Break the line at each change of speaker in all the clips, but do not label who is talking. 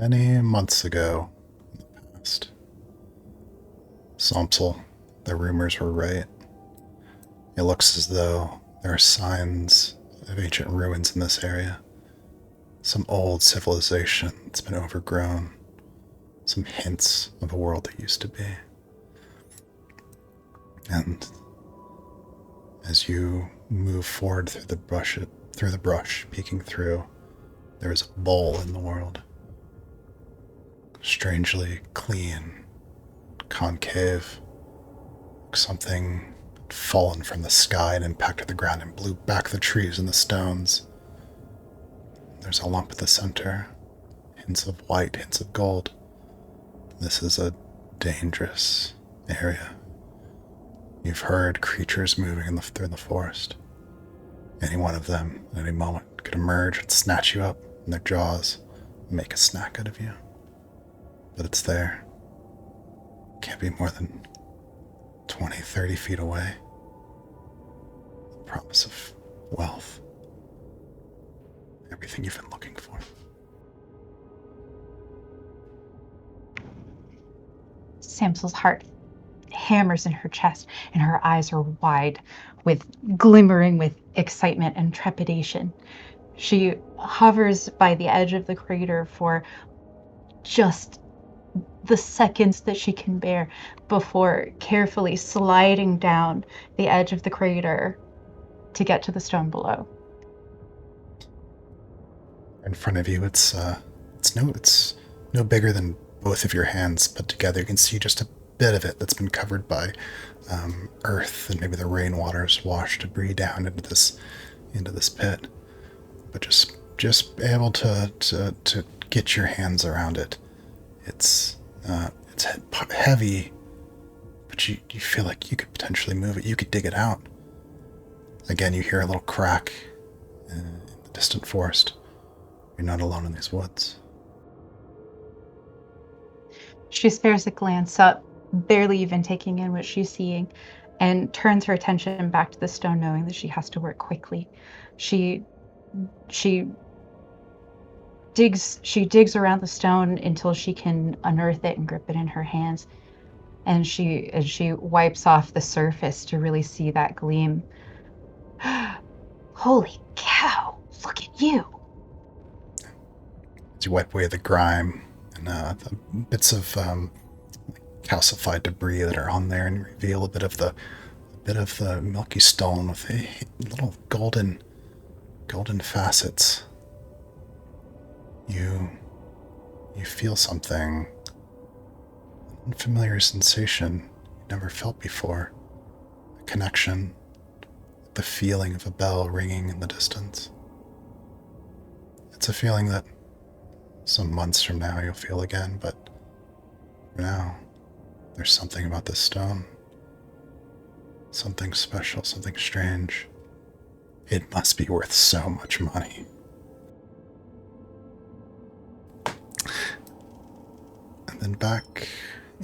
Many months ago, in the past, Somsel, the rumors were right. It looks as though there are signs of ancient ruins in this area. Some old civilization that's been overgrown. Some hints of a world that used to be. And as you move forward through the brush, peeking through, there is a bowl in the world. Strangely clean, concave, something had fallen from the sky and impacted the ground and blew back the trees and the stones. There's a lump at the center, hints of white, hints of gold. This is a dangerous area. You've heard creatures moving through the forest. Any one of them, at any moment, could emerge and snatch you up in their jaws and make a snack out of you. But it's there. Can't be more than 20, 30 feet away. The promise of wealth. Everything you've been looking for.
Samsel's heart hammers in her chest, and her eyes are wide, glimmering with excitement and trepidation. She hovers by the edge of the crater for just the seconds that she can bear before carefully sliding down the edge of the crater to get to the stone below.
In front of you, it's no bigger than both of your hands put together. You can see just a bit of it that's been covered by earth, and maybe the rainwater's washed debris down into this pit. But just able to get your hands around it. It's heavy, but you feel like you could potentially move it. You could dig it out. Again, you hear a little crack in the distant forest. You're not alone in these woods.
She spares a glance up, barely even taking in what she's seeing, and turns her attention back to the stone, knowing that she has to work quickly. She digs around the stone until she can unearth it and grip it in her hands. And she wipes off the surface to really see that gleam. Holy cow, look at you.
As you wipe away the grime and the bits of calcified debris that are on there, and reveal a bit of the milky stone with a little golden facets. You feel something, an unfamiliar sensation you never felt before. A connection, the feeling of a bell ringing in the distance. It's a feeling that some months from now you'll feel again, but for now, there's something about this stone. Something special, something strange. It must be worth so much money. And then back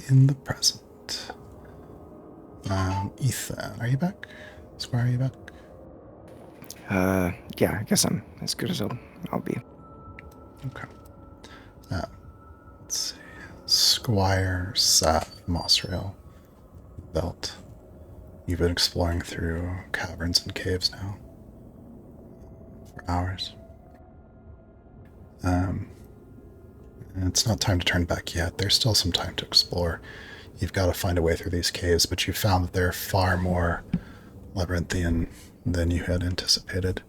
in the present. Ethan, are you back? Squire, are you back?
Yeah, I guess I'm as good as I'll be.
Okay. Let's see. Squire Sat Mossrail Belt. You've been exploring through caverns and caves now for hours. It's not time to turn back yet. There's still some time to explore. You've got to find a way through these caves, but you found that they're far more labyrinthian than you had anticipated.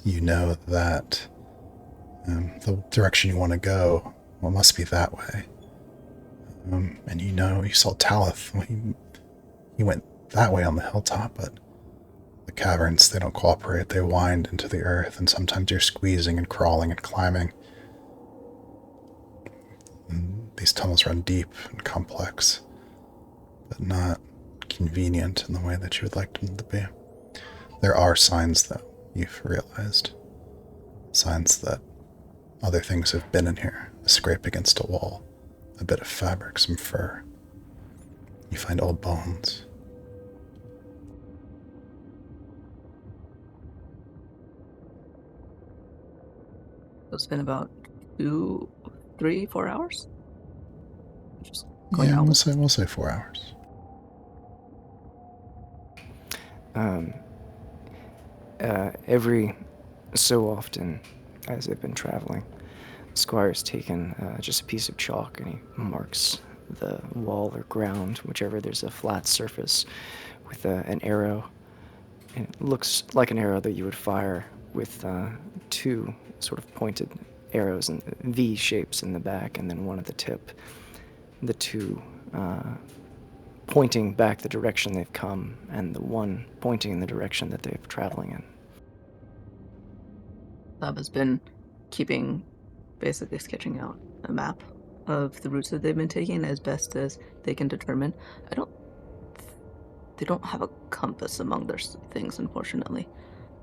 You know that the direction you want to go, well, must be that way. And you saw Talith. Well, he went that way on the hilltop, but the caverns, they don't cooperate. They wind into the earth, and sometimes you're squeezing and crawling and climbing. And these tunnels run deep and complex, but not convenient in the way that you would like them to be. There are signs, though, you've realized. Signs that other things have been in here. A scrape against a wall, a bit of fabric, some fur. You find old bones.
it's been about 2, 3, 4 hours. Just going
Yeah,
out.
we'll say 4 hours.
Every so often, as they've been traveling, Squire's taken just a piece of chalk and he marks the wall or ground, whichever there's a flat surface, with an arrow. And it looks like an arrow that you would fire with 2 sort of pointed arrows and V shapes in the back, and then one at the tip. The 2 pointing back the direction they've come, and the one pointing in the direction that they're traveling in.
Bob has been basically sketching out a map of the routes that they've been taking as best as they can determine. They don't have a compass among their things, unfortunately.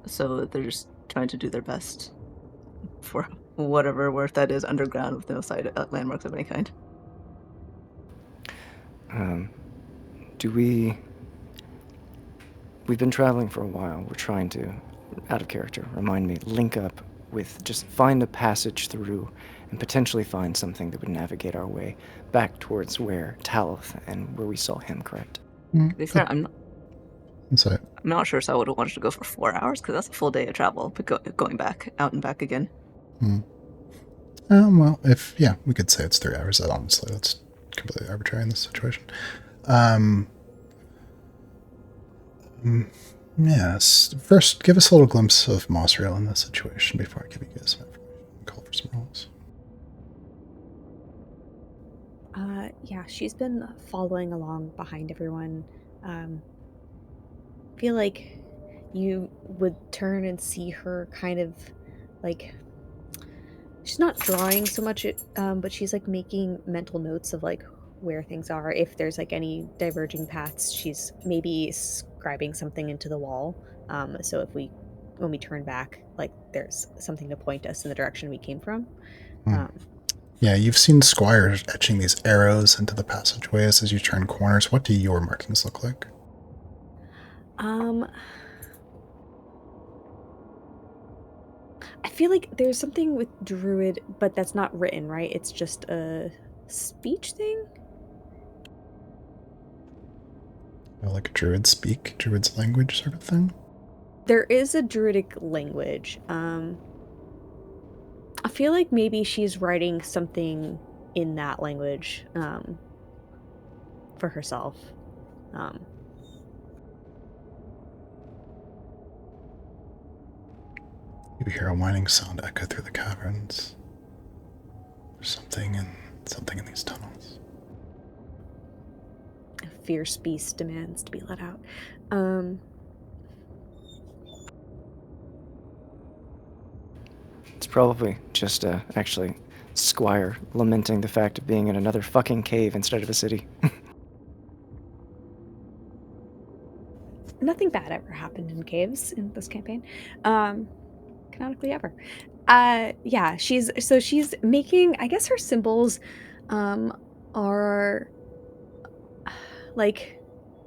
So they're just trying to do their best for whatever work that is underground with no landmarks of any kind.
We've been traveling for a while. We're trying to, out of character, remind me, link up with, just find a passage through and potentially find something that would navigate our way back towards where Taloth and where we saw him, correct?
To be fair, I'm not sure so I would have wanted to go for 4 hours, because that's a full day of travel, but going back, out and back again.
Well, we could say it's 3 hours. Honestly, that's completely arbitrary in this situation. Yes. First, give us a little glimpse of Mossrail in this situation before I give you guys some information and call for some rolls.
Yeah, she's been following along behind everyone. Feel like you would turn and see her kind of like, she's not drawing so much, but she's like making mental notes of like where things are. If there's like any diverging paths, she's maybe scribing something into the wall. So when we turn back, like there's something to point us in the direction we came from.
Yeah, you've seen Squire etching these arrows into the passageways as you turn corners. What do your markings look like?
I feel like there's something with Druid, but that's not written, right? It's just a speech thing?
Like Druid's language sort of thing?
There is a Druidic language. I feel like maybe she's writing something in that language for herself.
You hear a whining sound echo through the caverns. There's something in these tunnels.
A fierce beast demands to be let out.
It's probably just actually Squire lamenting the fact of being in another fucking cave instead of a city.
Nothing bad ever happened in caves in this campaign. Canonically ever. Yeah, she's making, I guess her symbols are like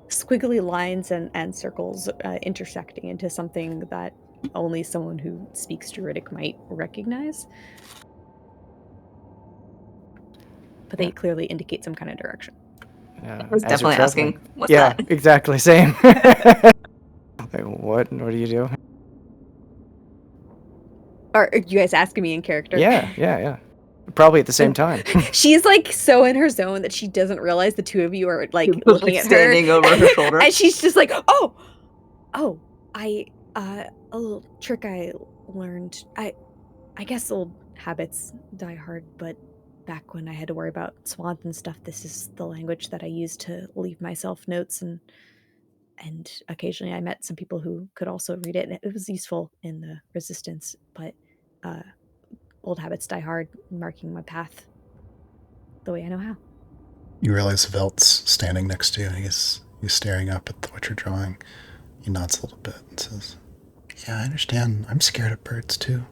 squiggly lines and circles intersecting into something that only someone who speaks Druidic might recognize. But they clearly indicate some kind of direction.
I was definitely asking, what's that?
Yeah, exactly, same. Like, what do you do?
Are you guys asking me in character?
Yeah. Probably at the same time.
She's like so in her zone that she doesn't realize the two of you are like looking at her,
standing over her shoulder,
and she's just like, "Oh, a little trick I learned. I guess old habits die hard, but back when I had to worry about swans and stuff, this is the language that I used to leave myself notes, and occasionally I met some people who could also read it, and it was useful in the resistance, but old habits die hard, marking my path the way I know how."
You realize Velt's standing next to you, and he's staring up at what you're drawing. He nods a little bit and says, "Yeah, I understand. I'm scared of birds, too."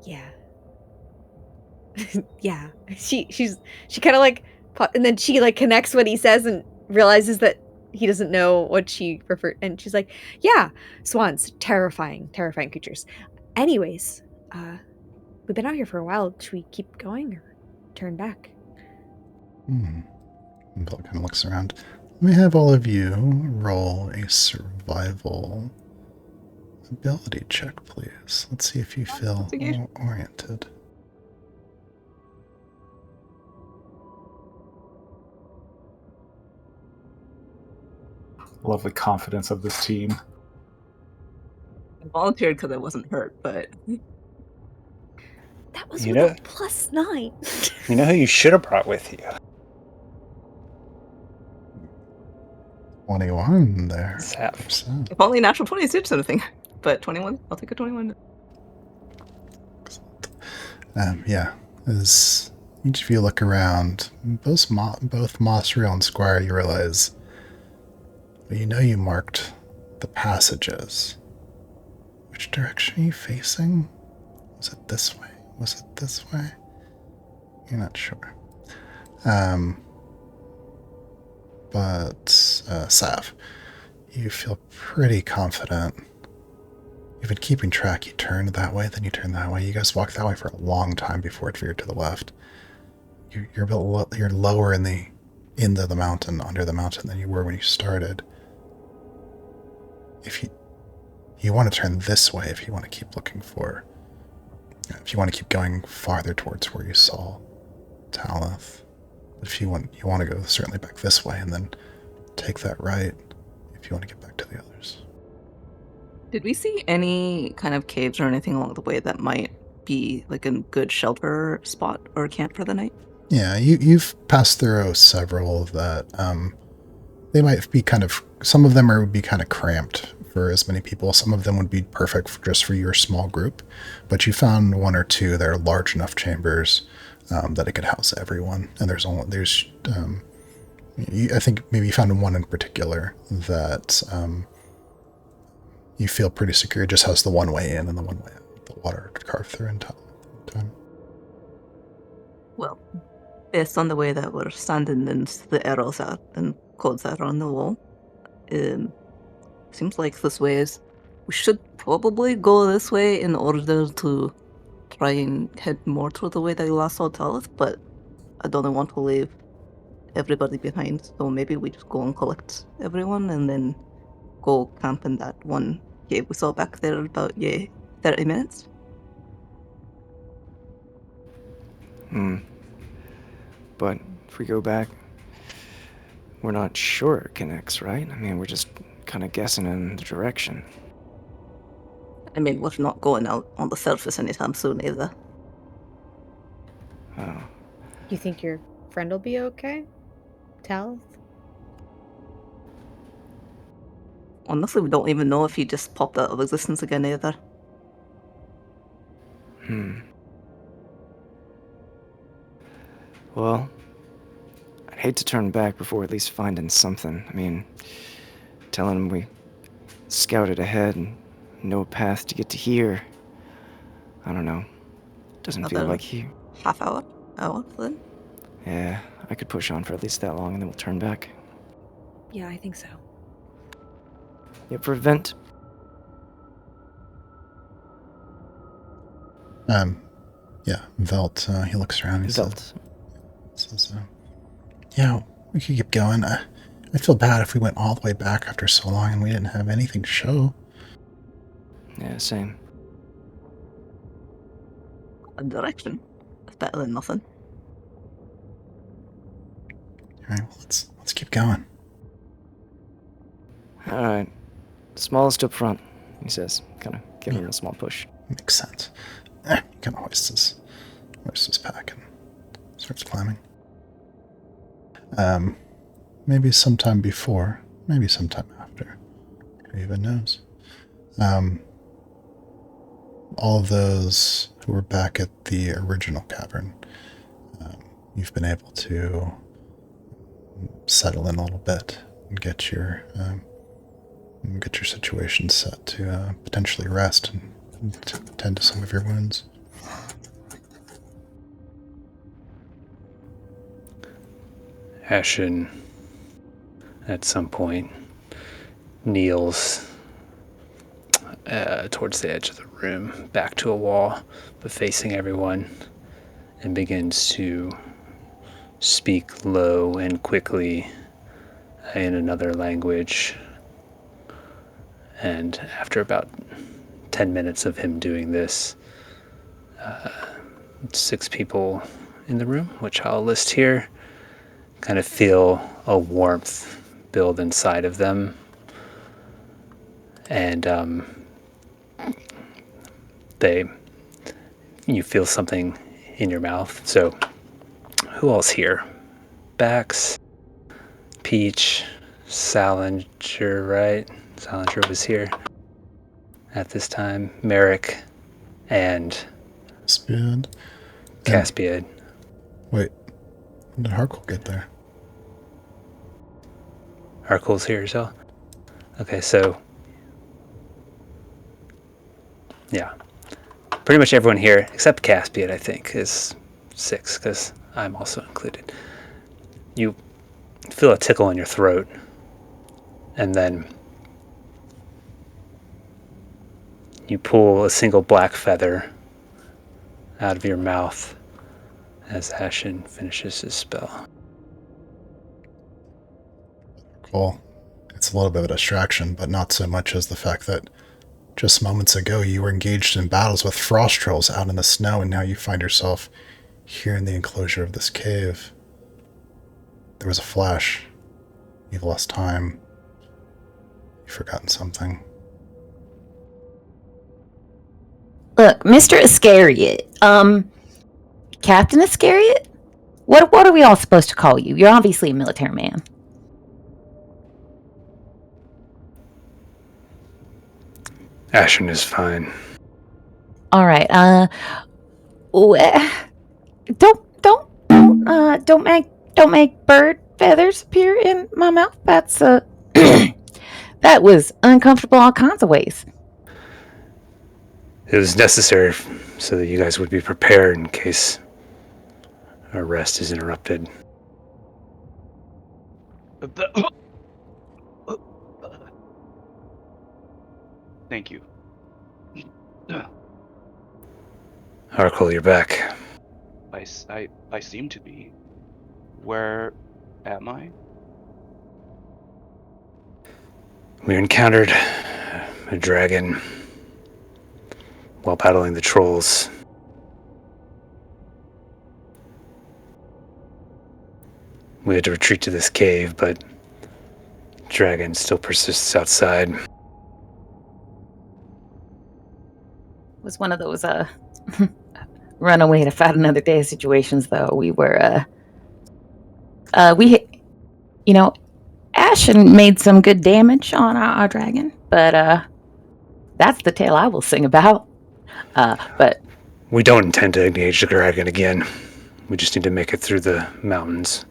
Yeah. Yeah. She kind of like, and then she like connects what he says and realizes that he doesn't know what she referred. And she's like, yeah, swans, terrifying creatures. Anyways, we've been out here for a while. Should we keep going or turn back?
Bill kind of looks around. Let me have all of you roll a survival ability check, please. Let's see if you feel oriented.
Lovely confidence of this team.
I volunteered because I wasn't hurt, but
That was
You
with
know-
a +9.
You know who you should have brought with you?
21 there.
Sap.
if only natural 20 did something. But 21, I'll take a 21.
Yeah, as each of you look around, both Mossreel and Squire, you realize, well, you know you marked the passages. Which direction are you facing? Was it this way? Was it this way? You're not sure. But Sav, you feel pretty confident. You've been keeping track. You turned that way, then you turned that way. You guys walked that way for a long time before it veered to the left. You're lower in the into the mountain, under the mountain, than you were when you started. If you want to turn this way, if you want to keep looking for, if you want to keep going farther towards where you saw Talith. If you want to go certainly back this way, and then take that right if you want to get back to the others.
Did we see any kind of caves or anything along the way that might be like a good shelter spot or camp for the night?
Yeah, you've passed through several that they might be some of them would be kind of cramped for as many people. Some of them would be perfect just for your small group, but you found one or two that are large enough chambers that it could house everyone. And I think maybe you found one in particular that you feel pretty secure. It just has the one way in and the one way out. The water carved through in time.
Well, based on the way that we're standing and the arrows out and codes that are on the wall, seems like this way is. We should probably go this way in order to try and head more toward the way that we last saw Talith, but I don't want to leave everybody behind, so maybe we just go and collect everyone and then go camp in that one cave we saw back there about 30 minutes.
But if we go back, we're not sure it connects, right? I mean, we're just kind of guessing in the direction.
I mean, we're not going out on the surface anytime soon either.
Oh.
You think your friend will be okay? Talith?
Honestly, we don't even know if he just popped out of existence again either.
Well, I'd hate to turn back before at least finding something. I mean, telling him we scouted ahead and no path to get to here. I don't know. Doesn't feel like he...
Half hour then?
Yeah, I could push on for at least that long and then we'll turn back.
Yeah, I think so.
Yep, for Vent.
Yeah, Velt, he looks around and
Velt.
says, yeah, we could keep going. I feel bad if we went all the way back after so long and we didn't have anything to show.
Yeah, same.
A direction. It's better than nothing.
All right, well, let's keep going.
All right. Smallest up front, he says, kind of giving him a small push.
Makes sense. He kind of hoists his pack and starts climbing. Maybe sometime before, maybe sometime after. Who even knows? All of those who were back at the original cavern, you've been able to settle in a little bit and get your situation set to potentially rest and tend to some of your wounds.
Ashen
at some point, kneels towards the edge of the room, back to a wall, but facing everyone, and begins to speak low and quickly in another language. And after about 10 minutes of him doing this, 6 people in the room, which I'll list here, kind of feel a warmth build inside of them. And you feel something in your mouth. So who else here? Bax, Peach, Salinger, right? Salinger was here at this time. Merrick and
Caspian.
Caspian.
Wait, when did Harkle get there?
Harkle's here as well? Okay, so yeah. Pretty much everyone here, except Caspian, I think, is 6, because I'm also included. You feel a tickle in your throat, and then you pull a single black feather out of your mouth as Ashen finishes his spell.
Cool. It's a little bit of a distraction, but not so much as the fact that just moments ago you were engaged in battles with frost trolls out in the snow, and now you find yourself here in the enclosure of this cave. There was a flash. You've lost time. You've forgotten something.
Look, Mr. Iscariot, Captain Iscariot? What are we all supposed to call you? You're obviously a military man.
Ashen is fine.
All right. Don't make bird feathers appear in my mouth. That's that was uncomfortable all kinds of ways.
It was necessary so that you guys would be prepared in case our rest is interrupted.
Thank you.
Harkle, you're back.
I seem to be. Where am I?
We encountered a dragon while battling the trolls. We had to retreat to this cave, but the dragon still persists outside.
It was one of those run away to fight another day situations, though. We were Ashen made some good damage on our dragon, but that's the tale I will sing about. But
We don't intend to engage the dragon again. We just need to make it through the mountains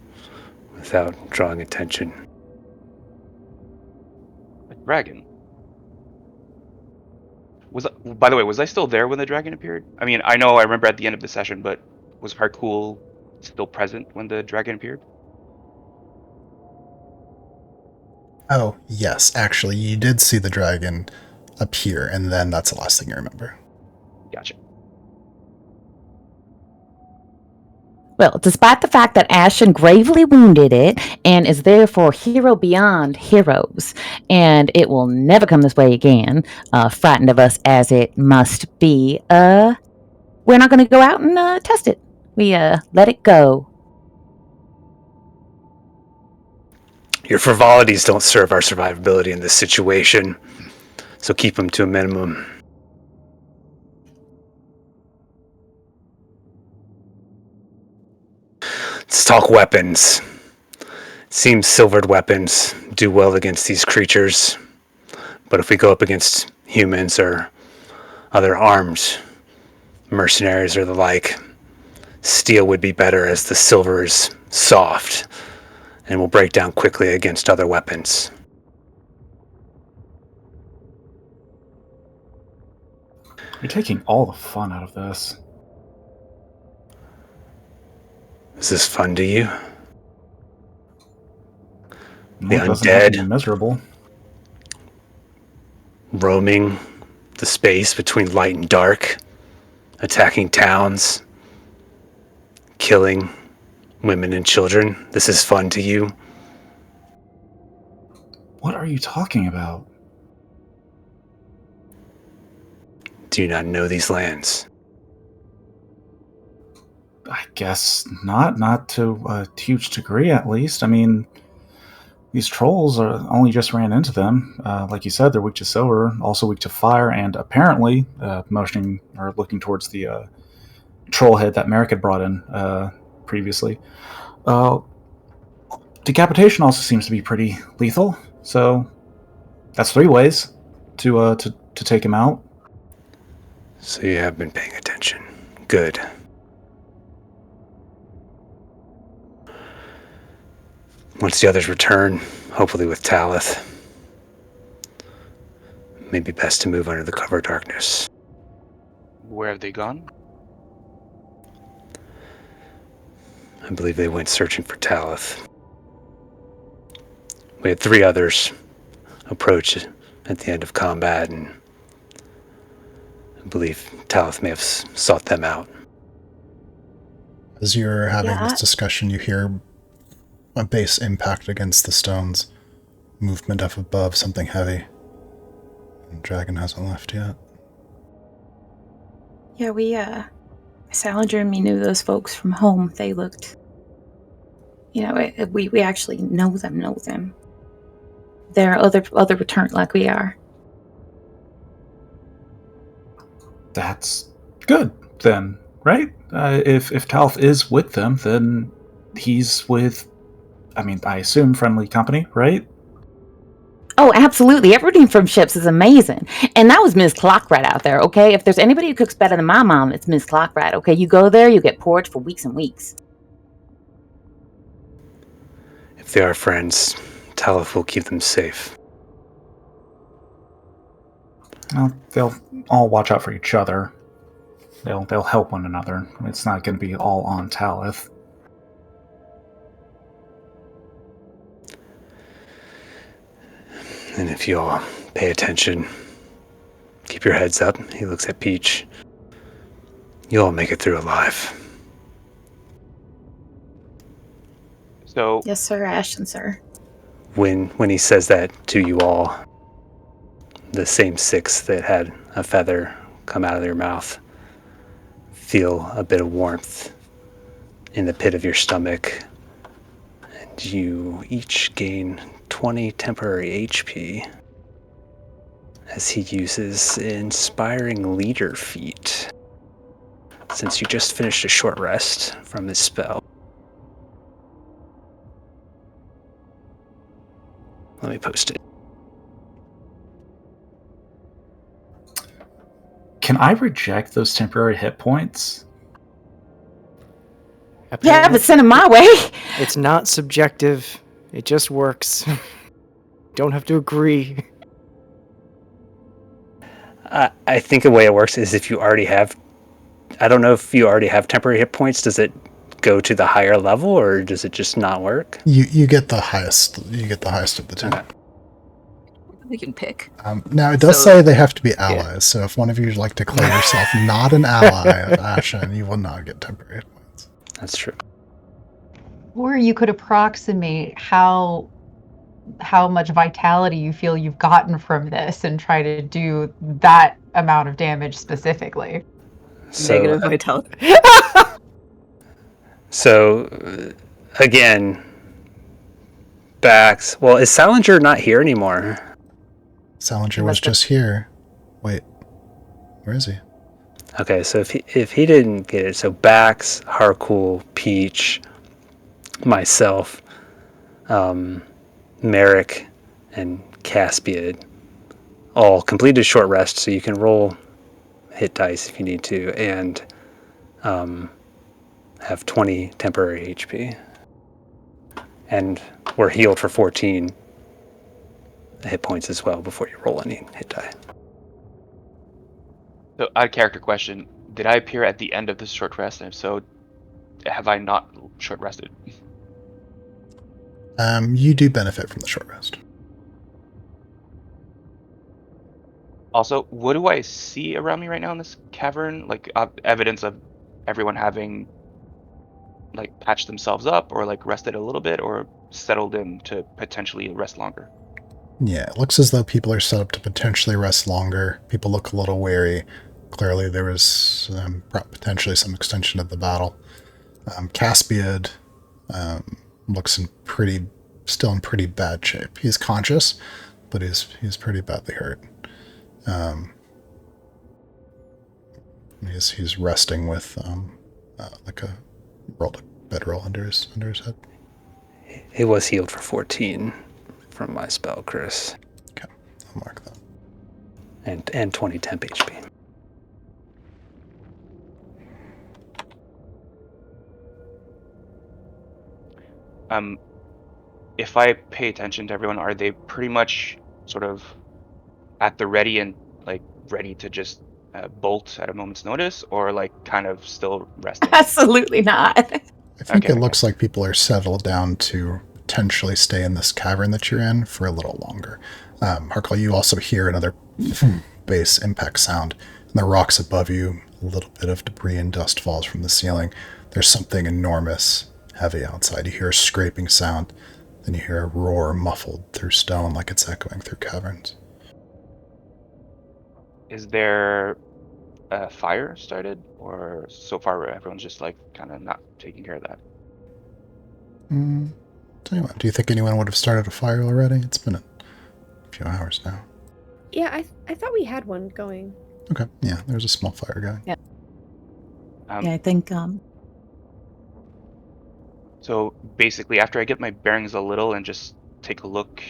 without drawing attention.
A dragon? By the way, was I still there when the dragon appeared? I mean, I know I remember at the end of the session, but was Harkul still present when the dragon appeared?
Oh, yes, actually, you did see the dragon appear, and then that's the last thing you remember.
Gotcha.
well, despite the fact that Ashen gravely wounded it and is therefore hero beyond heroes, and it will never come this way again, frightened of us as it must be, we're not going to go out and test it. We let it go.
Your frivolities don't serve our survivability in this situation, so keep them to a minimum. Let's talk weapons. It seems silvered weapons do well against these creatures, but if we go up against humans or other armed mercenaries or the like, steel would be better as the silver is soft and will break down quickly against other weapons.
You're taking all the fun out of this.
Is this fun to you? The
It doesn't have to be
undead
miserable.
roaming the space between light and dark, attacking towns, killing women and children. This is fun to you?
What are you talking about?
Do you not know these lands?
I guess not to a huge degree, at least. I mean, these trolls only just ran into them. Like you said, they're weak to silver, also weak to fire, and apparently, motioning or looking towards the troll head that Merrick had brought in previously. Decapitation also seems to be pretty lethal, so that's 3 ways to take him out.
So you have been paying attention. Good. Once the others return, hopefully with Talith, it may be best to move under the cover of darkness.
Where have they gone?
I believe they went searching for Talith. We had 3 others approach at the end of combat, and I believe Talith may have sought them out.
As you're having
Yeah,
this discussion, you hear a base impact against the stones. Movement up above, something heavy. The dragon hasn't left yet.
Yeah, Salinger and me knew those folks from home. They looked, we actually know them. There are other returned like we are.
That's good, then, right? If Talith is with them, then he's with, I assume friendly company, right?
Oh, absolutely. Everything from ships is amazing. And that was Miss Clockrat out there, okay? If there's anybody who cooks better than my mom, it's Miss Clockrat, okay? You go there, you get porridge for weeks and weeks.
If they are friends, Talith will keep them safe.
Well, they'll all watch out for each other. They'll help one another. It's not going to be all on Talith.
And if you all pay attention, keep your heads up. He looks at Peach. You'll all make it through alive.
So
Yes, sir, Ashton, sir.
When he says that to you all, the same 6 that had a feather come out of their mouth feel a bit of warmth in the pit of your stomach, and you each gain 20 temporary HP as he uses Inspiring Leader feat, since you just finished a short rest from his spell. Let me post it.
Can I reject those temporary hit points?
Yeah, but send him my way.
It's not subjective. It just works. Don't have to agree.
I think the way it works is if you already have... I don't know if you already have temporary hit points. Does it go to the higher level, or does it just not work?
You get the highest. You get the highest of the 2.
Okay.
We can pick.
Now it does
So-
say they have to be allies. So if one of you would like to declare yourself not an ally of Ashen, you will not get temporary hit points.
That's true.
Or you could approximate how much vitality you feel you've gotten from this and try to do that amount of damage specifically.
So,
Negative vitality.
So, again, Bax. Well, is Salinger not here anymore?
Salinger was just here. Wait, where is he?
Okay, so if he didn't get it, so Bax, Harcool, Peach, myself, Merrick, and Caspian all completed a short rest, so you can roll hit dice if you need to, and have 20 temporary HP. And we're healed for 14 hit points as well before you roll any hit die.
So, odd character question. Did I appear at the end of this short rest? And if so, have I not short rested?
You do benefit from the short rest.
Also, what do I see around me right now in this cavern? Like evidence of everyone having like patched themselves up or like rested a little bit or settled in to potentially rest longer.
Yeah, it looks as though people are set up to potentially rest longer. People look a little wary. Clearly, there was potentially some extension of the battle. Caspian looks still in pretty bad shape. He's conscious, but he's pretty badly hurt. He's resting with like a bedroll under his head.
It was healed for 14 from my spell, Chris.
Okay, I'll mark that.
And 20 temp HP.
If I pay attention to everyone, are they pretty much sort of at the ready and like ready to just bolt at a moment's notice, or like kind of still resting?
Absolutely not.
I think
Okay,
it looks like people are settled down to potentially stay in this cavern that you're in for a little longer. Harkle, you also hear another bass impact sound. And the rocks above you, a little bit of debris and dust falls from the ceiling. There's something enormous, heavy outside. You hear a scraping sound, then you hear a roar muffled through stone like it's echoing through caverns.
Is there a fire started, or so far everyone's just like kind of not taking care of that?
Tell you what, do you think anyone would have started a fire already? It's been a few hours now.
Yeah, I thought we had one going.
Okay, yeah, there's a small fire going.
Yeah.
Um,
Yeah, I think
So basically, after I get my bearings a little and just take a look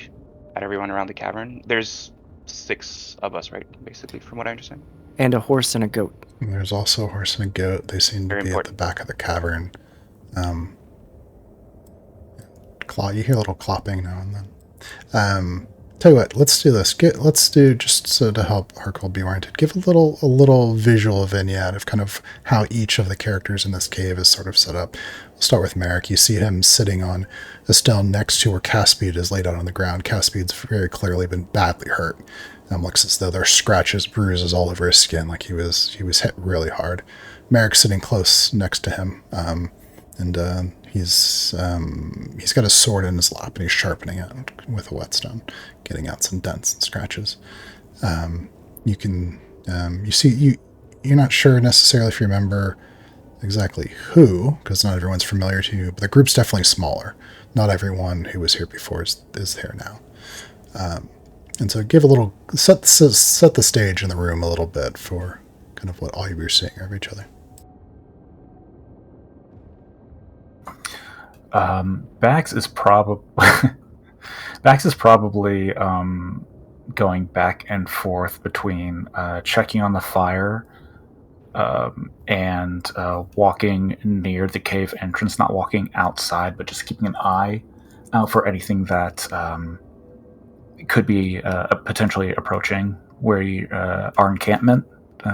at everyone around the cavern, there's 6 of us, right? Basically, from what I understand.
And a horse and a goat.
And there's also a horse and a goat. They seem to
Very
be
important.
at the back of the cavern. You hear a little clopping now and then. Tell you what, let's do this. Let's do, just so to help Harkle be oriented, give a little visual vignette of kind of how each of the characters in this cave is sort of set up. We'll start with Merrick. You see him sitting on a stone next to where Caspian is laid out on the ground. Caspian's very clearly been badly hurt. Looks as though there are scratches, bruises all over his skin, like he was hit really hard. Merrick's sitting close next to him, and he's got a sword in his lap and he's sharpening it with a whetstone, getting out some dents and scratches. You're not sure necessarily if you remember exactly who, because not everyone's familiar to you, but the group's definitely smaller. Not everyone who was here before is here now. And so give a little, set the stage in the room a little bit for kind of what all you were seeing of each other.
Bax is probably going back and forth between checking on the fire and walking near the cave entrance, not walking outside, but just keeping an eye out for anything that could be potentially approaching our encampment,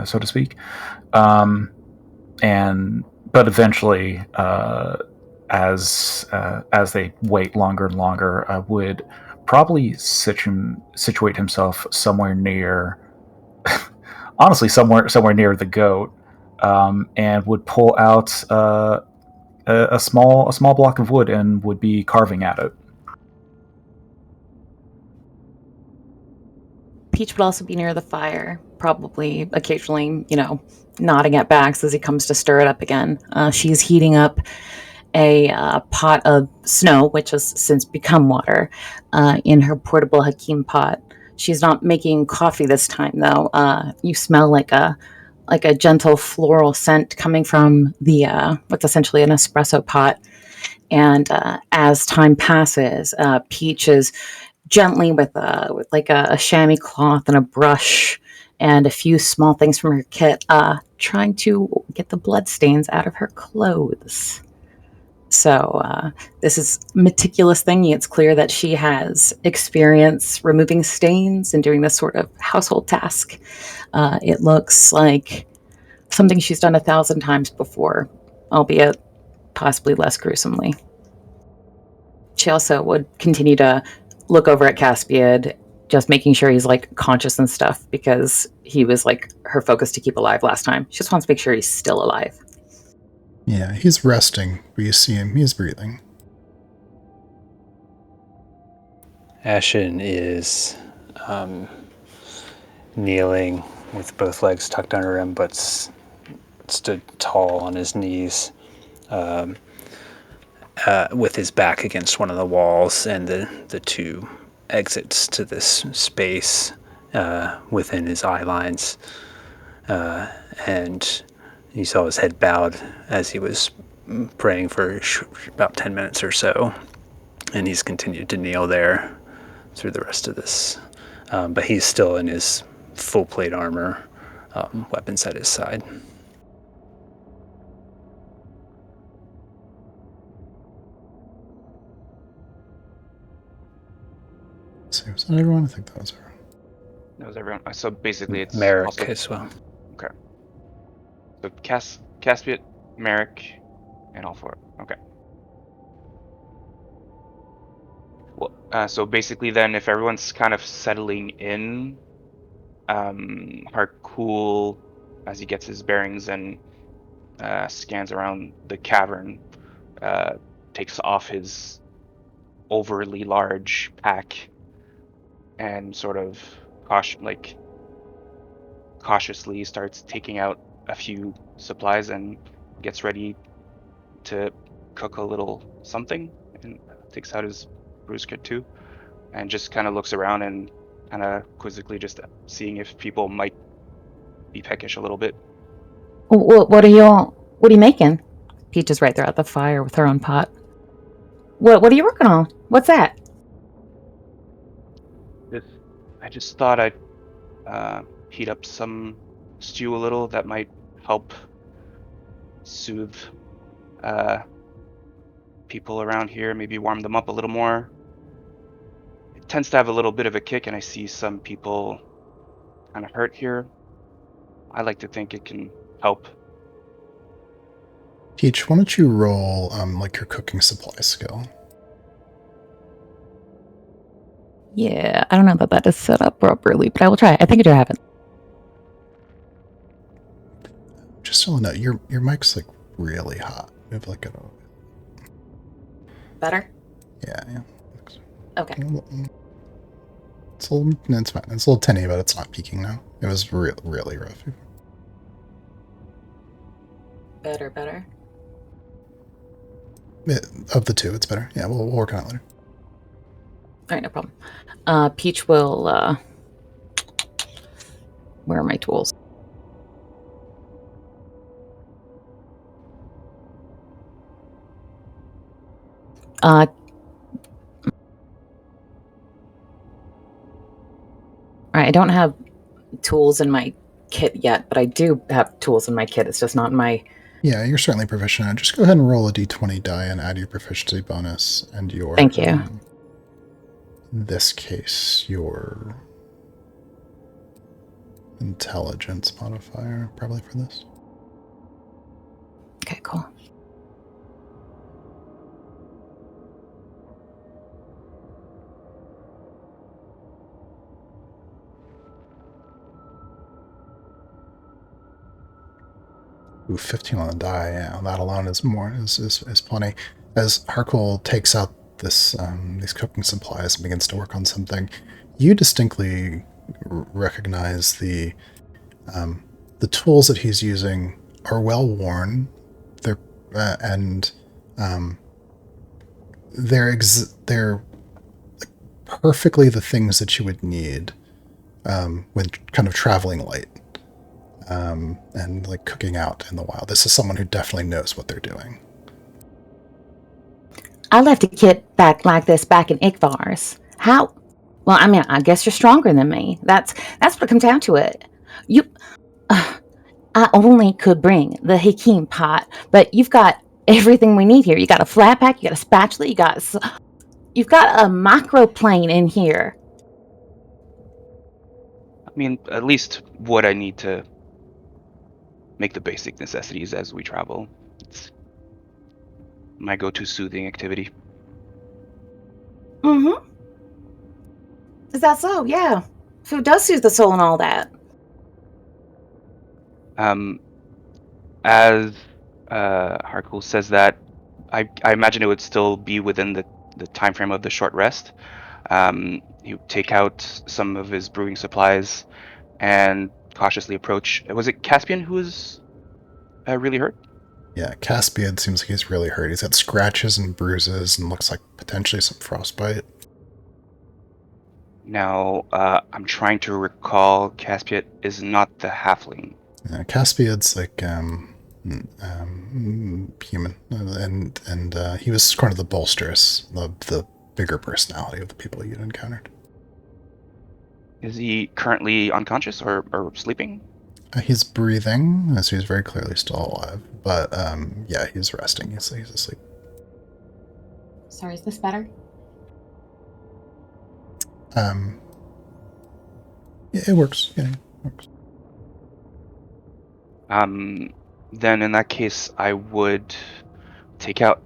so to speak. But eventually, as they wait longer and longer, would probably situate himself somewhere near, honestly, somewhere near the goat, and would pull out a small block of wood and would be carving at it.
Peach would also be near the fire, probably occasionally, nodding at Bax as he comes to stir it up again. She's heating up a pot of snow, which has since become water, in her portable Hakim pot. She's not making coffee this time, though. You smell like a gentle floral scent coming from the what's essentially an espresso pot. And as time passes, Peach is gently with like a chamois cloth and a brush and a few small things from her kit, trying to get the blood stains out of her clothes. So this is meticulous thingy. It's clear that she has experience removing stains and doing this sort of household task. It looks like something she's done 1,000 times before, albeit possibly less gruesomely. She also would continue to look over at Caspian, just making sure he's like conscious and stuff, because he was like her focus to keep alive last time. She just wants to make sure he's still alive.
Yeah, he's resting, but you see him, he's breathing.
Ashen is kneeling with both legs tucked under him, but stood tall on his knees, with his back against one of the walls and the two exits to this space within his eye lines. And you saw his head bowed as he was praying for about 10 minutes or so. And he's continued to kneel there through the rest of this. But he's still in his full plate armor, weapons at his side.
So was that everyone? I think that was everyone.
That was everyone. So basically, it's
Merrick
also
as well.
okay. So Caspian, Merrick, and all four. Okay. Well, so basically, then, if everyone's kind of settling in, Harcool, as he gets his bearings and scans around the cavern, takes off his overly large pack and sort of cautiously starts taking out a few supplies and gets ready to cook a little something, and takes out his bruise kit too, and just kind of looks around and kind of quizzically just seeing if people might be peckish a little bit.
What are you making? Peach is right there at the fire with her own pot. What are you working on? What's that?
I just thought I'd heat up some stew a little that might help soothe people around here, maybe warm them up a little more. It tends to have a little bit of a kick, and I see some people kind of hurt here. I like to think it can help.
Peach, why don't you roll like your cooking supply skill?
Yeah, I don't know that is set up properly, but I will try. I think I do have it.
Just so you know, your mic's like really hot. Move like a
Better?
yeah.
Okay.
It's a little, no, it's fine. It's a little tinny, but it's not peaking now. It was really rough.
Better.
Of the two, it's better. Yeah, we'll work on it later.
All right, no problem. Peach will. Where are my tools? All right, I don't have tools in my kit yet, but I do have tools in my kit. It's just not in my.
Yeah, you're certainly proficient. Just go ahead and roll a d20 die and add your proficiency bonus and your.
Thank you.
In this case, your intelligence modifier, probably for this.
Okay, cool.
Ooh, 15 on the die. Yeah, that alone is plenty. As Harkul takes out this these cooking supplies and begins to work on something, you distinctly recognize the tools that he's using are well worn. They're they're perfectly the things that you would need when kind of traveling light. And like cooking out in the wild. This is someone who definitely knows what they're doing.
I left a kit back like this back in Ikvar's. How? Well, I mean, I guess you're stronger than me. That's what it comes down to it. I only could bring the Hakim pot, but you've got everything we need here. You got a flat pack, you got a spatula, you've got a microplane in here.
I mean, at least what I need to make the basic necessities as we travel. It's my go-to soothing activity.
Mm-hmm. Is that so? Yeah. Food does soothe the soul and all that.
As Harkul says that, I imagine it would still be within the time frame of the short rest. He would take out some of his brewing supplies and cautiously approach. Was it Caspian who was really hurt?
Yeah, Caspian seems like he's really hurt. He's got scratches and bruises and looks like potentially some frostbite.
Now, I'm trying to recall. Caspian is not the halfling.
Caspian's like human, and he was kind of the bolsterous, the bigger personality of the people you'd encountered.
Is he currently unconscious or sleeping?
He's breathing, so he's very clearly still alive. But yeah, he's resting. He's asleep.
Sorry, is this better?
Yeah, it works. Yeah, it works.
Then in that case, I would take out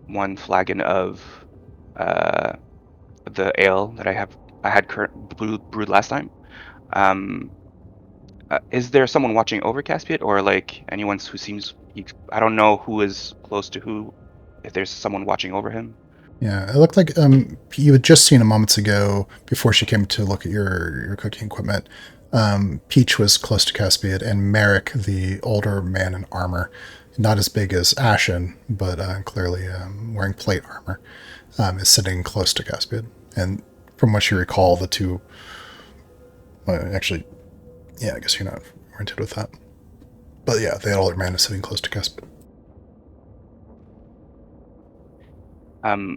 one flagon of the ale that I had brewed last time. Is there someone watching over Caspian, or like anyone who seems? I don't know who is close to who. If there's someone watching over him.
Yeah, it looked like you had just seen a moments ago before she came to look at your cooking equipment. Peach was close to Caspian, and Merrick, the older man in armor, not as big as Ashen, but clearly wearing plate armor, is sitting close to Caspian. And from what you recall, the two, actually, yeah, I guess you're not oriented with that. But yeah, the older man is sitting close to Caspian.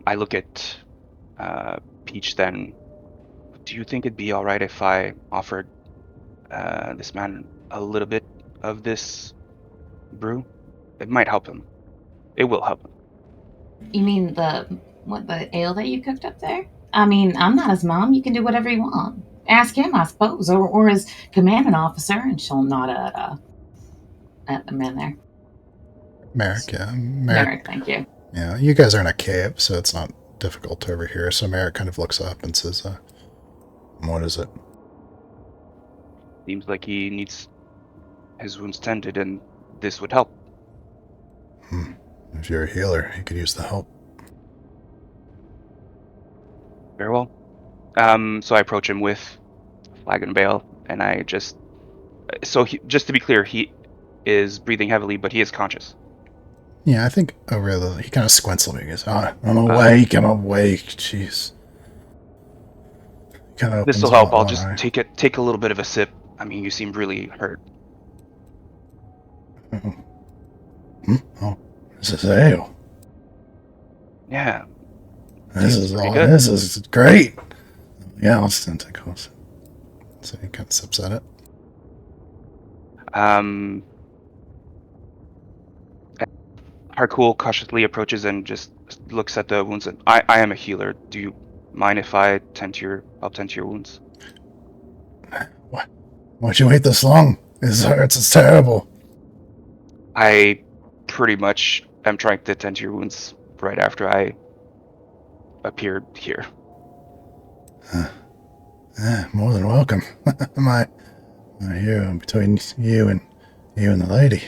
I look at Peach then. Do you think it'd be all right if I offered this man a little bit of this brew? It might help him. It will help him.
You mean the ale that you cooked up there? I mean, I'm not his mom. You can do whatever you want. Ask him, I suppose, or his commanding officer, and she'll nod at the man there.
Merrick, yeah.
Merrick, thank you.
Yeah, you guys are in a cave, so it's not difficult to overhear. So Merrick kind of looks up and says, what is it?
Seems like he needs his wounds tended, and this would help.
If you're a healer, you could use the help.
Very well. So I approach him with flagon of ale, and I just... So just to be clear, he is breathing heavily, but he is conscious.
Yeah, I think he kind of squints a little bit. He goes, I'm awake, jeez.
This will help. I'll just take a little bit of a sip. I mean, you seem really hurt.
Oh, this is ale.
Yeah.
This is great. Yeah, I'll stand take a sip. So he kind of sips at it.
Harkul cautiously approaches and just looks at the wounds. And I am a healer. Do you mind if I help tend to your wounds?
Why'd you wait this long? It hurts. It's terrible.
I pretty much am trying to tend to your wounds right after I appeared here.
More than welcome. My here between you and the lady.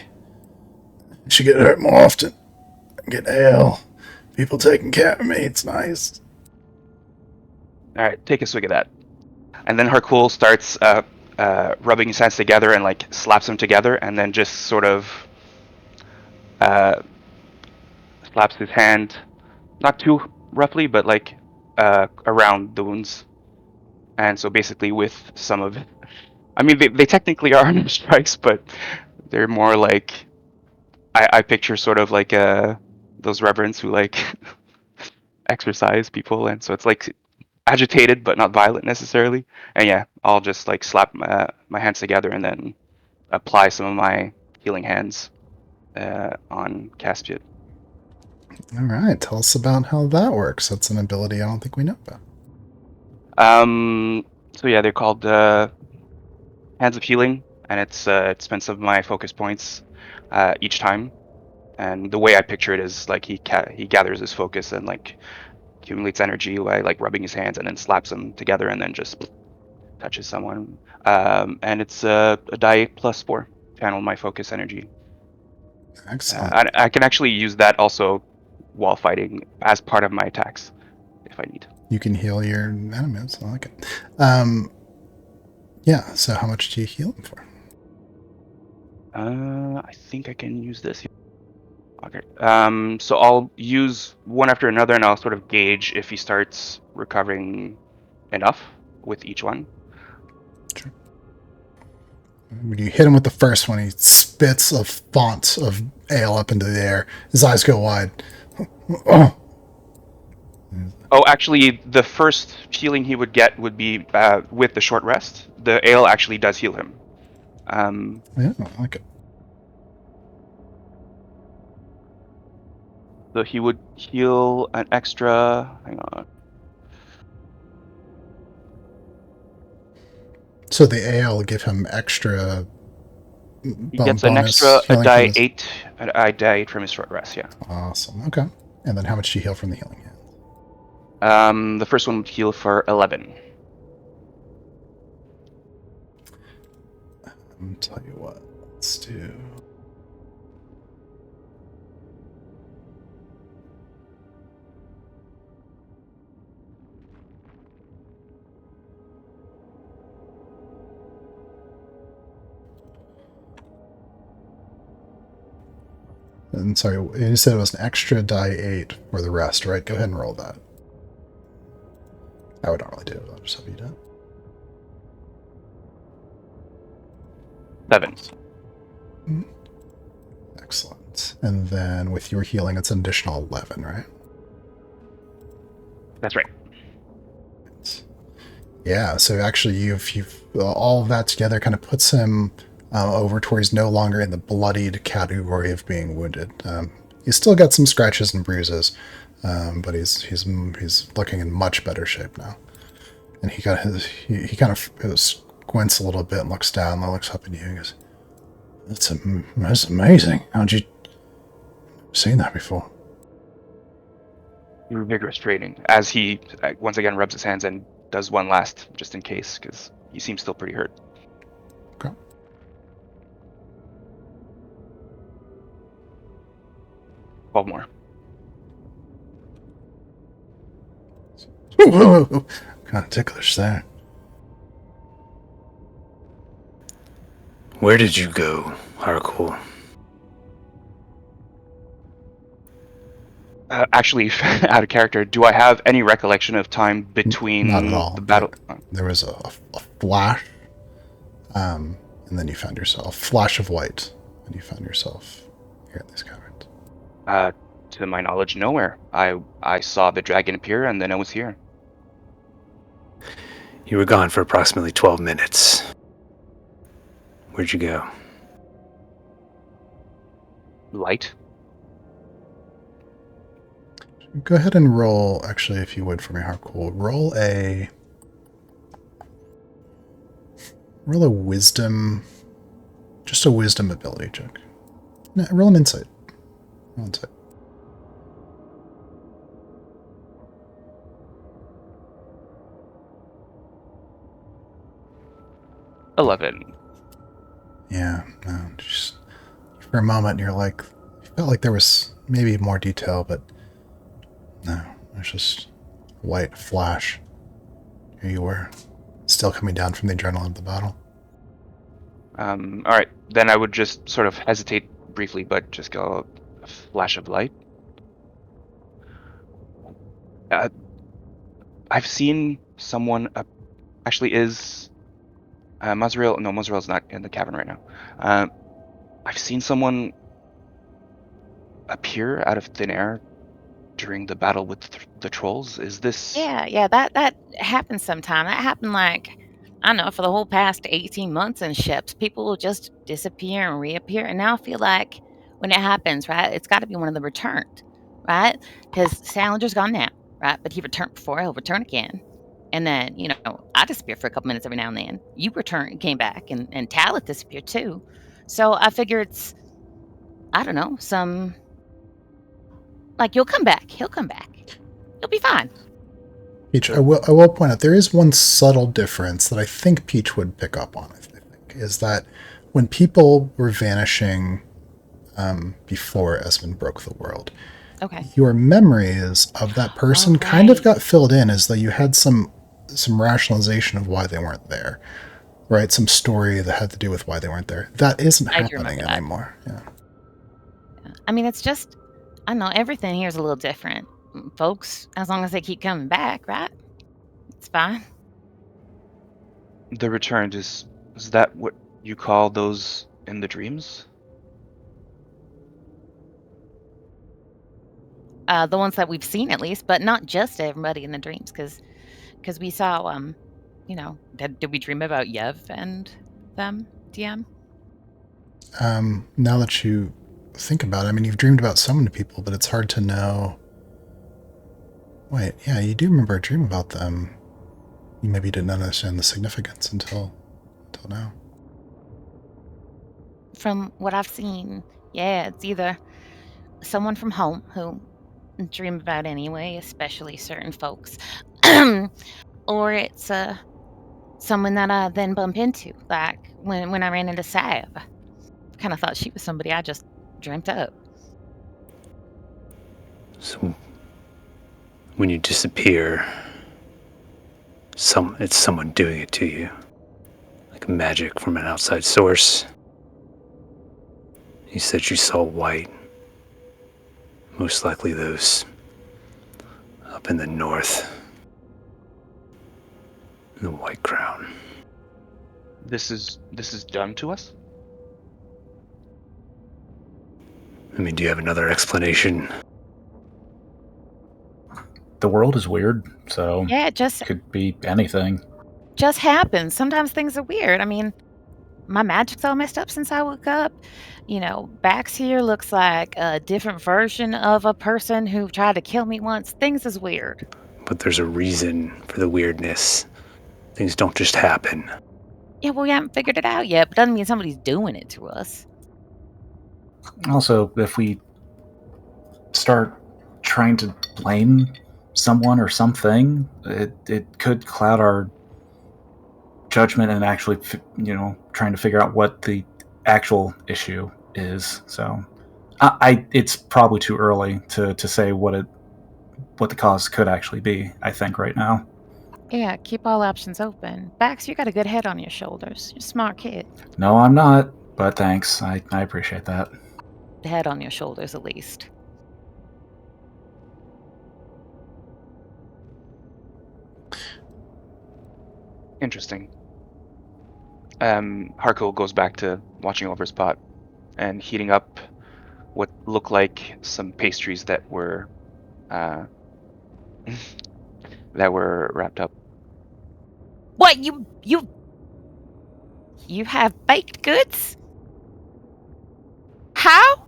You should get hurt more often. Get ale. People taking care of me. It's nice.
All right, take a swig of that. And then Harkul starts rubbing his hands together and like slaps them together, and then just sort of slaps his hand, not too roughly, but like around the wounds. And so basically with some of it, I mean, they technically are no strikes, but they're more like, I picture sort of like those reverends who like exercise people, and so it's like agitated but not violent necessarily. And yeah, I'll just like slap my hands together and then apply some of my healing hands on Caspian.
All right, tell us about how that works. That's an ability I don't think we know about.
So yeah, they're called Hands of Healing, and it spends some of my focus points each time. And the way I picture it is like he gathers his focus and like accumulates energy by like rubbing his hands and then slaps them together and then just touches someone. And it's a die 8+4. Channel my focus energy.
Excellent.
I can actually use that also while fighting as part of my attacks if I need.
You can heal your enemies. I like it. Yeah, so how much do you heal them for?
I think I can use this. Okay. So I'll use one after another, and I'll sort of gauge if he starts recovering enough with each one.
Sure. When you hit him with the first one, he spits a font of ale up into the air. His eyes go wide.
Oh, actually, the first healing he would get would be with the short rest. The ale actually does heal him.
Yeah, I like it.
So he would heal an extra. Hang on.
So the ale will give him extra.
He gets an extra die 8, a die 8 from his short rest. Yeah.
Awesome. Okay. And then how much do you heal from the healing hand?
The first one would heal for 11.
I'll tell you what. Let's do. And sorry, you said it was an extra die 8 for the rest, right? Go ahead and roll that. I would normally do it. I'll just have you do it.
7.
Excellent. And then with your healing, it's an additional 11, right?
That's right.
Yeah, so actually you've all of that together kind of puts him over to where he's no longer in the bloodied category of being wounded. He's still got some scratches and bruises, but he's looking in much better shape now. And he kind of squints a little bit and looks down and looks up at you and goes, "That's amazing. How'd you seen that before?"
Vigorous training. As he once again rubs his hands and does one last just in case, because he seems still pretty hurt.
Okay.
Twelve more.
Kind of ticklish there.
Where did you go, Harcourt?
Actually, out of character, do I have any recollection of time between
Not at all.
the battle?
There was a flash, and then you found yourself flash of white, and you found yourself here in these caverns.
To my knowledge, nowhere. I saw the dragon appear, and then I was here.
You were gone for approximately 12 minutes. Where'd you go?
Light.
Go ahead and roll, actually, if you would, for me, Harcourt. Roll a wisdom, just a wisdom ability check. No, roll an insight. Roll insight.
$11.
Yeah, no, just for a moment, you're like, you felt like there was maybe more detail, but no, it's just white flash. Here you were, still coming down from the adrenaline of the battle.
All right, then I would just sort of hesitate briefly, but just go a flash of light. I've seen someone. Actually, is Mazriel? No, Mazriel's not in the cavern right now. I've seen someone appear out of thin air during the battle with the trolls. Is this?
Yeah, that happens sometime. That happened like, I don't know, for the whole past 18 months in ships. People will just disappear and reappear. And now I feel like when it happens, right, it's got to be one of the returned, right? Because Salinger's gone now, right? But he returned before, he'll return again. And then, I disappear for a couple minutes every now and then. You came back, and Talit disappeared too. So I figure it's, I don't know, like, you'll come back. He'll come back. You'll be fine.
Peach, I will point out there is one subtle difference that I think Peach would pick up on. I think is that when people were vanishing before Esmond broke the world,
Okay.
your memories of that person kind of got filled in as though you had some rationalization of why they weren't there, right? Some story that had to do with why they weren't there. That isn't happening anymore. Yeah.
I mean, it's just, I don't know, everything here is a little different. Folks, as long as they keep coming back, right? It's fine.
The returned is that what you call those in the dreams?
The ones that we've seen at least, but not just everybody in the dreams, because we saw, you know, did we dream about Yev and them, DM?
Now that you think about it, I mean, you've dreamed about so many people, but it's hard to know. Wait, yeah, you do remember a dream about them. You maybe didn't understand the significance until now.
From what I've seen, yeah, it's either someone from home who dream about anyway, especially certain folks, or it's someone that I then bump into, like when I ran into Sav. Kind of thought she was somebody I just dreamt up.
So when you disappear, it's someone doing it to you, like magic from an outside source. You said you saw white. Most likely those up in the north. The White Crown.
This is done to us?
I mean, do you have another explanation?
The world is weird, so
Yeah, it just
could be anything.
happens. Sometimes things are weird. I mean, my magic's all messed up since I woke up. You know, Bax here looks like a different version of a person who tried to kill me once. Things is weird.
But there's a reason for the weirdness. Things don't just happen.
Yeah, well, we haven't figured it out yet, but doesn't mean somebody's doing it to us.
Also, if we start trying to blame someone or something, it could cloud our judgment and actually, trying to figure out what the actual issue is. So, it's probably too early to say what the cause could actually be. I think right now.
Yeah, keep all options open. Bax, you got a good head on your shoulders. You're a smart kid.
No, I'm not, but thanks. I appreciate that.
Head on your shoulders, at least.
Interesting. Harko goes back to watching over his pot and heating up what look like some pastries that were wrapped up.
What, you have baked goods? How?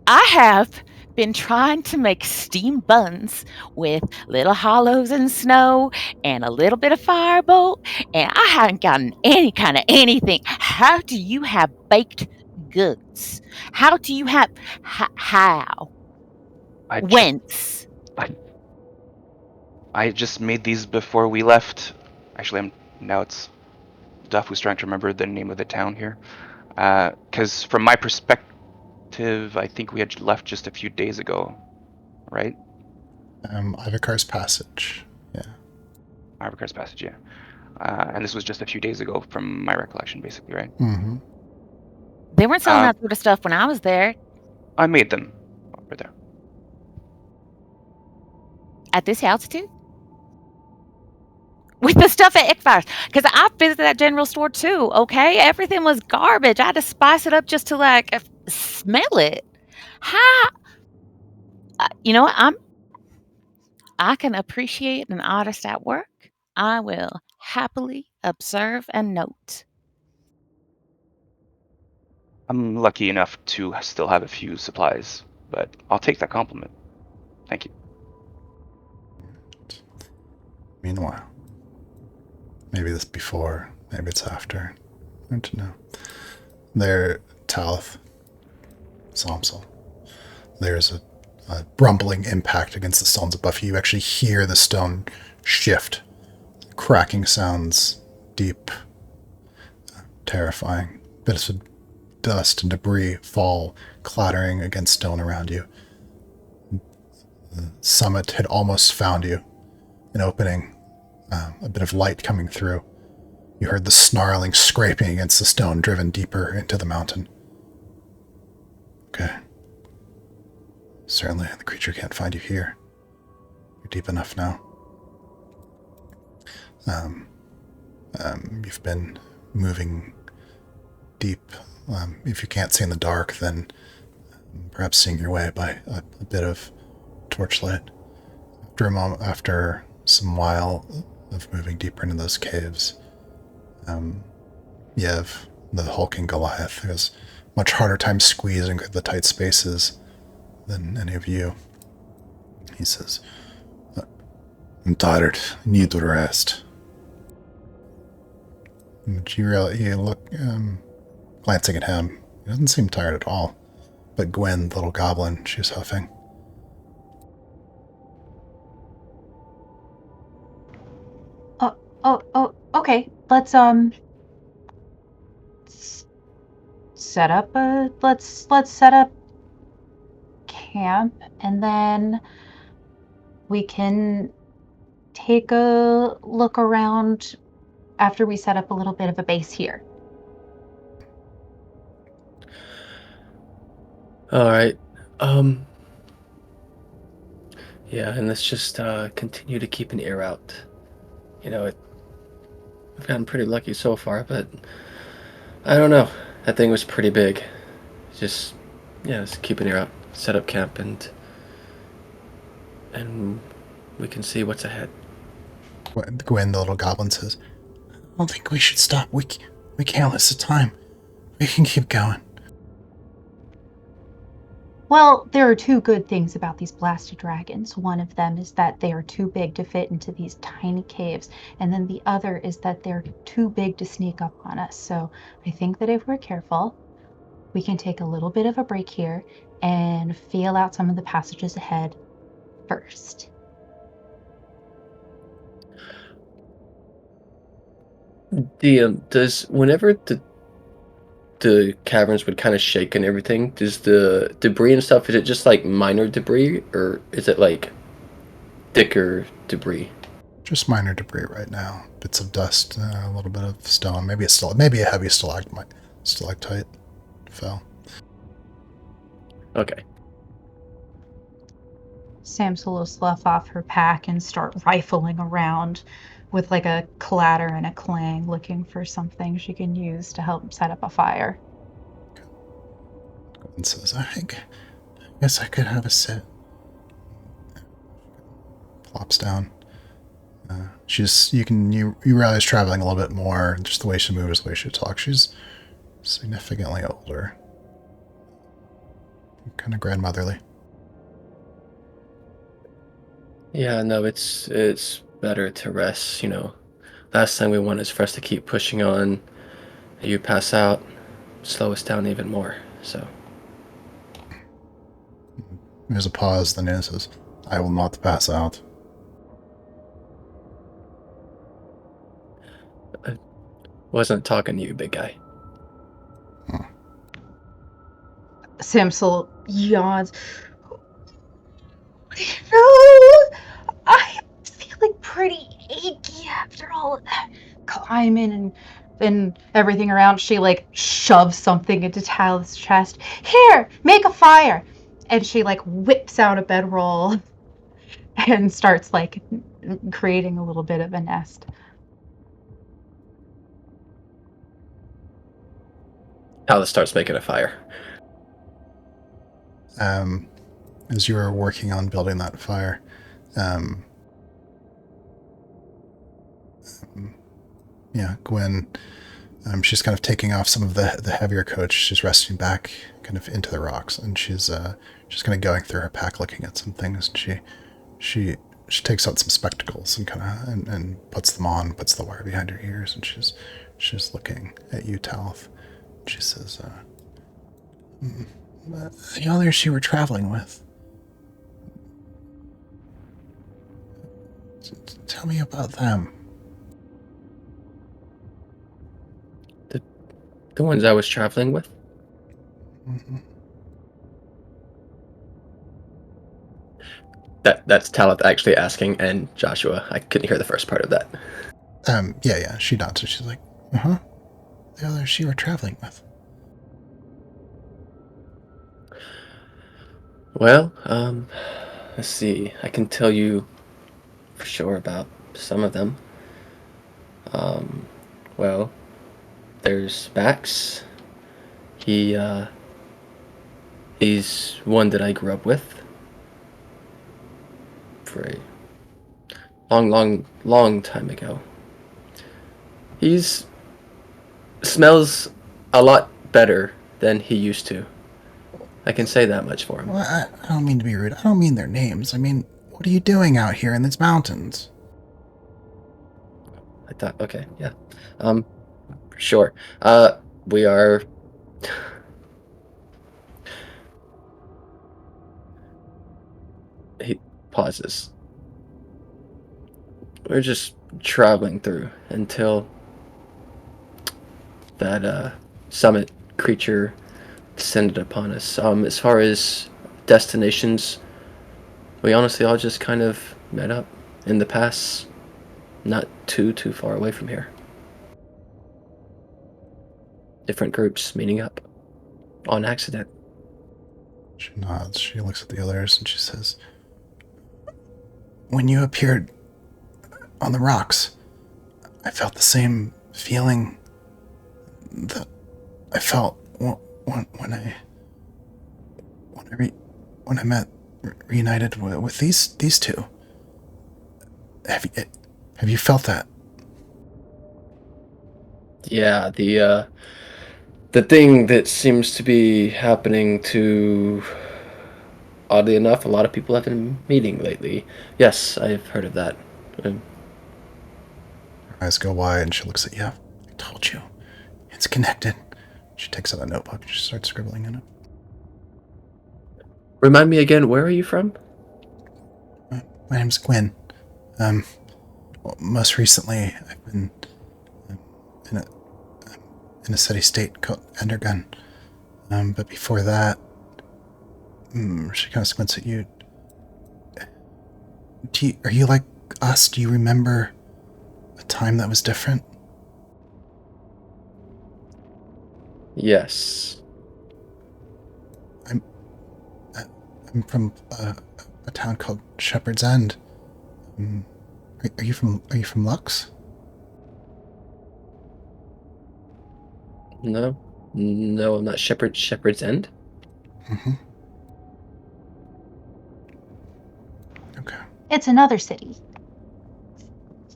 I have been trying to make steam buns with little hollows in snow and a little bit of firebolt, and I haven't gotten any kind of anything. How do you have baked goods? How do you have how? Whence?
I just made these before we left. Actually, now it's Duff who's trying to remember the name of the town here. Because from my perspective, I think we had left just a few days ago, right?
Ivakar's Passage. Yeah.
Ivakar's Passage, yeah. And this was just a few days ago from my recollection, basically, right?
Mm-hmm.
They weren't selling that sort of stuff when I was there.
I made them over there.
At this altitude? With the stuff at Ickfire's. Because I visited that general store too, okay? Everything was garbage. I had to spice it up just to, like, smell it. How? You know what? I can appreciate an artist at work. I will happily observe and note.
I'm lucky enough to still have a few supplies, but I'll take that compliment. Thank you.
Meanwhile, maybe this before, maybe it's after. Hard to know. There, Talith, Somsel. There's a rumbling impact against the stones above you. You actually hear the stone shift. Cracking sounds, deep, terrifying. Bits of dust and debris fall clattering against stone around you. The summit had almost found you. An opening, a bit of light coming through. You heard the snarling scraping against the stone driven deeper into the mountain. Okay. Certainly, the creature can't find you here. You're deep enough now. You've been moving deep. If you can't see in the dark, then perhaps seeing your way by a bit of torchlight. After some while of moving deeper into those caves, Yev, the hulking Goliath, who has much harder time squeezing the tight spaces than any of you. He says, I'm tired. I need to rest. But you look, glancing at him, he doesn't seem tired at all. But Gwen, the little goblin, she's huffing.
Okay. Let's set up camp, and then we can take a look around after we set up a little bit of a base here.
All right. Yeah, and let's just continue to keep an ear out. I've gotten pretty lucky so far, but I don't know. That thing was pretty big. Just keep an ear out, set up camp, and we can see what's ahead.
Gwen, the little goblin, says, I don't think we should stop. We can't lose the time. We can keep going.
Well, there are two good things about these blasted dragons. One of them is that they are too big to fit into these tiny caves, and then the other is that they're too big to sneak up on us. So I think that if we're careful, we can take a little bit of a break here and feel out some of the passages ahead first.
Does whenever the caverns would kind of shake and everything, does the debris and stuff, is it just like minor debris, or is it like thicker debris?
Just minor debris right now. Bits of dust, a little bit of stone, maybe a heavy stalactite fell.
Okay.
Samsel will slough off her pack and start rifling around with like a clatter and a clang, looking for something she can use to help set up a fire.
And says, I guess I could have a sit. Plops down. You realize traveling a little bit more, just the way she moves, the way she talks. She's significantly older. Kind of grandmotherly.
Yeah, no, it's better to rest, Last thing we want is for us to keep pushing on. You pass out, slow us down even more, so.
There's a pause, then it says, I will not pass out.
I wasn't talking to you, big guy.
Samsel yawns. No! I'm feeling pretty achy after all of that climbing and everything around. She like shoves something into Talith's chest. Here, make a fire. And she like whips out a bedroll and starts like creating a little bit of a nest.
Alice starts making a fire.
As you were working on building that fire, Gwen, she's kind of taking off some of the heavier coats. She's resting back kind of into the rocks, and she's kind of going through her pack looking at some things. And she takes out some spectacles and kind of and puts them on, puts the wire behind her ears, and she's looking at you, Talith. She says, the others you were traveling with, Tell me about them.
The ones I was traveling with?
Mm-hmm.
That's Talith actually asking, and Joshua. I couldn't hear the first part of that.
Yeah. She nods. So she's like, uh-huh. The others you were traveling with.
Well, let's see. I can tell you for sure about some of them. Well, there's Max. He's one that I grew up with for a long time ago. He's smells a lot better than he used to. I can say that much for him.
Well, I don't mean to be rude. I don't mean their names. I mean, what are you doing out here in these mountains?
I thought, okay, yeah. Sure. We are. He pauses. We're just traveling through until that summit creature descended upon us. As far as destinations, we honestly all just kind of met up in the pass, not too far away from here. Different groups meeting up on accident.
She nods. She looks at the others and she says, when you appeared on the rocks, I felt the same feeling that I felt when I met reunited with these two. Have you felt that?
Yeah, the thing that seems to be happening to, oddly enough, a lot of people have been meeting lately. Yes, I've heard of that.
Her eyes go wide and she looks at you. I told you. It's connected. She takes out a notebook and she starts scribbling in it.
Remind me again, where are you from?
My name's Gwen. Most recently, I've been in a city state called Endergun. But before that, she kind of squints at you. Are you like us? Do you remember a time that was different?
Yes.
I'm from a town called Shepherd's End. Are you from Lux?
No, I'm not. Shepherd's End.
Mm-hmm. Okay.
It's another city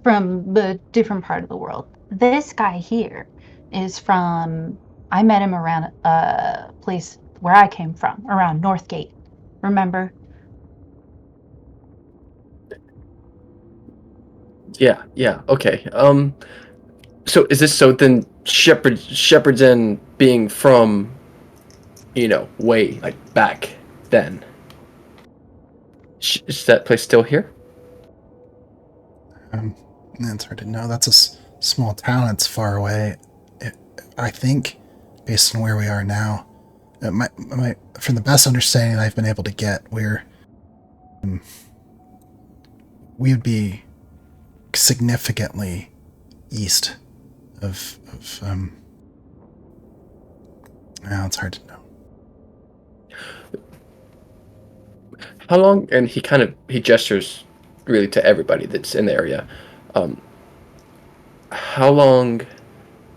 from a different part of the world. This guy here is from, I met him around a place where I came from, around Northgate. Remember?
Yeah. Okay. So is this so then Shepherd's End being from, way like back then? Is that place still here?
It's hard to know. That's a small town. It's far away. I think, based on where we are now, from the best understanding I've been able to get, we would be significantly east of well, it's hard to know.
How long? And he gestures really to everybody that's in the area. How long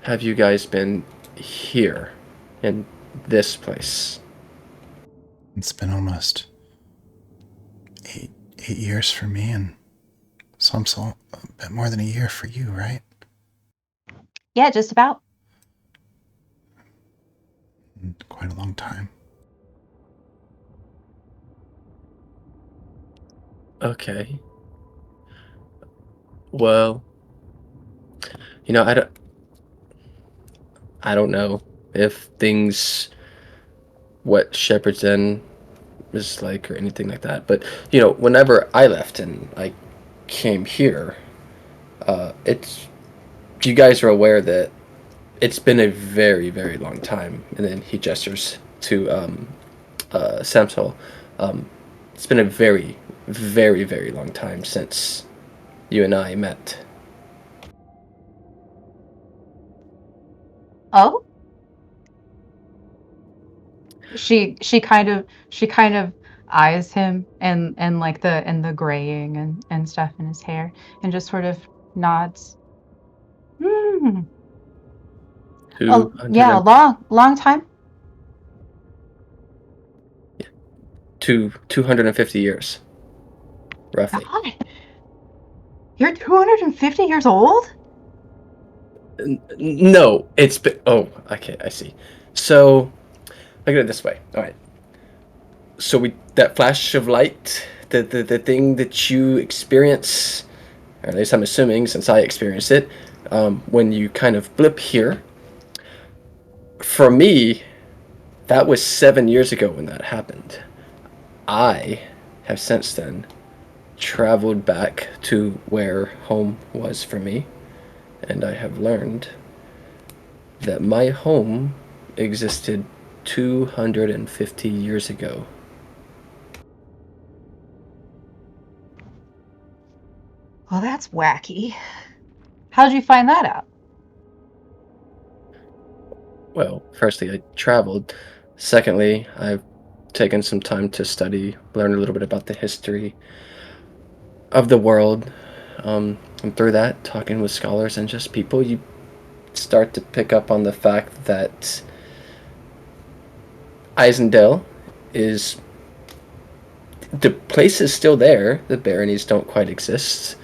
have you guys been here in this place?
It's been almost eight years for me, and a bit more than a year for you, right?
Yeah, just about.
Quite a long time.
Okay. Well, I don't know if what Shepherd's End is like or anything like that. But, whenever I left and I came here, you guys are aware that it's been a very, very long time. And then he gestures to Samsol. It's been a very, very, very long time since you and I met.
Oh? She kind of eyes him and like the graying and stuff in his hair and just sort of nods. Hmm. Oh, yeah,
200
long time.
250 years, roughly.
God, you're 250 years old?
No, it's been. Oh, okay, I see. So, look at it this way. All right. So that flash of light, the thing that you experience, or at least I'm assuming since I experienced it, when you kind of blip here. For me, that was 7 years ago when that happened. I have since then traveled back to where home was for me, and I have learned that my home existed 250 years ago.
Well, that's wacky. How'd you find that out?
Well, firstly, I traveled. Secondly, I've taken some time to study, learn a little bit about the history of the world. And through that, talking with scholars and just people, you start to pick up on the fact that Eisendale is. The place is still there. The baronies don't quite exist.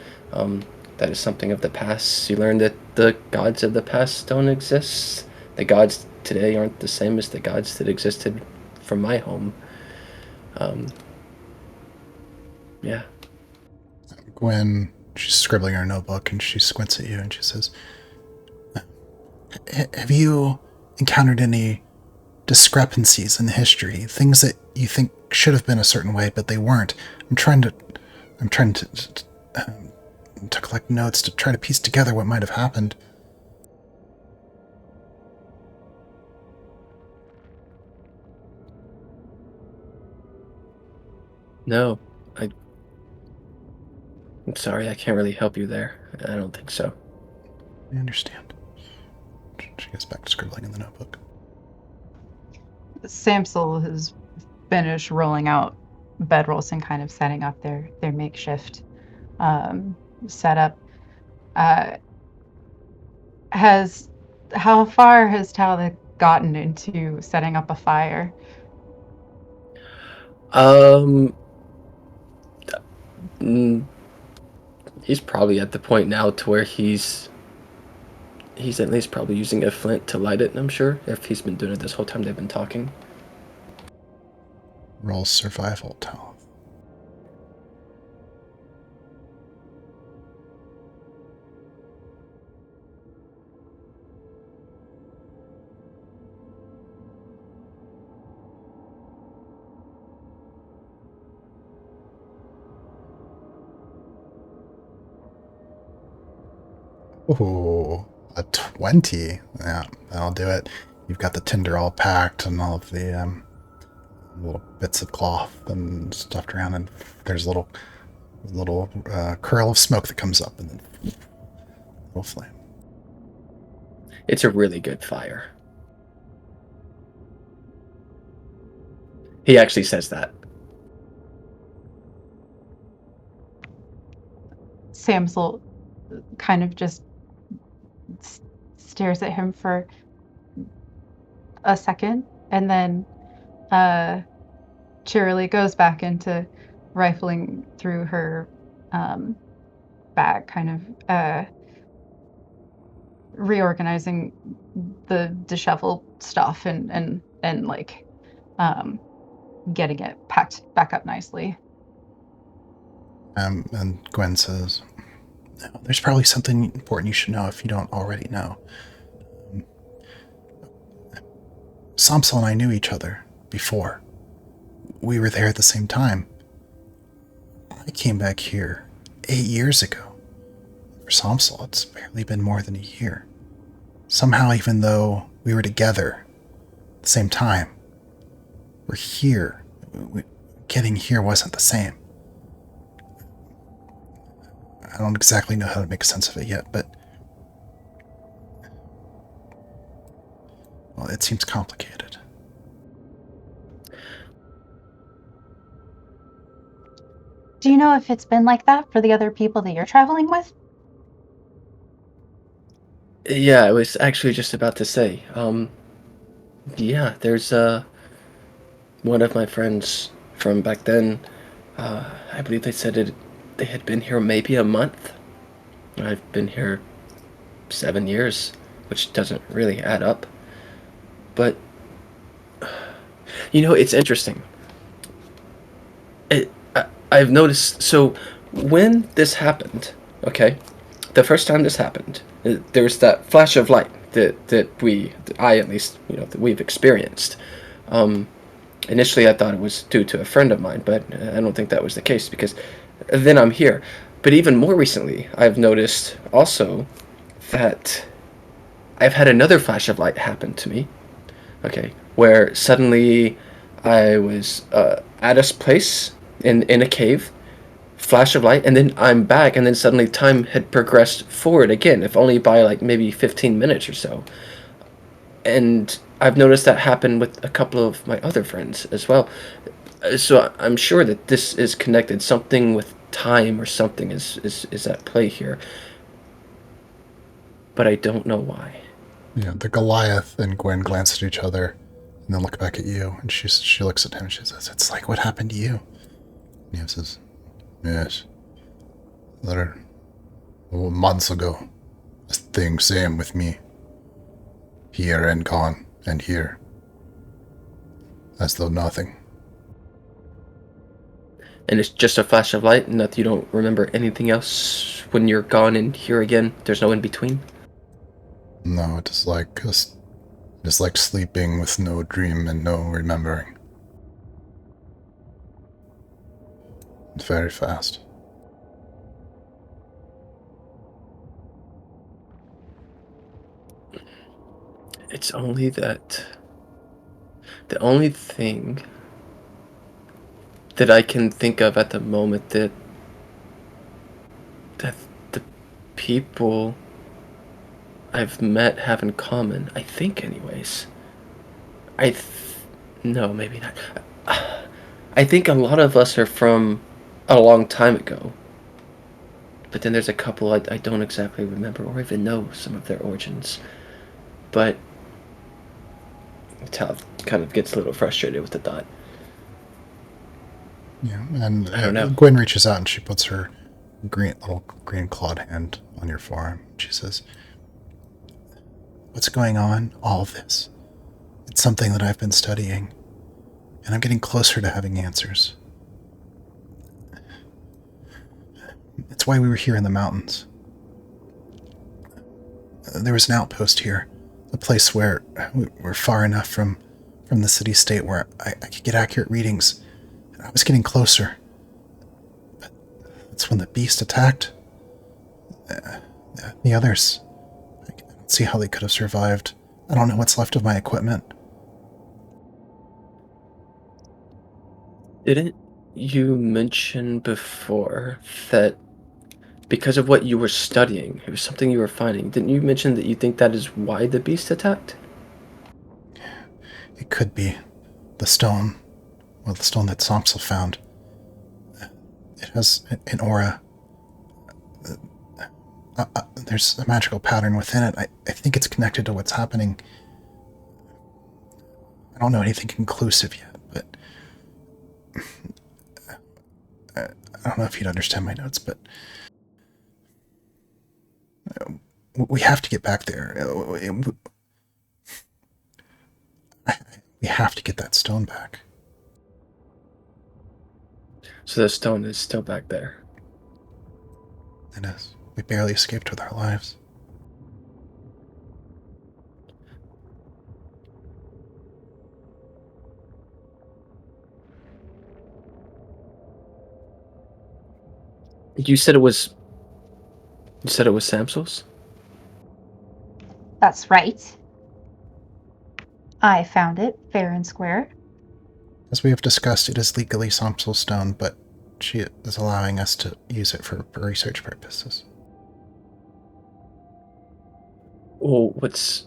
That is something of the past. You learn that the gods of the past don't exist. The gods today aren't the same as the gods that existed from my home. Yeah.
Gwen, she's scribbling in her notebook and she squints at you and she says, have you encountered any discrepancies in the history? Things that you think should have been a certain way, but they weren't. I'm trying to collect notes to try to piece together what might have happened.
No, I'm sorry, I can't really help you there. I don't think so.
I understand. She gets back to scribbling in the notebook.
Samsel has finished rolling out bedrolls and kind of setting up their makeshift setup. How far has Talbot gotten into setting up a fire?
He's probably at the point now to where he's at least probably using a flint to light it, I'm sure, if he's been doing it this whole time they've been talking.
Roll survival, Tal. Oh, a 20. Yeah, that'll do it. You've got the tinder all packed and all of the little bits of cloth and stuffed around, and there's a little curl of smoke that comes up and then little flame.
It's a really good fire. He actually says that.
Samsel kind of just stares at him for a second and then cheerily goes back into rifling through her bag, kind of reorganizing the disheveled stuff and like getting it packed back up nicely.
And Gwen says, there's probably something important you should know if you don't already know. Samsel and I knew each other before. We were there at the same time. I came back here 8 years ago. For Samsel, it's barely been more than a year. Somehow, even though we were together at the same time, we're here. Getting here wasn't the same. I don't exactly know how to make sense of it yet, but well, it seems complicated.
Do you know if it's been like that for the other people that you're traveling with?
Yeah, I was actually just about to say. Yeah, there's one of my friends from back then. I believe they said they had been here maybe a month. I've been here 7 years, which doesn't really add up. But it's interesting. I've noticed. So when this happened, okay, the first time this happened, there's that flash of light that I at least, that we've experienced. Initially, I thought it was due to a friend of mine, but I don't think that was the case because then I'm here. But even more recently, I've noticed also that I've had another flash of light happen to me. Okay, where suddenly I was at a place in a cave, flash of light, and then I'm back, and then suddenly time had progressed forward again, if only by like maybe 15 minutes or so. And I've noticed that happen with a couple of my other friends as well. So I'm sure that this is connected. Something with time or something is at play here. But I don't know why.
Yeah, the Goliath and Gwen glance at each other and then look back at you, and she looks at him and she says, "It's like what happened to you." And he says, "Yes. That months ago. This thing same with me. Here and gone, and here. As though nothing."
And it's just a flash of light, and that you don't remember anything else when you're gone and here again. There's no in between.
No, it's like sleeping with no dream and no remembering. Very fast.
It's only that the only thing that I can think of at the moment that the people I've met have in common, I think anyways. No, maybe not. I think a lot of us are from a long time ago. But then there's a couple I don't exactly remember or even know some of their origins. But Tal kind of gets a little frustrated with the thought.
Yeah, and
I don't know.
Gwen reaches out and she puts her little green clawed hand on your forearm. She says, "What's going on? All of this. It's something that I've been studying, and I'm getting closer to having answers. It's why we were here in the mountains. There was an outpost here, a place where we're far enough from the city-state where I could get accurate readings. I was getting closer. But that's when the beast attacked. The others, I don't see how they could have survived. I don't know what's left of my equipment."
Didn't you mention before that because of what you were studying, it was something you were finding? Didn't you mention that you think that is why the beast attacked?
It could be the stone. Well, the stone that Somsel found. It has an aura. There's a magical pattern within it. I think it's connected to what's happening. I don't know anything conclusive yet, but I don't know if you'd understand my notes, but we have to get back there. We have to get that stone back.
So the stone is still back there.
It is. We barely escaped with our lives.
You said it was. You said it was Samsel's?
That's right. I found it fair and square.
As we have discussed, it is legally Samsel stone, but she is allowing us to use it for research purposes.
Well, what's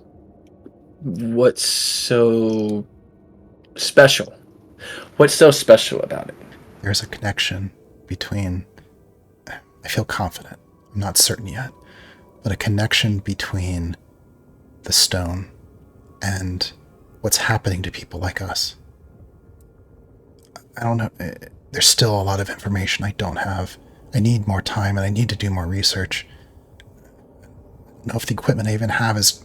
so special? What's so special about it?
There's a connection between, I feel confident, I'm not certain yet, but a connection between the stone and what's happening to people like us. I don't know. There's still a lot of information I don't have. I need more time and I need to do more research. I don't know if the equipment I even have is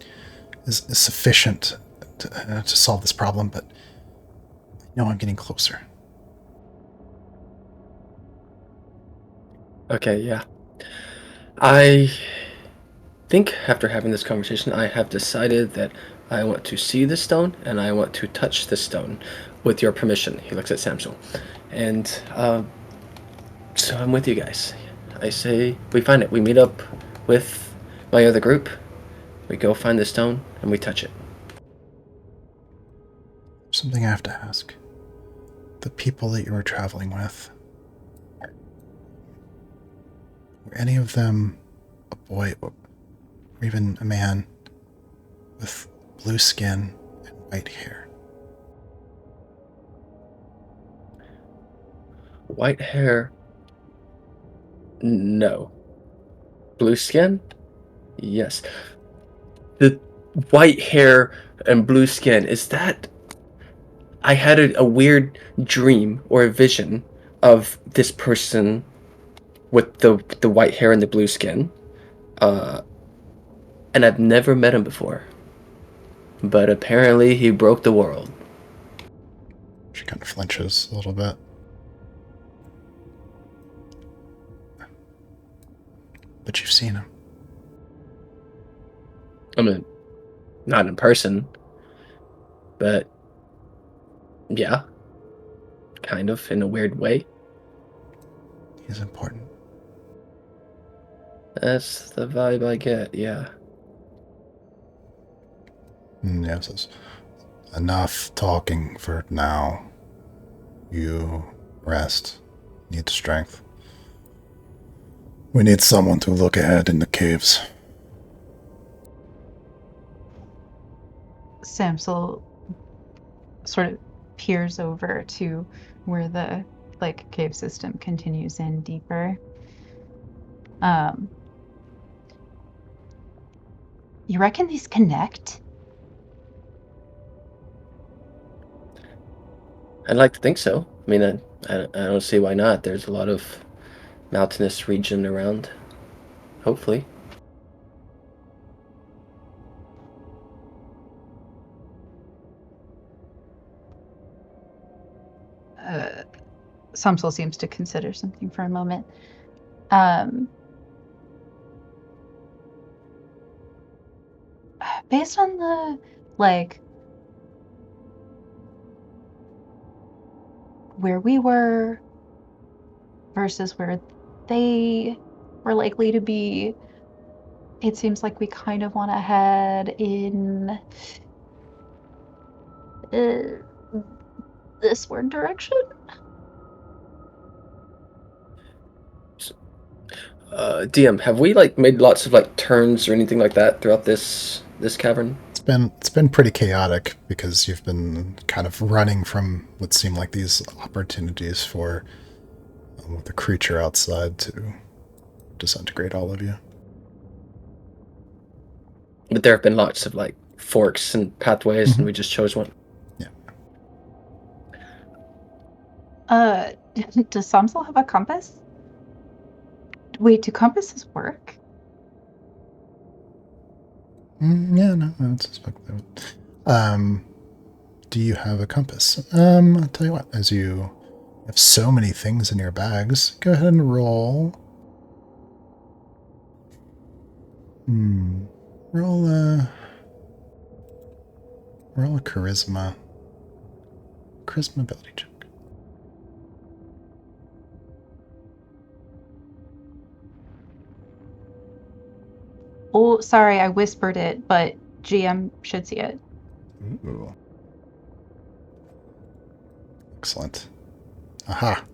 sufficient to solve this problem, but I know I'm getting closer.
Okay, yeah. I think after having this conversation, I have decided that I want to see the stone and I want to touch the stone with your permission. He looks at Samsel. And so I'm with you guys. I say we find it. We meet up with my other group. We go find the stone and we touch it.
Something I have to ask. The people that you were traveling with, were any of them a boy or even a man with blue skin and white hair?
White hair? No. Blue skin? Yes. The white hair and blue skin, is that... I had a weird dream or a vision of this person with the white hair and the blue skin. And I've never met him before. But apparently he broke the world.
She kind of flinches a little bit. But you've seen him.
I mean, not in person. But yeah. Kind of, in a weird way.
He's important.
That's the vibe I get, yeah.
Yes, enough talking for now. You rest. Need strength. We need someone to look ahead in the caves.
Samsel sort of peers over to where the cave system continues in deeper. You reckon these connect?
I'd like to think so. I mean, I don't see why not. There's a lot of mountainous region around. Hopefully.
Samsel seems to consider something for a moment. Based on the where we were versus where they were likely to be, it seems like we kind of want to head in this one direction.
DM, have we made lots of turns or anything like that throughout this cavern?
It's been pretty chaotic because you've been kind of running from what seem like these opportunities for the creature outside to disintegrate all of you.
But there have been lots of forks and pathways, and we just chose one.
Yeah.
Does Samsel have a compass? Wait, do compasses work?
Yeah, no, I would suspect they would. Do you have a compass? I'll tell you what, as you have so many things in your bags, go ahead and roll. Roll a charisma ability check.
Oh, sorry, I whispered it, but GM should see it.
Ooh. Excellent. Aha.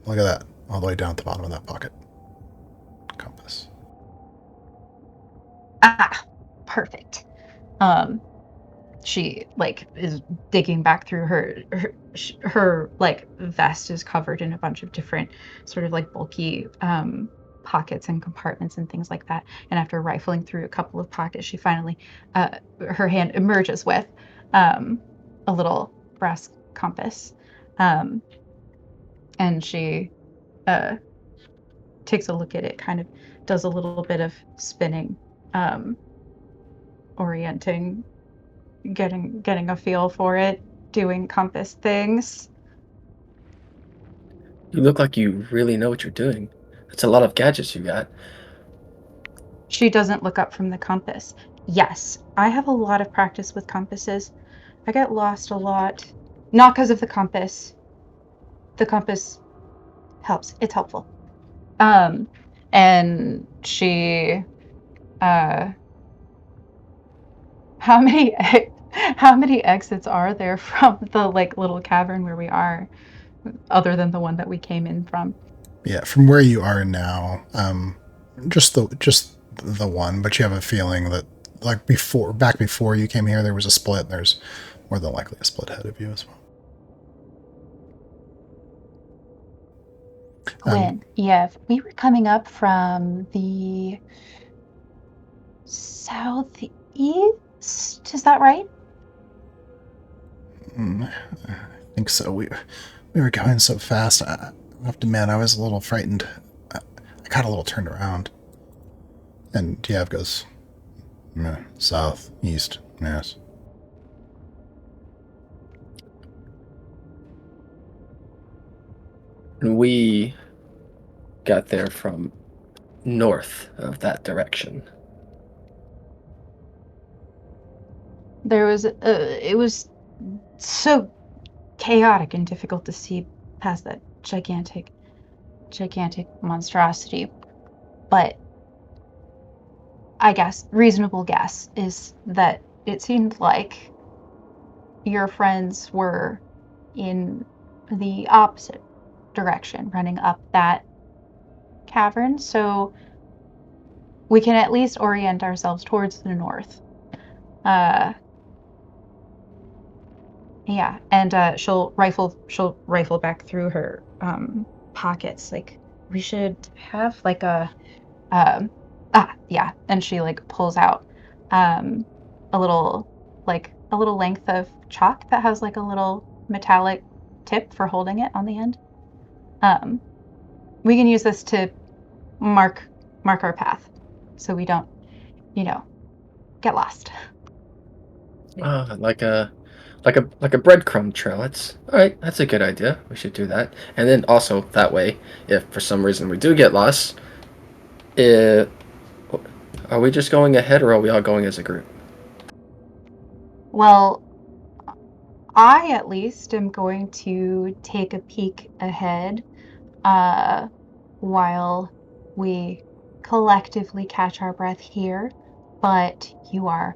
Look at that. All the way down at the bottom of that pocket. Compass.
Ah, perfect. She like is digging back through her like vest is covered in a bunch of different sort of like bulky pockets and compartments and things like that. And after rifling through a couple of pockets, she finally her hand emerges with a little brass compass. And she takes a look at it, kind of does a little bit of spinning, orienting, getting a feel for it, doing compass things.
You look like you really know what you're doing. That's a lot of gadgets you got.
She doesn't look up from the compass. Yes, I have a lot of practice with compasses. I get lost a lot. Not because of the compass. The compass helps. It's helpful. And she how many how many exits are there from the like little cavern where we are, other than the one that we came in from?
Yeah, from where you are now, just the one, but you have a feeling that like back before you came here, there was a split, and there's more than likely a split ahead of you as well.
Gwen, yeah, we were coming up from the southeast. Is that right?
I think so. We were going so fast. I have to admit, I was a little frightened. I got a little turned around. And Diev goes, south, east, yes.
And we got there from north of that direction.
There was it was so chaotic and difficult to see past that gigantic monstrosity. But I guess reasonable guess is that it seemed like your friends were in the opposite direction, running up that cavern, so we can at least orient ourselves towards the north. Yeah, and she'll rifle back through her pockets. Like, we should have like a yeah, and she like pulls out a little length of chalk that has like a little metallic tip for holding it on the end. We can use this to mark our path, so we don't, get lost.
Like a breadcrumb trail. That's all right. That's a good idea. We should do that. And then also that way, if for some reason we do get lost, are we just going ahead or are we all going as a group?
Well, I at least am going to take a peek ahead while we collectively catch our breath here, but you are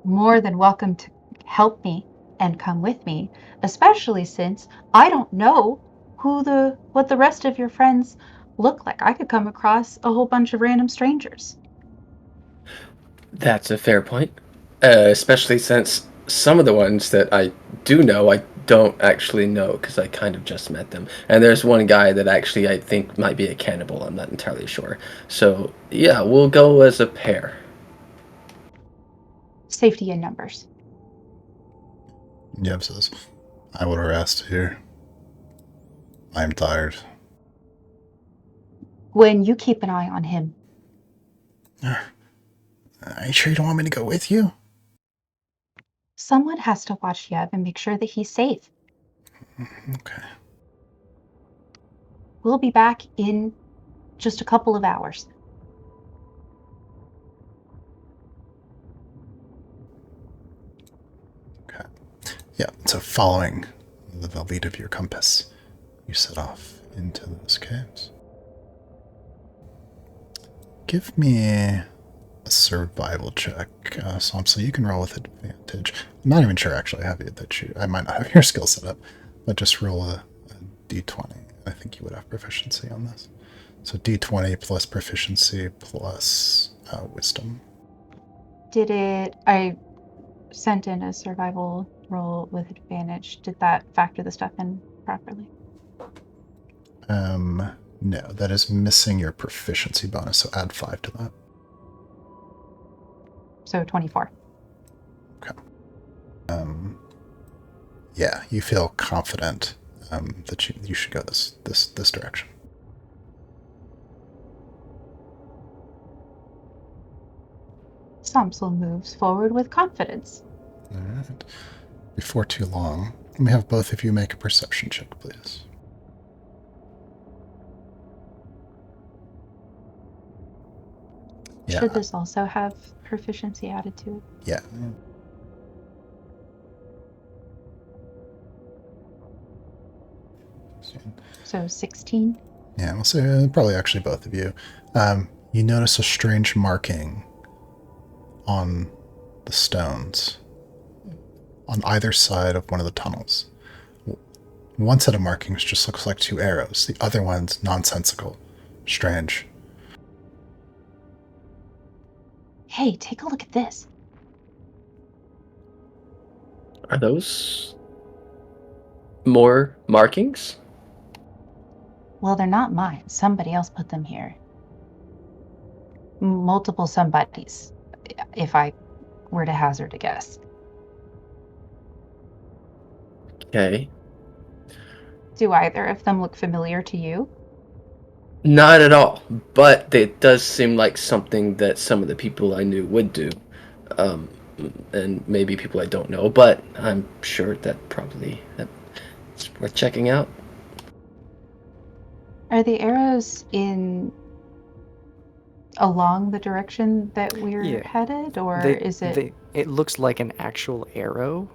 more than welcome to help me and come with me, especially since I don't know what the rest of your friends look like. I could come across a whole bunch of random strangers.
That's a fair point. Especially since some of the ones that I do know, I don't actually know because I kind of just met them. And there's one guy that actually I think might be a cannibal. I'm not entirely sure. So, yeah, we'll go as a pair.
Safety in numbers.
Diev says, I would rest here. I am tired.
Gwen, you keep an eye on him.
Are you sure you don't want me to go with you?
Someone has to watch Yev and make sure that he's safe.
Okay.
We'll be back in just a couple of hours.
Okay. Yeah, so following the lead of your compass, you set off into those caves. Give me a a survival check. So you can roll with advantage. I'm not even sure actually I might not have your skill set up, but just roll a d20. I think you would have proficiency on this. So d20 plus proficiency plus wisdom.
I sent in a survival roll with advantage. Did that factor the stuff in properly?
No, that is missing your proficiency bonus, so add 5 to that.
So 24.
Okay. Yeah, you feel confident that you should go this direction.
Samsel moves forward with confidence.
All right. Before too long, let me have both of you make a perception check, please. Yeah.
Should this also have proficiency added to it?
Yeah.
So 16?
Yeah, we'll say probably actually both of you. You notice a strange marking on the stones on either side of one of the tunnels. One set of markings just looks like 2 arrows. The other one's nonsensical. Strange.
Hey, take a look at this.
Are those more markings?
Well, they're not mine. Somebody else put them here. Multiple somebodies, if I were to hazard a guess.
Okay.
Do either of them look familiar to you?
Not at all, but it does seem like something that some of the people I knew would do. And maybe people I don't know, but I'm sure that's worth checking out.
Are the arrows along the direction that we're headed, or is it...
It looks like an actual arrow.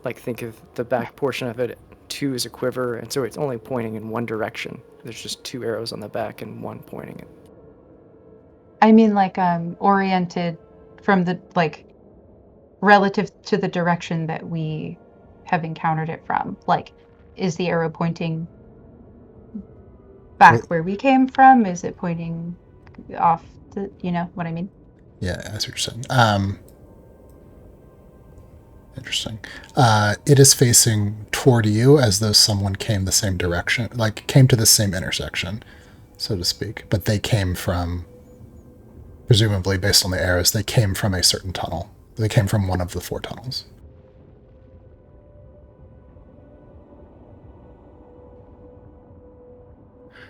Like, think of the back portion of it, 2 is a quiver, and so it's only pointing in one direction. There's just 2 arrows on the back and one pointing in.
I mean, like, oriented from the, like, relative to the direction that we have encountered it from. Like, is the arrow pointing back where we came from? Is it pointing off you know what I mean?
Yeah, that's what you're saying. Interesting. It is facing toward you as though someone came the same direction, like came to the same intersection, so to speak. But they came from, presumably based on the arrows, they came from a certain tunnel. They came from one of the 4 tunnels.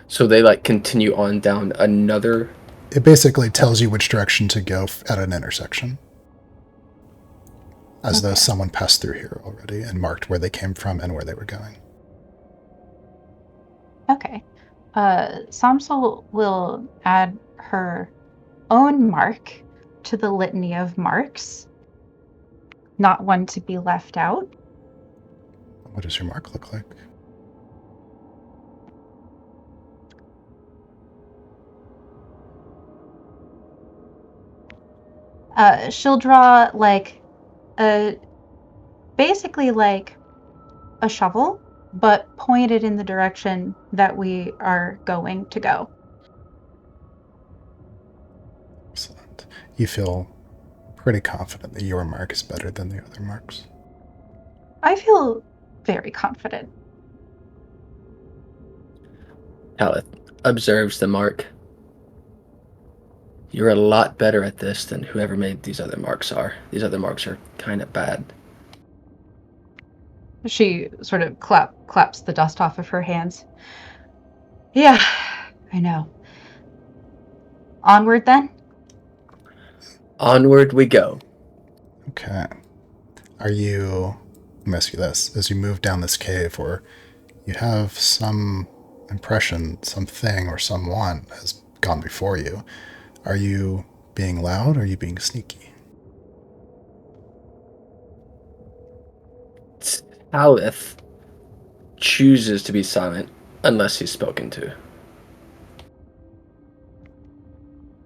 So they like continue on down another.
It basically tells you which direction to go at an intersection. As though someone passed through here already and marked where they came from and where they were going.
Okay. Samsel will add her own mark to the litany of marks. Not one to be left out.
What does your mark look like?
She'll draw basically like a shovel, but pointed in the direction that we are going to go.
Excellent. You feel pretty confident that your mark is better than the other marks?
I feel very confident.
Talith observes the mark. You're a lot better at this than whoever made these other marks are. These other marks are kind of bad.
She sort of claps the dust off of her hands. Yeah, I know. Onward then?
Onward we go.
Okay. Let me ask you this. As you move down this cave, or you have some impression, something or someone has gone before you, are you being loud or are you being sneaky?
Talith chooses to be silent unless he's spoken to.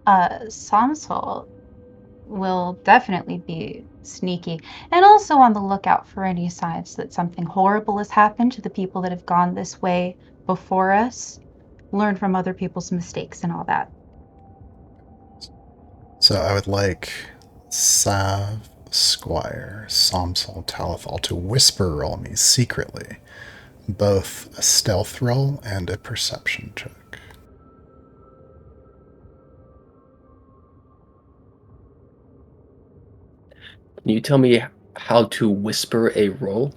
Samsel will definitely be sneaky and also on the lookout for any signs that something horrible has happened to the people that have gone this way before us. Learn from other people's mistakes and all that.
So I would like Sav, Squire, Somsol, Talithal to whisper roll me secretly both a stealth roll and a perception check.
Can you tell me how to whisper a roll?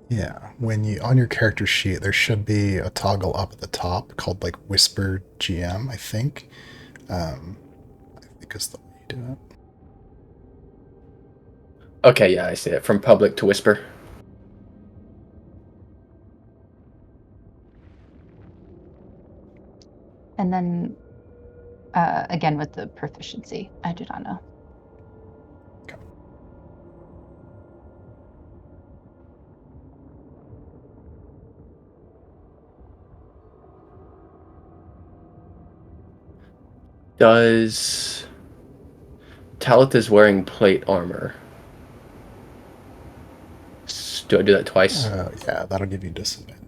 Yeah, when you on your character sheet, there should be a toggle up at the top called like Whisper GM, I think. I think is the way you do it.
Okay, yeah, I see it. From public to whisper.
And then again with the proficiency, I do not know.
Okay.
Does Talith is wearing plate armor? Do I do that twice?
Yeah, that'll give you disadvantage.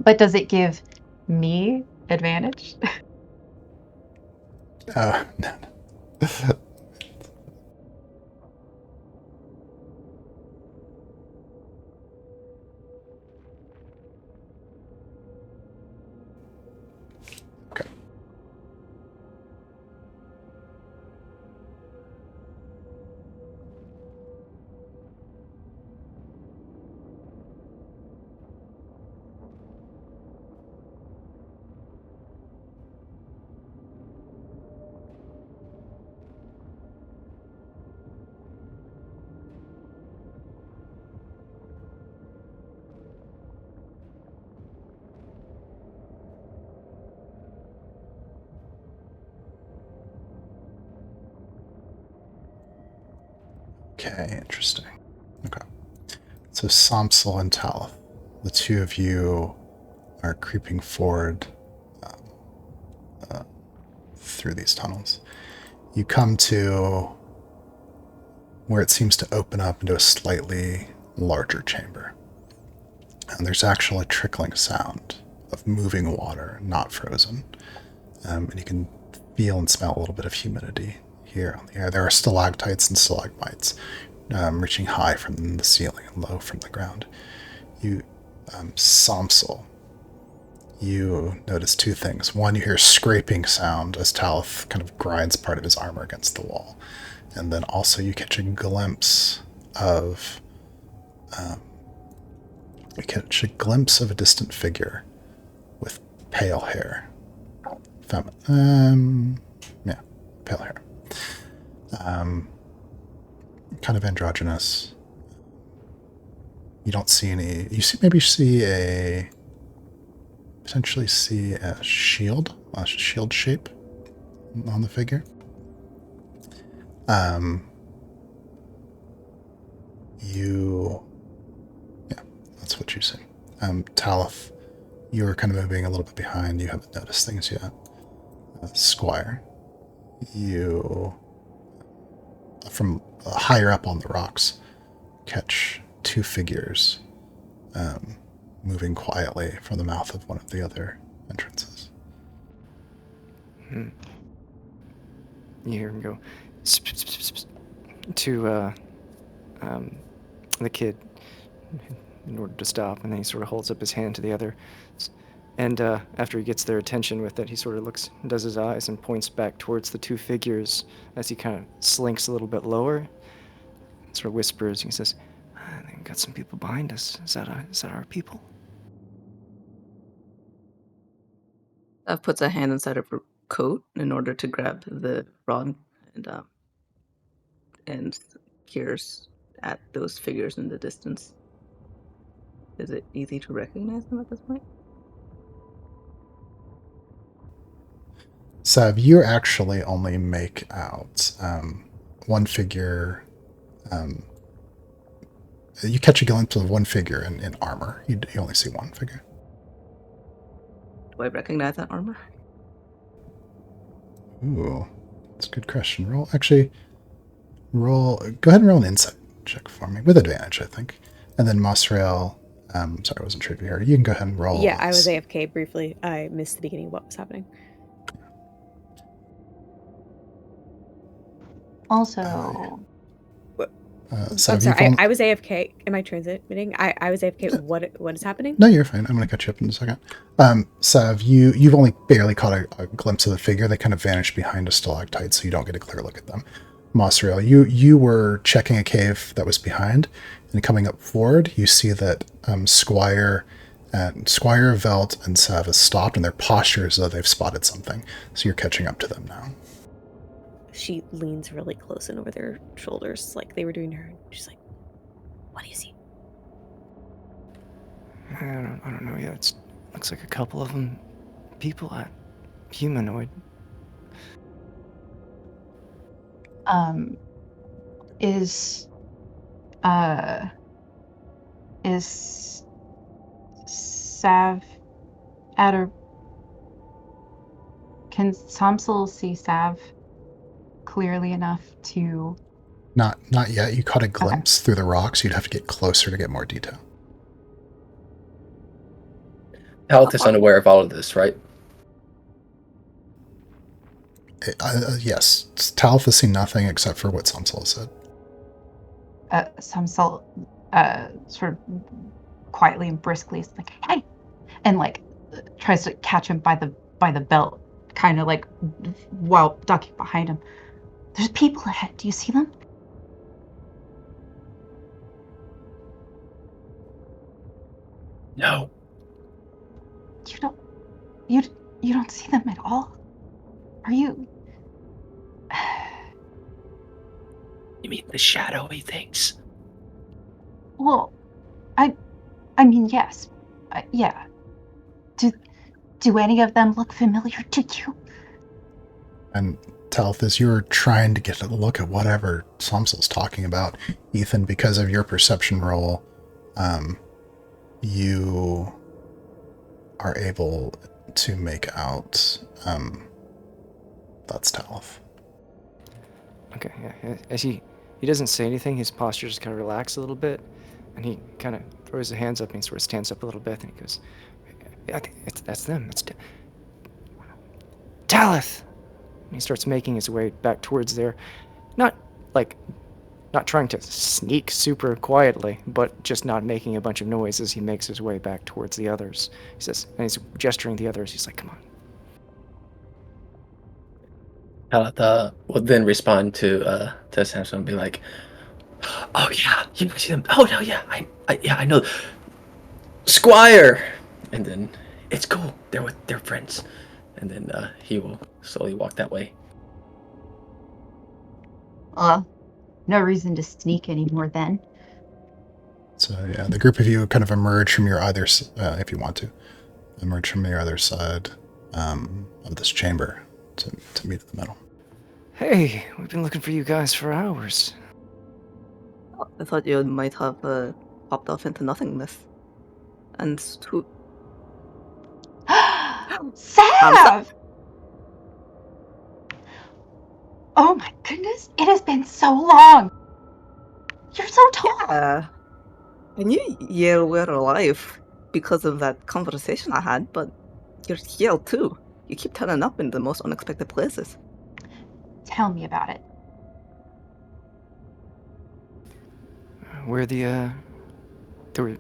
But does it give me advantage?
No. Okay. Okay, interesting. Okay. So Somsel and Talith, the two of you are creeping forward through these tunnels. You come to where it seems to open up into a slightly larger chamber. And there's actually a trickling sound of moving water, not frozen. And you can feel and smell a little bit of humidity here on the air. There are stalactites and stalagmites reaching high from the ceiling and low from the ground. You, Somsel, you notice two things. One, you hear a scraping sound as Talith kind of grinds part of his armor against the wall. And then also you catch a glimpse of a distant figure with pale hair. Yeah, pale hair. Kind of androgynous. You don't see any. You potentially see a shield shape on the figure. That's what you see. Talith, you are kind of moving a little bit behind. You haven't noticed things yet. Squire, you, from higher up on the rocks, catch two figures moving quietly from the mouth of one of the other entrances.
You hear him go to the kid in order to stop, and then he sort of holds up his hand to the other. And after he gets their attention with it, he sort of looks, does his eyes, and points back towards the two figures as he kind of slinks a little bit lower. Sort of whispers. He says, "I think we've got some people behind us. Is that our people?"
Puts a hand inside of her coat in order to grab the rod and peers at those figures in the distance. Is it easy to recognize them at this point?
Sav, you actually only make out one figure. You catch a glimpse of one figure in armor. You only see one figure.
Do I recognize that armor?
Ooh, that's a good question. Go ahead and roll an insight check for me, with advantage, I think. And then Mosrael, sorry, I wasn't sure if you heard. You can go ahead and roll.
Yeah, I was AFK briefly. I missed the beginning of what was happening.
Also,
I'm
Sav,
sorry, I was AFK. Am I transmitting? I was AFK. What is happening?
No, you're fine. I'm going to catch you up in a second. Sav, you've only barely caught a glimpse of the figure. They kind of vanished behind a stalactite, so you don't get a clear look at them. Mosrael, you were checking a cave that was behind, and coming up forward, you see that Squire, Velt, and Sav has stopped, and their posture as though they've spotted something. So you're catching up to them now.
She leans really close in over their shoulders, like they were doing to her. She's like, "What do you see?"
I don't know yet. It looks like a couple of them, people, humanoid.
Is Sav at a... Can Samsel see Sav clearly enough to...
Not yet. You caught a glimpse through the rocks. You'd have to get closer to get more detail.
Talith is unaware of all of this, right?
Yes. Talith has seen nothing except for what Samsel said.
Samsel sort of quietly and briskly is like, "Hey!" and like tries to catch him by the belt, kind of like while ducking behind him. "There's people ahead. Do you see them?"
No.
You don't see them at all? Are you...
You mean the shadowy things?
Well, I mean, yes. Yeah. Do any of them look familiar to you?
And Talith, as you're trying to get a look at whatever Samsel's talking about, Ethan, because of your perception roll, you are able to make out that's Talith.
Okay, yeah. As he doesn't say anything, his posture just kind of relaxes a little bit, and he kind of throws his hands up and he sort of stands up a little bit, and he goes, "I think that's them. It's Talith!" And he starts making his way back towards there, not trying to sneak super quietly, but just not making a bunch of noise as he makes his way back towards the others. He says, and he's gesturing the others. He's like, "Come on."
Talith would then respond to Samson and be like, "Oh yeah, you see them? Oh no, yeah, I know, Squire." And then it's cool. They're friends. And then he will slowly walk that way.
No reason to sneak anymore then.
So yeah, the group of you kind of emerge from your either, if you want to, emerge from your other side of this chamber to meet at the middle.
"Hey, we've been looking for you guys for hours."
I thought you might have popped off into nothingness. And who?
Sav! Oh my goodness, it has been so long. You're so tall.
I knew you were alive because of that conversation I had, but you're here too. You keep turning up in the most unexpected places.
Tell me about it.
We're the there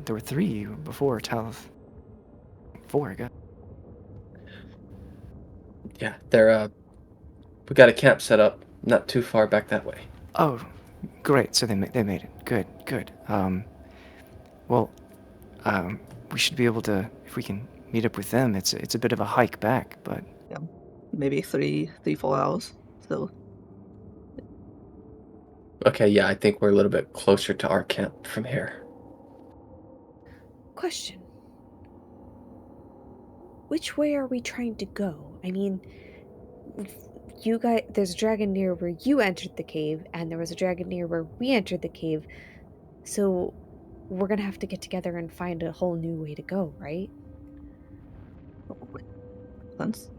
were 3 before Talith. 4, I guess.
Yeah, we got a camp set up not too far back that way.
Oh, great. So they made it. Good. Well, we should be able to, if we can meet up with them. It's a bit of a hike back, but
Yeah, maybe 3-4 hours. So
Okay, yeah, I think we're a little bit closer to our camp from here.
Question. Which way are we trying to go? I mean, you guys, there's a dragon near where you entered the cave, and there was a dragon near where we entered the cave. So we're gonna have to get together and find a whole new way to go, right?
sense.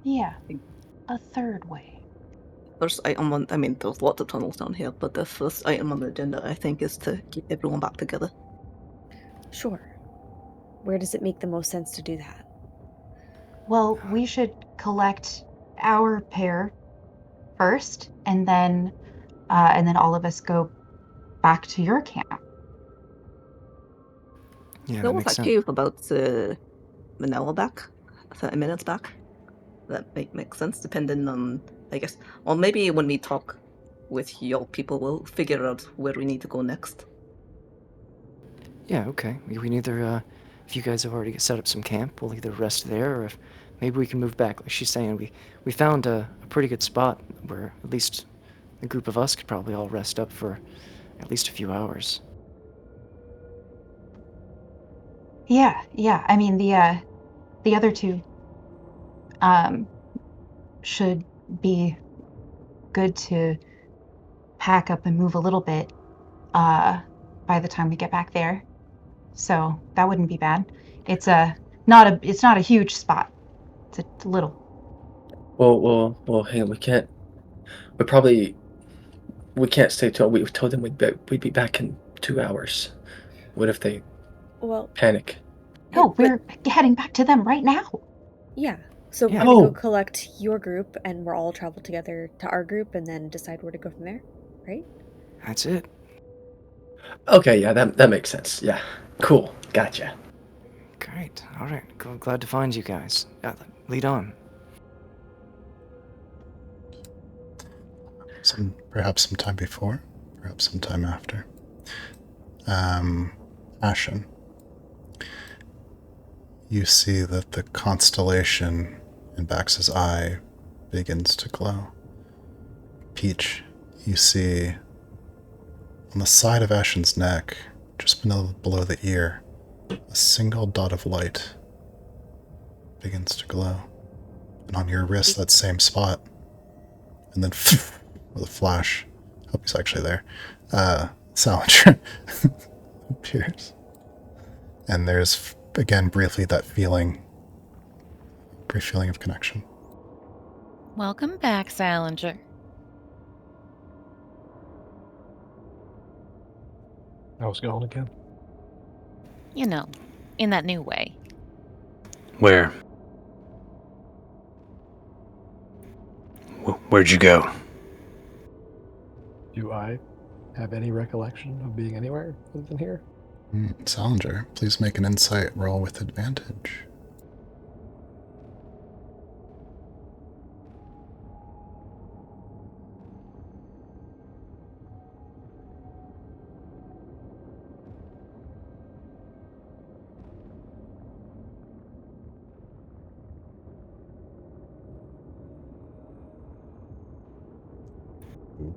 Yeah, a third way.
First item on, I mean, there's lots of tunnels down here, but the first item on the agenda, I think, is to keep everyone back together.
Sure. Where does it make the most sense to do that?
Well, we should collect our pair first, and then all of us go back to your camp.
Yeah,
There
that
was
makes
that
sense.
cave about an hour back, 30 minutes back. That makes sense, depending on, I guess, or maybe when we talk with your people, we'll figure out where we need to go next.
Yeah, okay. We can either, if you guys have already set up some camp, we'll either rest there, or if maybe we can move back. Like she's saying, we found a pretty good spot where at least a group of us could probably all rest up for at least a few hours.
Yeah. I mean, the other two should be good to pack up and move a little bit by the time we get back there. So that wouldn't be bad. It's not a huge spot. It's a little.
Well. Hey, we can't. We can't stay till we told them we'd be back in 2 hours. What if they
Well,
panic?
No, we're heading back to them right now.
yeah. So
Yeah.
we're gonna go
Oh.
collect your group, and we'll all travel together to our group, and then decide where to go from there, right?
That's it.
Okay, yeah, that makes sense. Yeah, cool, gotcha.
Great. All right. Glad to find you guys. Lead on.
Perhaps some time before, perhaps some time after. Ashen, you see that the constellation in Bax's eye begins to glow. Peach, you see on the side of Ashen's neck, just below the ear, a single dot of light begins to glow. And on your wrist, that same spot. And then with a flash, hope he's actually there, Salinger appears. And there's, again, briefly that brief feeling of connection.
Welcome back, Salinger.
How's it going again?
You know, in that new way.
Where? Where'd you go?
Do I have any recollection of being anywhere other than here?
Salinger, please make an insight roll with advantage. Ooh.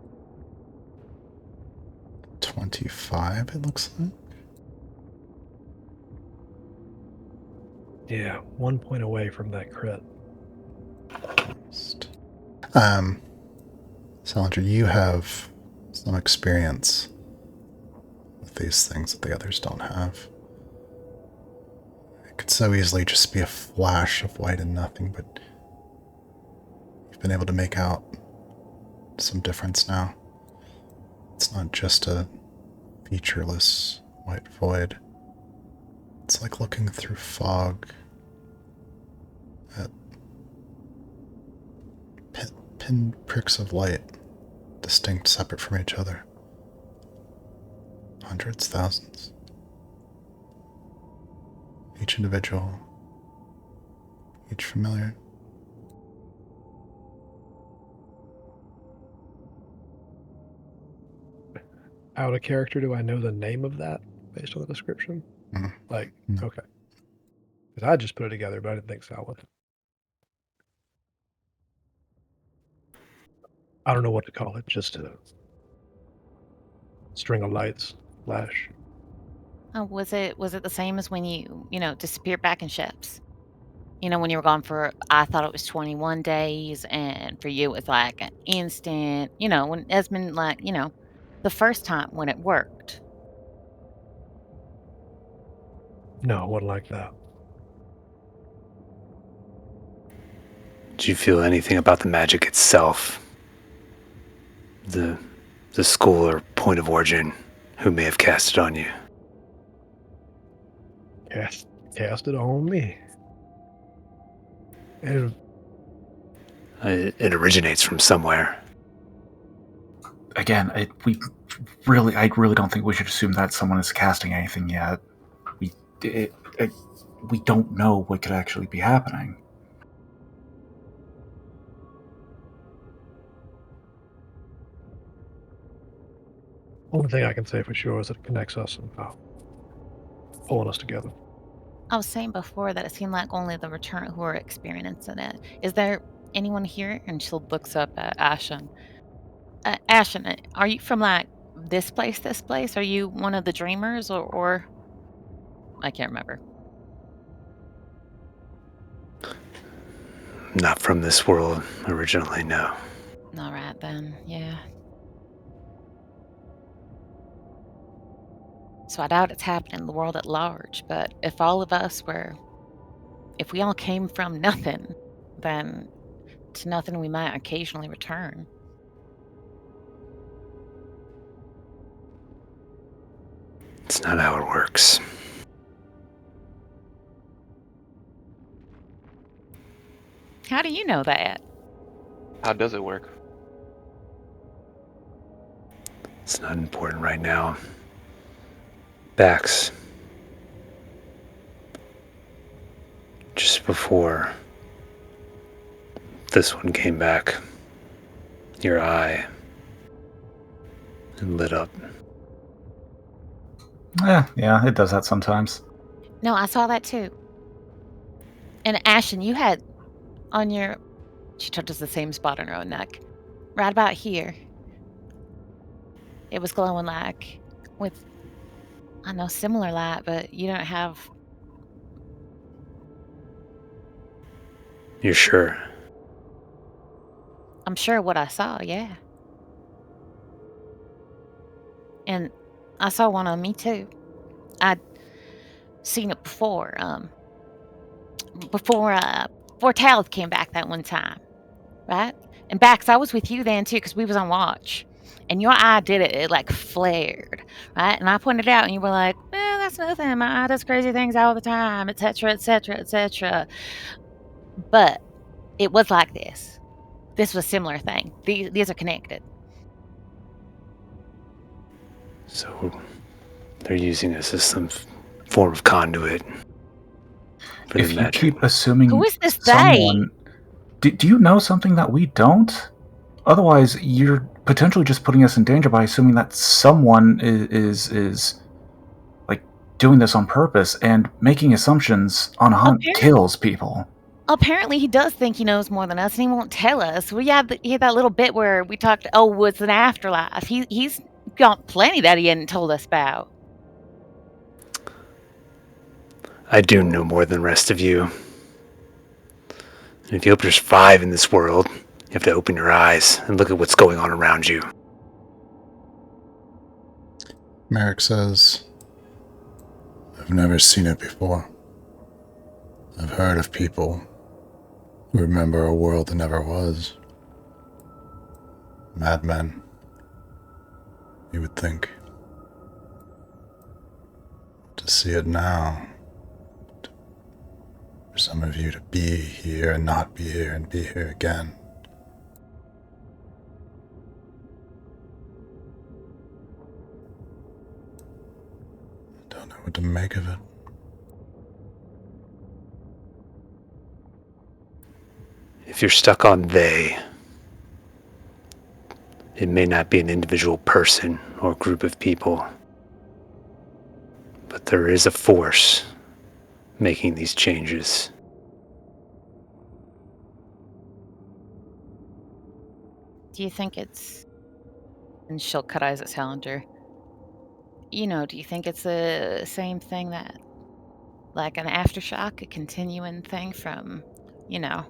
25, it looks like.
Yeah, 1 point away from that crit.
Salinger, you have some experience with these things that the others don't have. It could so easily just be a flash of white and nothing, but you've been able to make out some difference now. It's not just a featureless white void. It's like looking through fog at pin pricks of light, distinct, separate from each other. Hundreds, thousands. Each individual, each familiar.
Out of character, do I know the name of that based on the description? Like,
No.
okay. Because I just put it together, but I didn't think Sal would. I don't know what to call it, just a string of lights, flash.
Oh, was it the same as when you disappeared back in ships? When you were gone for, I thought it was 21 days, and for you, it was like an instant, when Esmond, the first time when it worked.
No, it wasn't like that.
Do you feel anything about the magic itself? The school or point of origin who may have cast it on you?
Cast it on me. And
It originates from somewhere.
Again, I really don't think we should assume that someone is casting anything yet. We don't know what could actually be happening.
only thing I can say for sure is that it connects us somehow, pulling us together.
I was saying before that it seemed like only the return who are experiencing it. Is there anyone here? And she looks up at Ashen. Ashen, are you from like this place? Are you one of the dreamers or I can't remember.
Not from this world originally, no.
All right then, yeah. So I doubt it's happening in the world at large, but if we all came from nothing, then to nothing we might occasionally return.
It's not how it works.
How do you know that?
How does it work?
It's not important right now. Bax. Just before this one came back, your eye lit up.
Yeah, it does that sometimes.
No, I saw that too. And Ashen, you had on your... She touches the same spot on her own neck. Right about here. It was glowing like with, I know, similar light, but you don't have...
You're sure?
I'm sure what I saw, yeah. And I saw one on me too. I'd seen it before, before Talith came back that one time, right? And Bax, I was with you then too, because we was on watch. And your eye did it. It like flared, right? And I pointed it out, and you were like, "Well, that's nothing. My eye does crazy things all the time, etc., etc., etc." But it was like this. This was a similar thing. These are connected.
So they're using this as some form of conduit for
If
the
you
magic.
keep assuming
Who is this
someone, do you know something that we don't? Otherwise, you're potentially just putting us in danger by assuming that someone is like doing this on purpose, and making assumptions on a hunt kills people.
Apparently, he does think he knows more than us, and he won't tell us. We had that little bit where we talked. Oh, it's an afterlife. He's got plenty that he hadn't told us about.
I do know more than the rest of you. And if you hope to survive in this world, you have to open your eyes and look at what's going on around you.
Merrick says, I've never seen it before. I've heard of people who remember a world that never was. Madmen, you would think. To see it now, for some of you to be here and not be here and be here again. I don't know what to make of it.
If you're stuck on they, it may not be an individual person or group of people, but there is a force making these changes.
Do you think it's... And she'll cut eyes at Salinger. You know, do you think it's the same thing that... Like an aftershock, a continuing thing from, you know,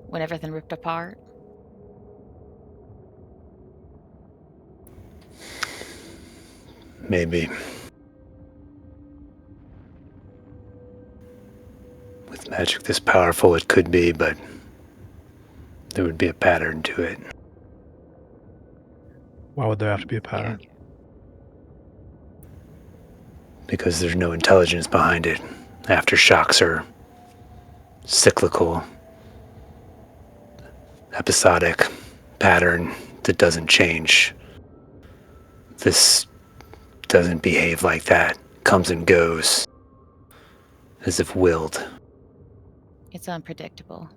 when everything ripped apart?
Maybe. With magic this powerful, it could be, but there would be a pattern to it.
Why would there have to be a pattern?
Because there's no intelligence behind it. Aftershocks are cyclical, episodic pattern that doesn't change. This doesn't behave like that. Comes and goes, as if willed.
It's unpredictable.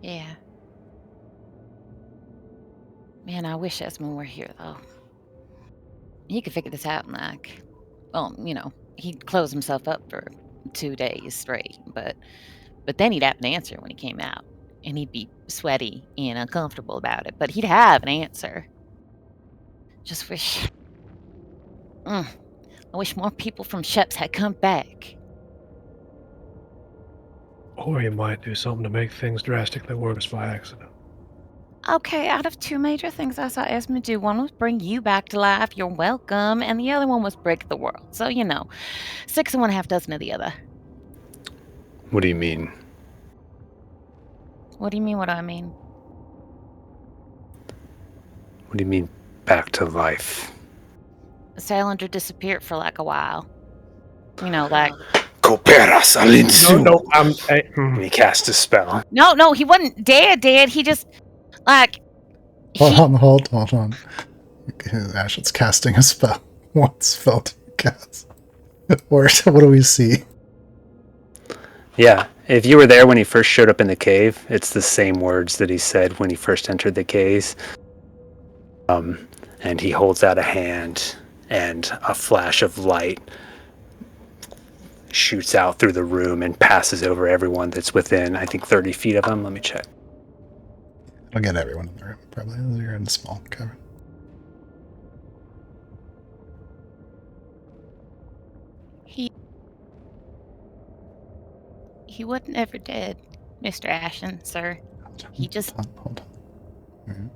Yeah. Man, I wish Esmond were here, though. He could figure this out in, like, well, you know, he'd close himself up for 2 days straight, but then he'd have an answer when he came out, and he'd be sweaty and uncomfortable about it, but he'd have an answer. Just wish... I wish more people from Sheps had come back.
Or he might do something to make things drastically worse by accident.
Okay, out of 2 major things I saw Esmond do, one was bring you back to life, you're welcome, and the other one was break the world. So, you know, 6 and 1/2 dozen of the other.
What do you mean?
What do you mean, what do I mean?
What do you mean, back to life?
Salander disappeared for like a while. You know, like...
Cooperas al insu.
No,
And he cast a spell.
No, he wasn't dead. He just, like...
Hold on. Ashen's casting a spell. What spell do you cast? What do we see?
Yeah, if you were there when he first showed up in the cave, it's the same words that he said when he first entered the caves. And he holds out a hand, and a flash of light shoots out through the room and passes over everyone that's within, I think, 30 feet of him. Let me check.
I'll get everyone in the room, probably. You're in the small cavern.
He wasn't ever dead, Mr. Ashen, sir. He just...
Hold on. Mm-hmm.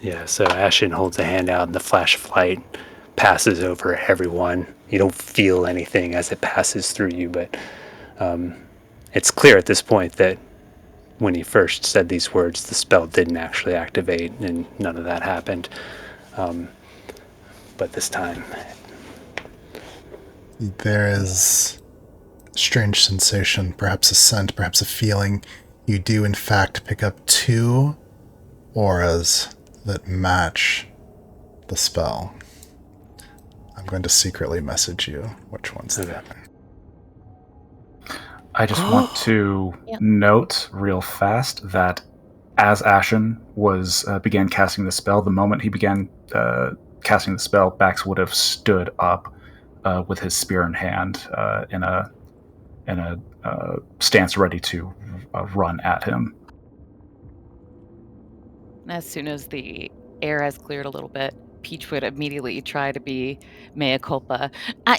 Yeah, so Ashen holds a hand out, and the flash of light passes over everyone. You don't feel anything as it passes through you, but it's clear at this point that when he first said these words, the spell didn't actually activate, and none of that happened. But this time...
There is a strange sensation, perhaps a scent, perhaps a feeling. You do, in fact, pick up 2 auras that match the spell. I'm going to secretly message you which ones they are.
I just want to note real fast that as Ashen began casting the spell, the moment he began casting the spell, Bax would have stood up with his spear in hand in a stance ready to run at him.
As soon as the air has cleared a little bit, Peach would immediately try to be mea culpa.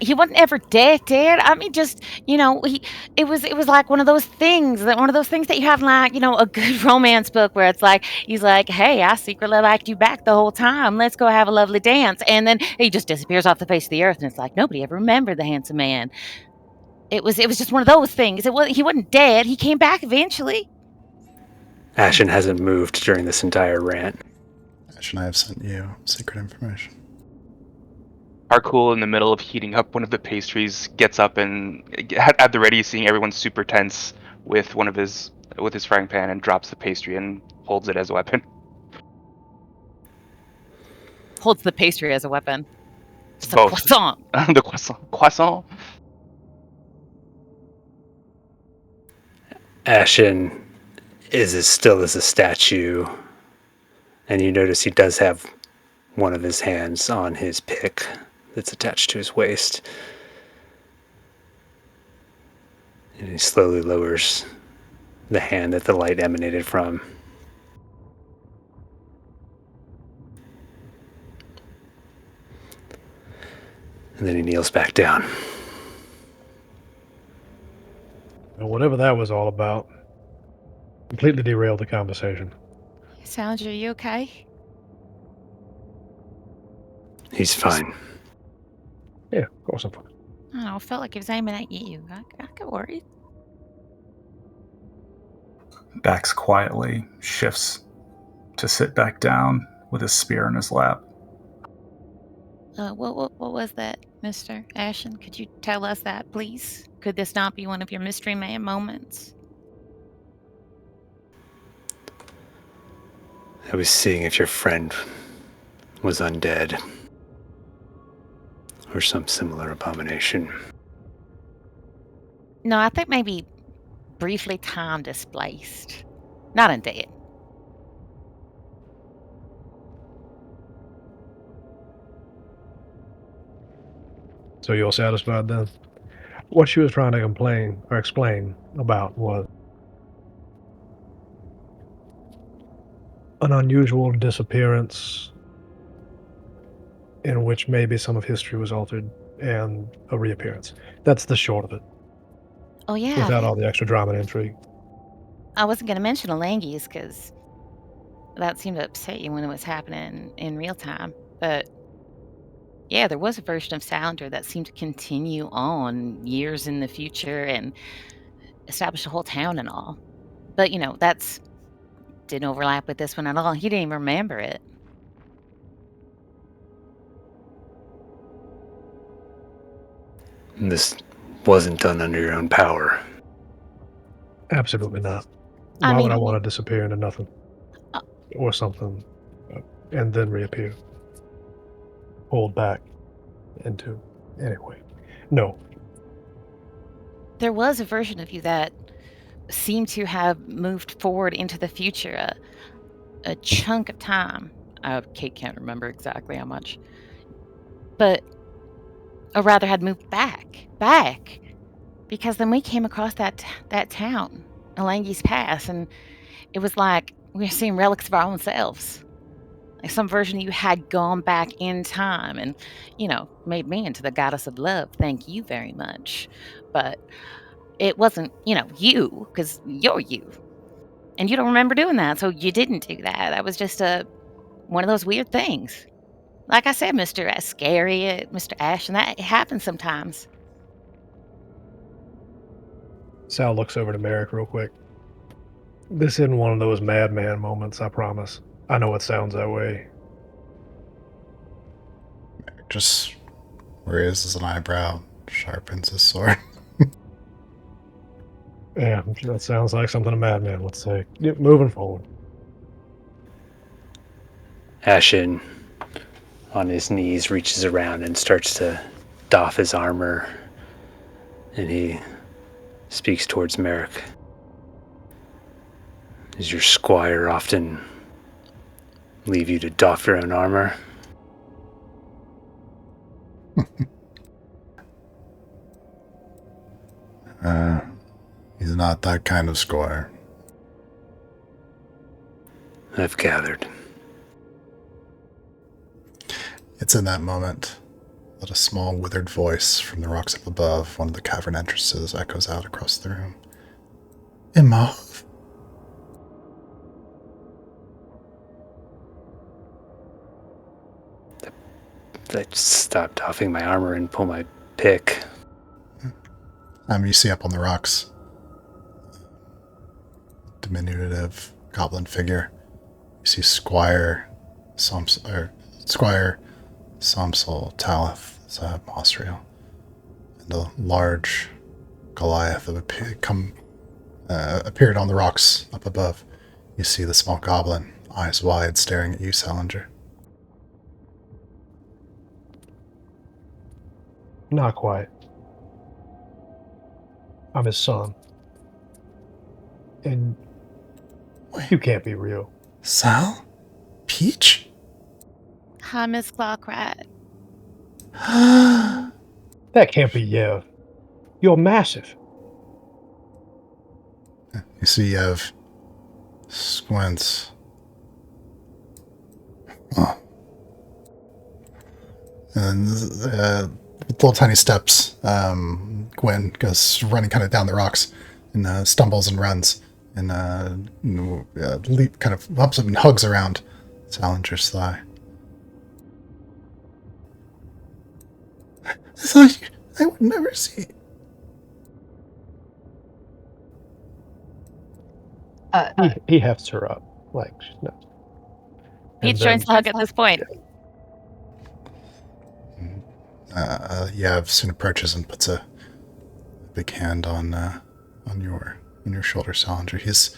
He wasn't ever dead. I mean, just, you know, it was like one of those things that you have in, like, you know, a good romance book where it's like, he's like, hey, I secretly liked you back the whole time. Let's go have a lovely dance. And then he just disappears off the face of the earth, and it's like, nobody ever remembered the handsome man. It was just one of those things. He wasn't dead. He came back eventually.
Ashen hasn't moved during this entire rant.
Ashen, I have sent you secret information.
Harcool, in the middle of heating up one of the pastries, gets up and at the ready, seeing everyone super tense with his frying pan, and drops the pastry and holds it as a weapon.
Holds the pastry as a weapon. It's a
Both.
croissant.
The croissant.
Ashen is as still as a statue, and you notice he does have one of his hands on his pick that's attached to his waist. And he slowly lowers the hand that the light emanated from. And then he kneels back down.
And whatever that was all about, completely derailed the conversation.
Sandra, are you okay?
He's fine.
Yeah, of course I'm fine.
I don't know, I felt like he was aiming at you. I got worried.
Dax quietly shifts to sit back down with his spear in his lap.
What was that, Mr. Ashen? Could you tell us that, please? Could this not be one of your mystery man moments?
I was seeing if your friend was undead or some similar abomination.
No, I think maybe briefly time displaced. Not undead.
So you're satisfied then? What she was trying to complain or explain about was an unusual disappearance in which maybe some of history was altered and a reappearance. That's the short of it,
Oh, yeah.
without all the extra drama and intrigue.
I wasn't going to mention Alangi's because that seemed to upset you when it was happening in real time. But yeah, there was a version of Sounder that seemed to continue on years in the future and establish a whole town and all. But, that's didn't overlap with this one at all. He didn't even remember it.
This wasn't done under your own power.
Absolutely not.
I
Why would I
mean-
want to disappear into nothing? Or something, and then reappear? Hold back into... Anyway. No.
There was a version of you that seemed to have moved forward into the future a chunk of time. Kate can't remember exactly how much. But, or rather had moved back. Because then we came across that town, Alangi's Pass, and it was like we were seeing relics of our own selves. Like some version of you had gone back in time and, made me into the goddess of love. Thank you very much. But it wasn't, you, because you're you. And you don't remember doing that, so you didn't do that. That was just one of those weird things. Like I said, Mr. Scary, Mr. Ash, and that happens sometimes.
Sal looks over to Merrick real quick. This isn't one of those madman moments, I promise. I know it sounds that way.
Just raises an eyebrow, sharpens his sword.
Yeah, that sounds like something a madman would say. Moving forward.
Ashen, on his knees, reaches around and starts to doff his armor. And he speaks towards Merrick. Does your squire often leave you to doff your own armor?
He's not that kind of squire.
I've gathered.
It's in that moment that a small withered voice from the rocks up above one of the cavern entrances echoes out across the room. Imov?
I just stop doffing my armor and pull my pick.
You see up on the rocks, diminutive goblin figure. You see Squire Somsel Talith Mosriel, and a large Goliath that appeared on the rocks up above. You see the small goblin, eyes wide, staring at you, Salinger.
Not quite. I'm his son. And you can't be real.
Sal? Peach?
Hi, Miss Clockrat.
That can't be Yev. You're massive.
You see Yev squints. Oh. And with little tiny steps, Gwen goes running kind of down the rocks and stumbles and runs and leap kind of hops up and hugs around Salinger's thigh. I thought I would never see.
He hefts her up like she's not.
Peach joins the hug at this point.
Yav soon approaches and puts a big hand on your shoulder, Salinger. He's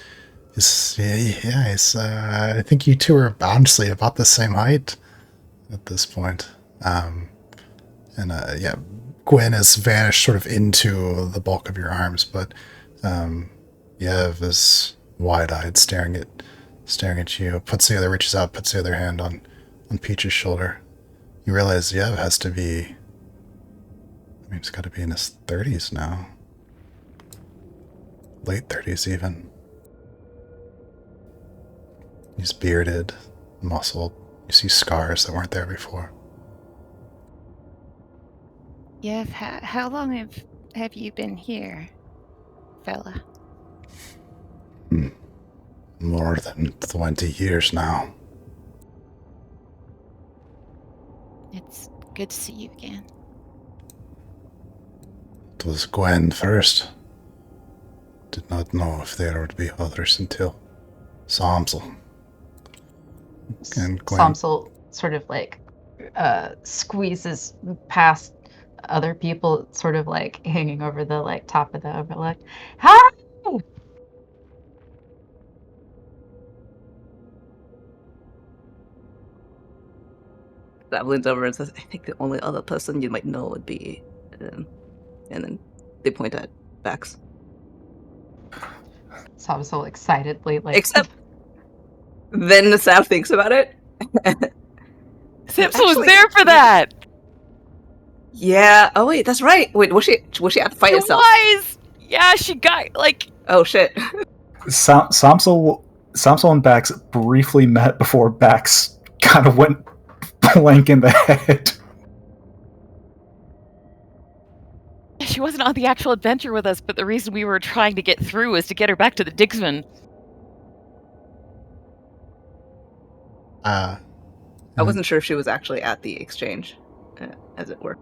I think you two are honestly about the same height at this point. Gwen has vanished sort of into the bulk of your arms, but Yev is wide-eyed, staring at you. Reaches out, puts the other hand on Peach's shoulder. You realize Yev has to be. I mean, he's got to be in his 30s now, late 30s even. He's bearded, muscled. You see scars that weren't there before.
Yeah, how long have you been here, fella?
More than 20 years now.
It's good to see you again.
It was Gwen first. Did not know if there would be others until Samsel. And Gwen.
Samsel sort of like squeezes past other people, sort of like hanging over the like top of the overlook. Hi!
That leans over and says, I think the only other person you might know would be... and then they point at Bax.
Samsel excitedly like...
Except then the Sav thinks about it.
Sips was there for that!
Yeah. Oh wait, that's right. Wait, was she at the fight itself?
Was! Yeah, she got like...
Oh shit.
Samsel and Bax briefly met before Bax kind of went blank in the head.
She wasn't on the actual adventure with us, but the reason we were trying to get through was to get her back to the Digsman.
I wasn't sure if she was actually at the exchange, as it were.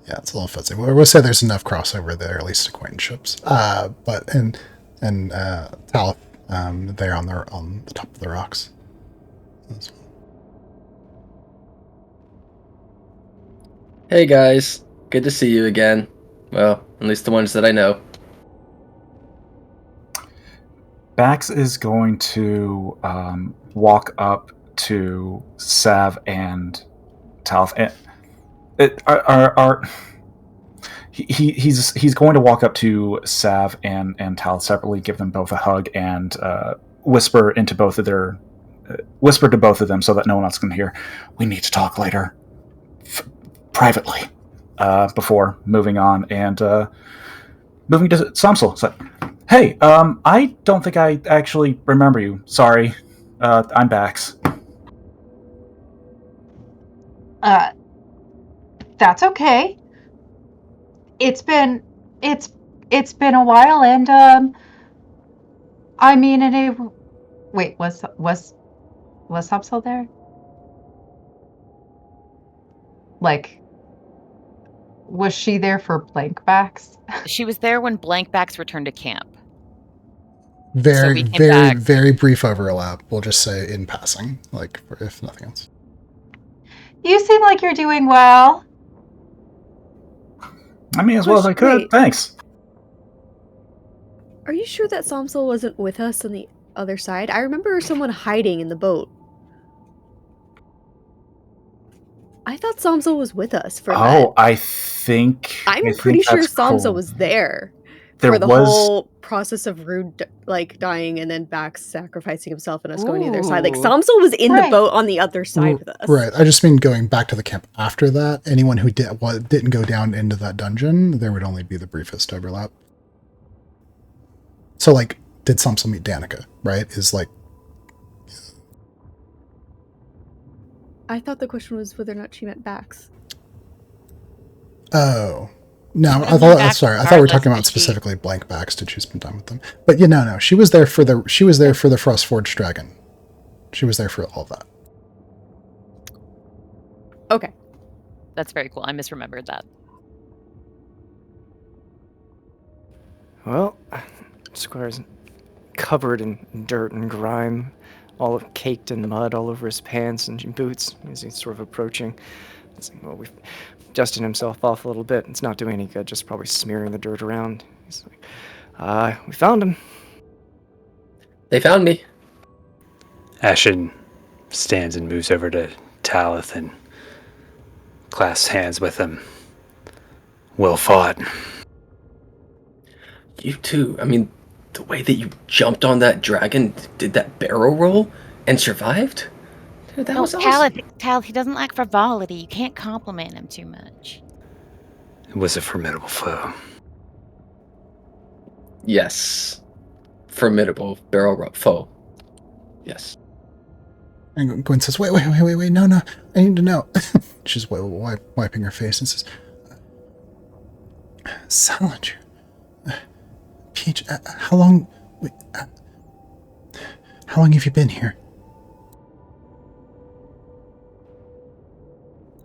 Yeah, it's a little fuzzy. We'll say there's enough crossover there, at least acquaintanceships. But Talith, they're on the top of the rocks.
Hey guys, good to see you again. Well, at least the ones that I know.
Bax is going to walk up to Sav and Talith. He's going to walk up to Sav and Talith separately, give them both a hug, and whisper to both of them so that no one else can hear. We need to talk later, privately, before moving on and moving to Samsel. So, hey, I don't think I actually remember you. Sorry, I'm Bax.
That's okay. It's been a while, and I mean, wait, was Samsel there? Like, was she there for Blankbacks?
She was there when Blankbacks returned to camp.
Very, very, very brief overlap. We'll just say in passing, like if nothing else.
You seem like you're doing well.
I mean, as well as I could.
Wait.
Thanks.
Are you sure that Samsel wasn't with us on the other side? I remember someone hiding in the boat. I thought Samsel was with us for that.
Oh, I think...
I'm pretty sure Samsel was there for the whole process of Rude dying and then Bax sacrificing himself and us going to the other side. Like, Samsel was in the boat on the other side with us.
Right. I just mean going back to the camp after that. Anyone who didn't go down into that dungeon, there would only be the briefest overlap. So, like, did Samsel meet Danica, right? Is like...
I thought the question was whether or not she met Bax.
Oh. No, I
Put 'em
thought.
back
Sorry, I thought we were
regardless,
talking about
but she-
specifically blank backs. Did she spend time with them? But yeah, no. She was there for the Frostforged dragon. She was there for all of that.
Okay.
That's very cool. I misremembered that.
Well, Squire's covered in dirt and grime, all caked in mud all over his pants and boots as he's sort of approaching. It's like, well, we've dusted himself off a little bit. It's not doing any good, just probably smearing the dirt around. He's like, we found him.
They found me.
Ashen stands and moves over to Talith and clasps hands with him. Well fought.
You too. I mean, the way that you jumped on that dragon, did that barrel roll, and survived? Dude, that
No,
was awesome.
Talith, he doesn't like frivolity. You can't compliment him too much.
It was a formidable foe.
Yes. Formidable barrel roll foe. Yes.
And Gwen says, wait, no, I need to know. She's wiping her face and says, Salinger, Peach, how long have you been here?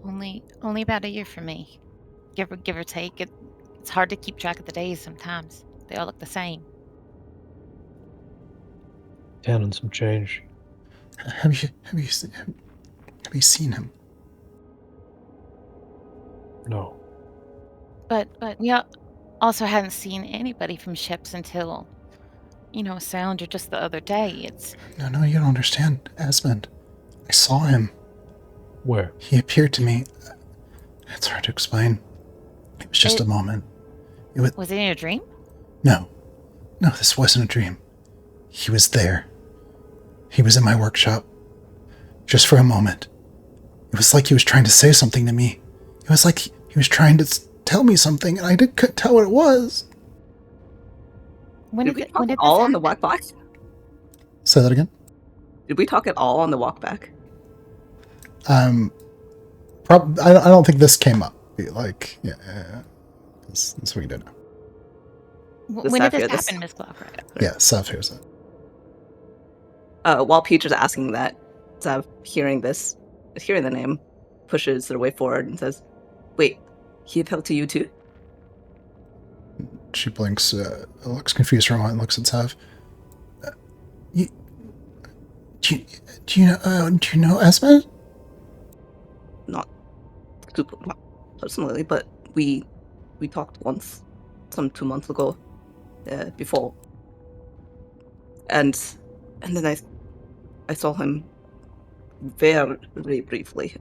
Only about a year for me. Give or take. It's hard to keep track of the days sometimes. They all look the same.
10 and some change.
Have you seen him?
No.
But we also hadn't seen anybody from ships until, Salinger just the other day. It's
No, you don't understand, Esmond. I saw him.
Where?
He appeared to me. It's hard to explain. It was just a moment.
Was it in a dream?
No, this wasn't a dream. He was there. He was in my workshop. Just for a moment. It was like he was trying to say something to me. It was like he was trying to tell me something, and I couldn't tell what it was.
Did we talk at all on the walk back?
Say that again?
Did we talk at all on the walk back?
I don't think this came up. Like, yeah. That's what we did now.
When did this happen, Miss Glover?
Yeah, Sav hears it.
While Peach is asking that, Sav, hearing the name, pushes their way forward and says, wait, he appealed to you too?
She blinks, looks confused for a moment, and looks at Sav. Do you know Esmond?
Not personally, but we talked once, some 2 months ago, before, and then I saw him very briefly.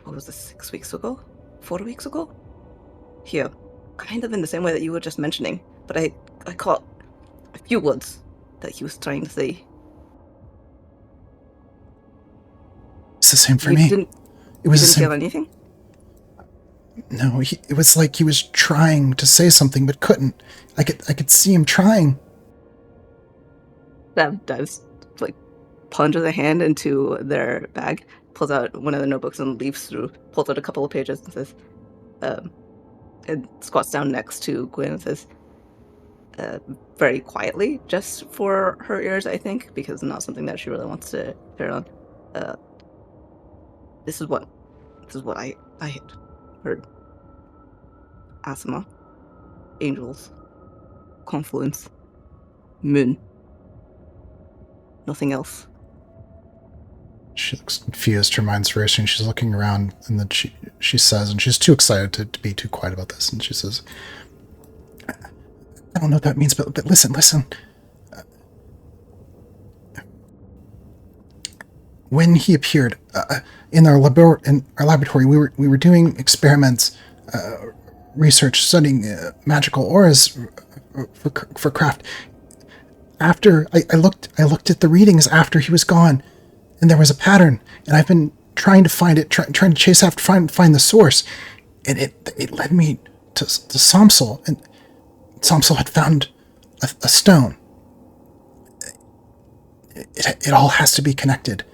What was this? 6 weeks ago? 4 weeks ago? Here, kind of in the same way that you were just mentioning, but I caught a few words that he was trying to say.
It's the same for me. It was the same.
Feel anything?
No, it was like he was trying to say something but couldn't. I could see him trying.
Sav dives, plunges a hand into their bag, pulls out one of the notebooks and leaves through, pulls out a couple of pages and says, and squats down next to Gwen and says, very quietly, just for her ears, I think, because not something that she really wants to hear on. This is what I had heard. Asthma, angels, confluence, moon. Nothing else.
She looks confused, her mind's racing, she's looking around, and then she says, and she's too excited to be too quiet about this, and she says, I don't know what that means, but listen. When he appeared in our laboratory, we were doing experiments, research, studying magical auras for craft. After I looked at the readings after he was gone, and there was a pattern, and I've been trying to find it, trying to chase after find the source, and it led me to Somsel, and Somsel had found a stone. It all has to be connected.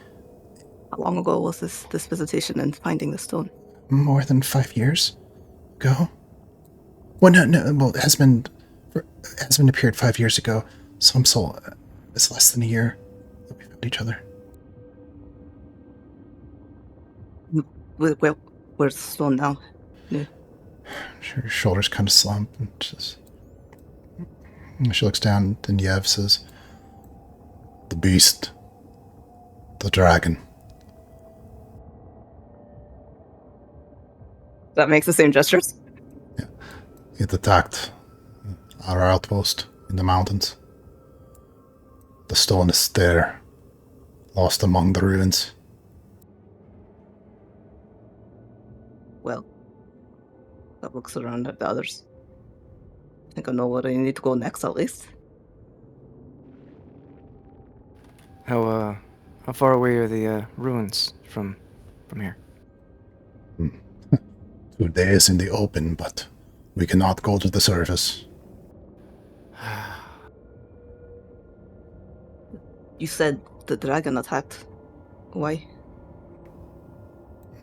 How long ago was this visitation and finding the stone?
More than 5 years. ago? Well, no. Well, Esmond appeared 5 years ago. Some soul. It's less than a year that we found each other.
Where's the stone now? Yeah.
Her shoulders kind of slump, and she looks down, and Yev says, "The beast. The dragon."
That makes the same gestures?
Yeah. It attacked our outpost in the mountains. The stone is there, lost among the ruins.
Well, that looks around at the others. I think I know where I need to go next, at least.
How far away are the ruins from here?
2 days in the open, but we cannot go to the surface.
You said the dragon attacked. Why?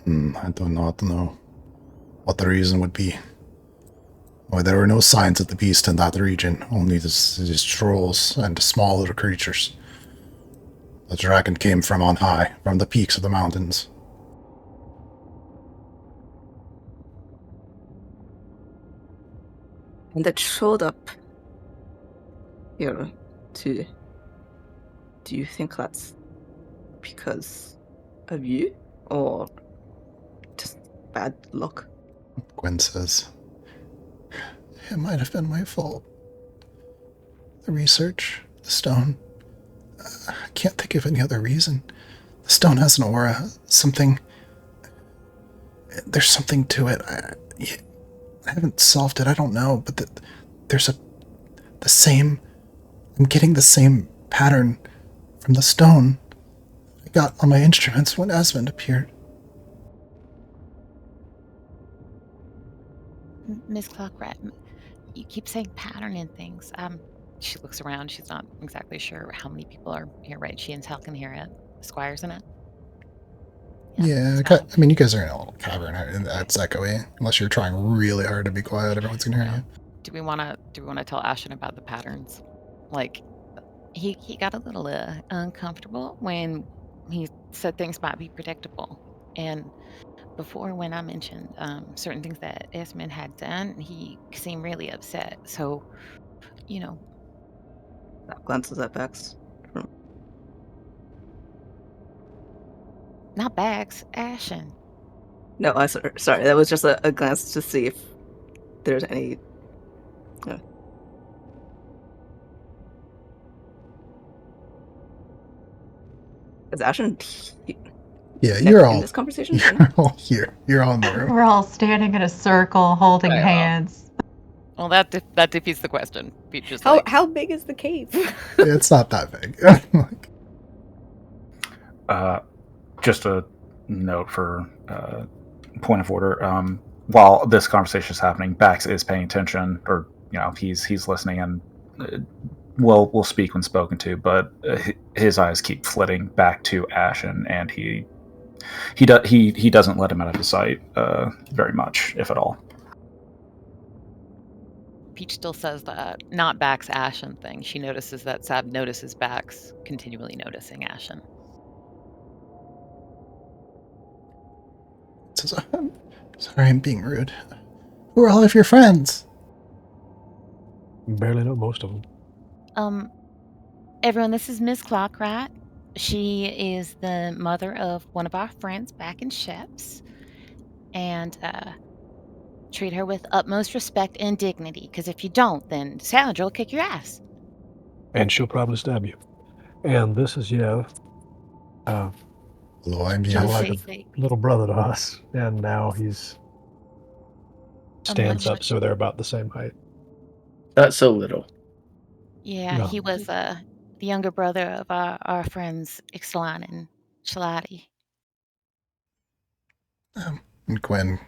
I do not know what the reason would be. Why there were no signs of the beast in that region, only these trolls and smaller creatures. The dragon came from on high, from the peaks of the mountains.
And it showed up here, too. Do you think that's because of you? Or just bad luck?
Gwen says, "It might have been my fault. The research, the stone. I can't think of any other reason. The stone has an aura, something. There's something to it. I haven't solved it, I don't know, but there's the same. I'm getting the same pattern from the stone I got on my instruments when Esmond appeared."
Miss Clockrat, you keep saying pattern in things. She looks around. She's not exactly sure how many people are here, right? She and Tal can hear it. Squire's in it.
Yeah, I mean, you guys are in a little cavern, and that's echoey. Unless you're trying really hard to be quiet, everyone's gonna hear you.
Do we want to tell Ashen about the patterns? Like, he got a little uncomfortable when he said things might be predictable, and before when I mentioned certain things that Esmond had done, he seemed really upset. So,
That glances at Vex.
not Bags, Ashen.
No, sorry. That was just a glance to see if there's any. Is Ashen
Yeah, you're all
in this conversation?
You're all here. You're all in the room.
We're all standing in a circle, holding
Right, well.
hands.
Well, that defeats the question. Peach is
How big is the cave?
It's not that big.
Just a note for point of order. While this conversation is happening, Bax is paying attention, or he's listening, and will speak when spoken to. But his eyes keep flitting back to Ashen, and he doesn't let him out of his sight very much, if at all.
Peach still says that not Bax Ashen thing. She notices that Sab notices Bax continually noticing Ashen.
Says, "I'm sorry, I'm being rude. Who are all of your friends?"
Barely know most of them.
Everyone, this is Miss Clockrat. She is the mother of one of our friends back in Sheps. And treat her with utmost respect and dignity, because if you don't, then Sandra will kick your ass.
And she'll probably stab you. And this is Yev.
Hello, I'm
Kind of
Yev.
like a little brother to us. And now he's stands up, so they're about the same height.
Not so little.
Yeah,
No.
he was the younger brother of our friends Ixalan and Shalati.
And Gwen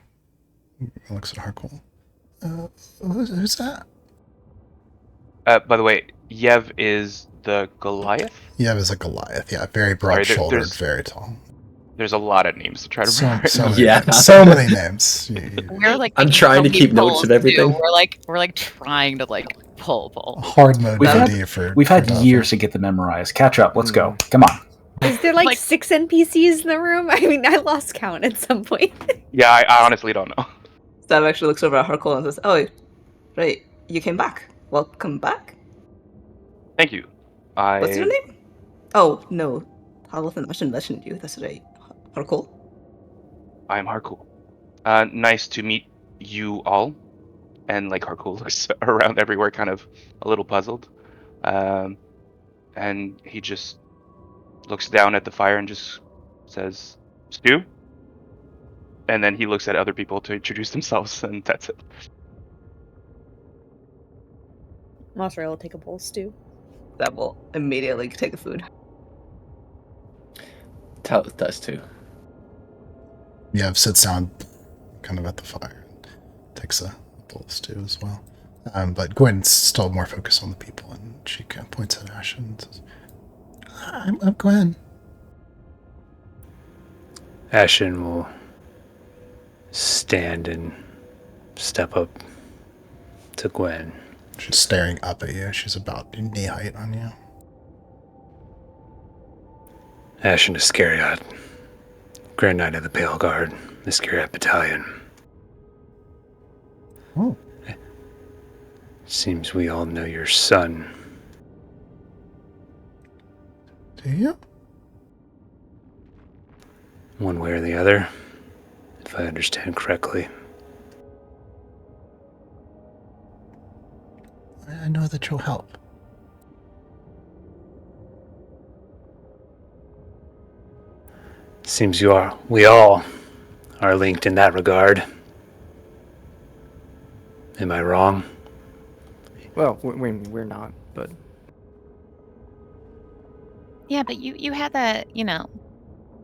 looks at Harkle. Who's that?
By the way, Yev is the Goliath?
Yev is a Goliath, yeah. Very broad-shouldered, very tall.
There's a lot of names to try to
So,
remember.
so many,
Yeah.
so many names.
We're like
I'm
making
trying
so
to
many
keep notes
pulls,
of everything.
too. We're like trying to like pull.
Hard mode
We've
DD
had-
for
We've had
for
years
Delphi.
to get them memorized. Catch up. Let's go. Come on.
Is there like
Like-
6 NPCs in the room? I mean, I lost count at some point.
Yeah, I honestly don't know.
Stab actually looks over at Harkle and says, "Oh, right, you came back. Welcome back.
Thank you.
What's your name? Oh no, Talith and Ashen mentioned you. That's right, Harkle.
I'm Harkul. Nice to meet you all. And like Harkul looks around everywhere, kind of a little puzzled. And he just looks down at the fire and just says, "Stew?" And then he looks at other people to introduce themselves, and that's it.
Mossrail will take a bowl stew.
That will immediately take the food.
Talith does too.
Yeah, sits down kind of at the fire. Takes a bowl of stew as well. But Gwen's still more focused on the people, and she kind of points at Ashen and says, I'm Gwen.
Ashen will stand and step up to Gwen.
She's staring up at you. She's about knee height on you.
Ashen Iscariot, Grand Knight of the Pale Guard, Iscariot Battalion.
Oh.
Seems we all know your son.
Do you?
One way or the other, if I understand correctly.
I know that you'll help.
Seems we all are linked in that regard. Am I wrong?
Well, we're not, but
Yeah, but you had that,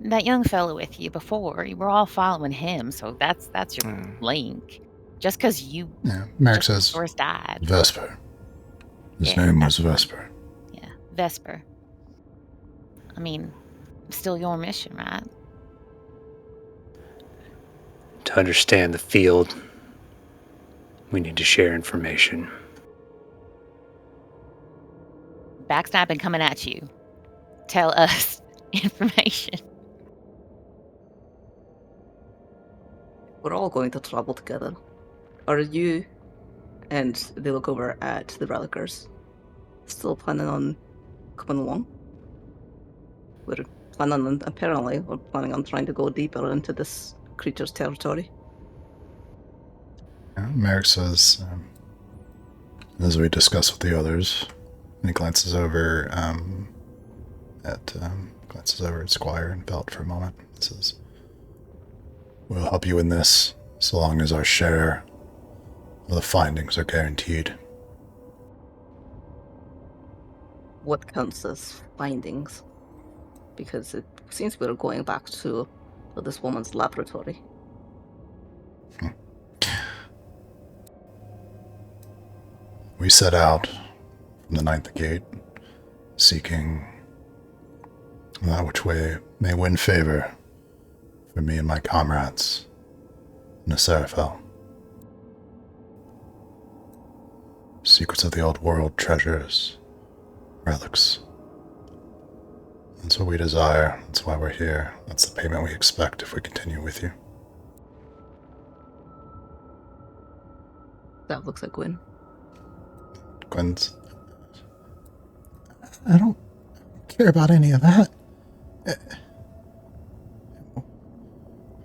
that young fellow with you before. You were all following him, so that's your link. Just because you
Yeah, Merrick
just
says,
Source died.
Vesper. His
Yeah,
name was
that's-
Vesper.
Yeah, Vesper. I mean, still your mission, right?
To understand the field, we need to share information.
Backstabbing coming at you. Tell us information.
We're all going to travel together. Are you? And they look over at the Relicers. Still planning on coming along? We're planning on trying to go deeper into this creature's territory.
Yeah, Merrick says, as we discuss with the others, and he glances over at Squire and Belt for a moment. And says, "We'll help you in this, so long as our share of the findings are guaranteed."
What counts as findings? Because it seems we're going back to this woman's laboratory.
We set out from the Ninth Gate, seeking that which way may win favor for me and my comrades in Serafel. Secrets of the old world, treasures, relics. That's what we desire. That's why we're here. That's the payment we expect if we continue with you.
That looks like Gwen.
Gwen's... I don't care about any of that.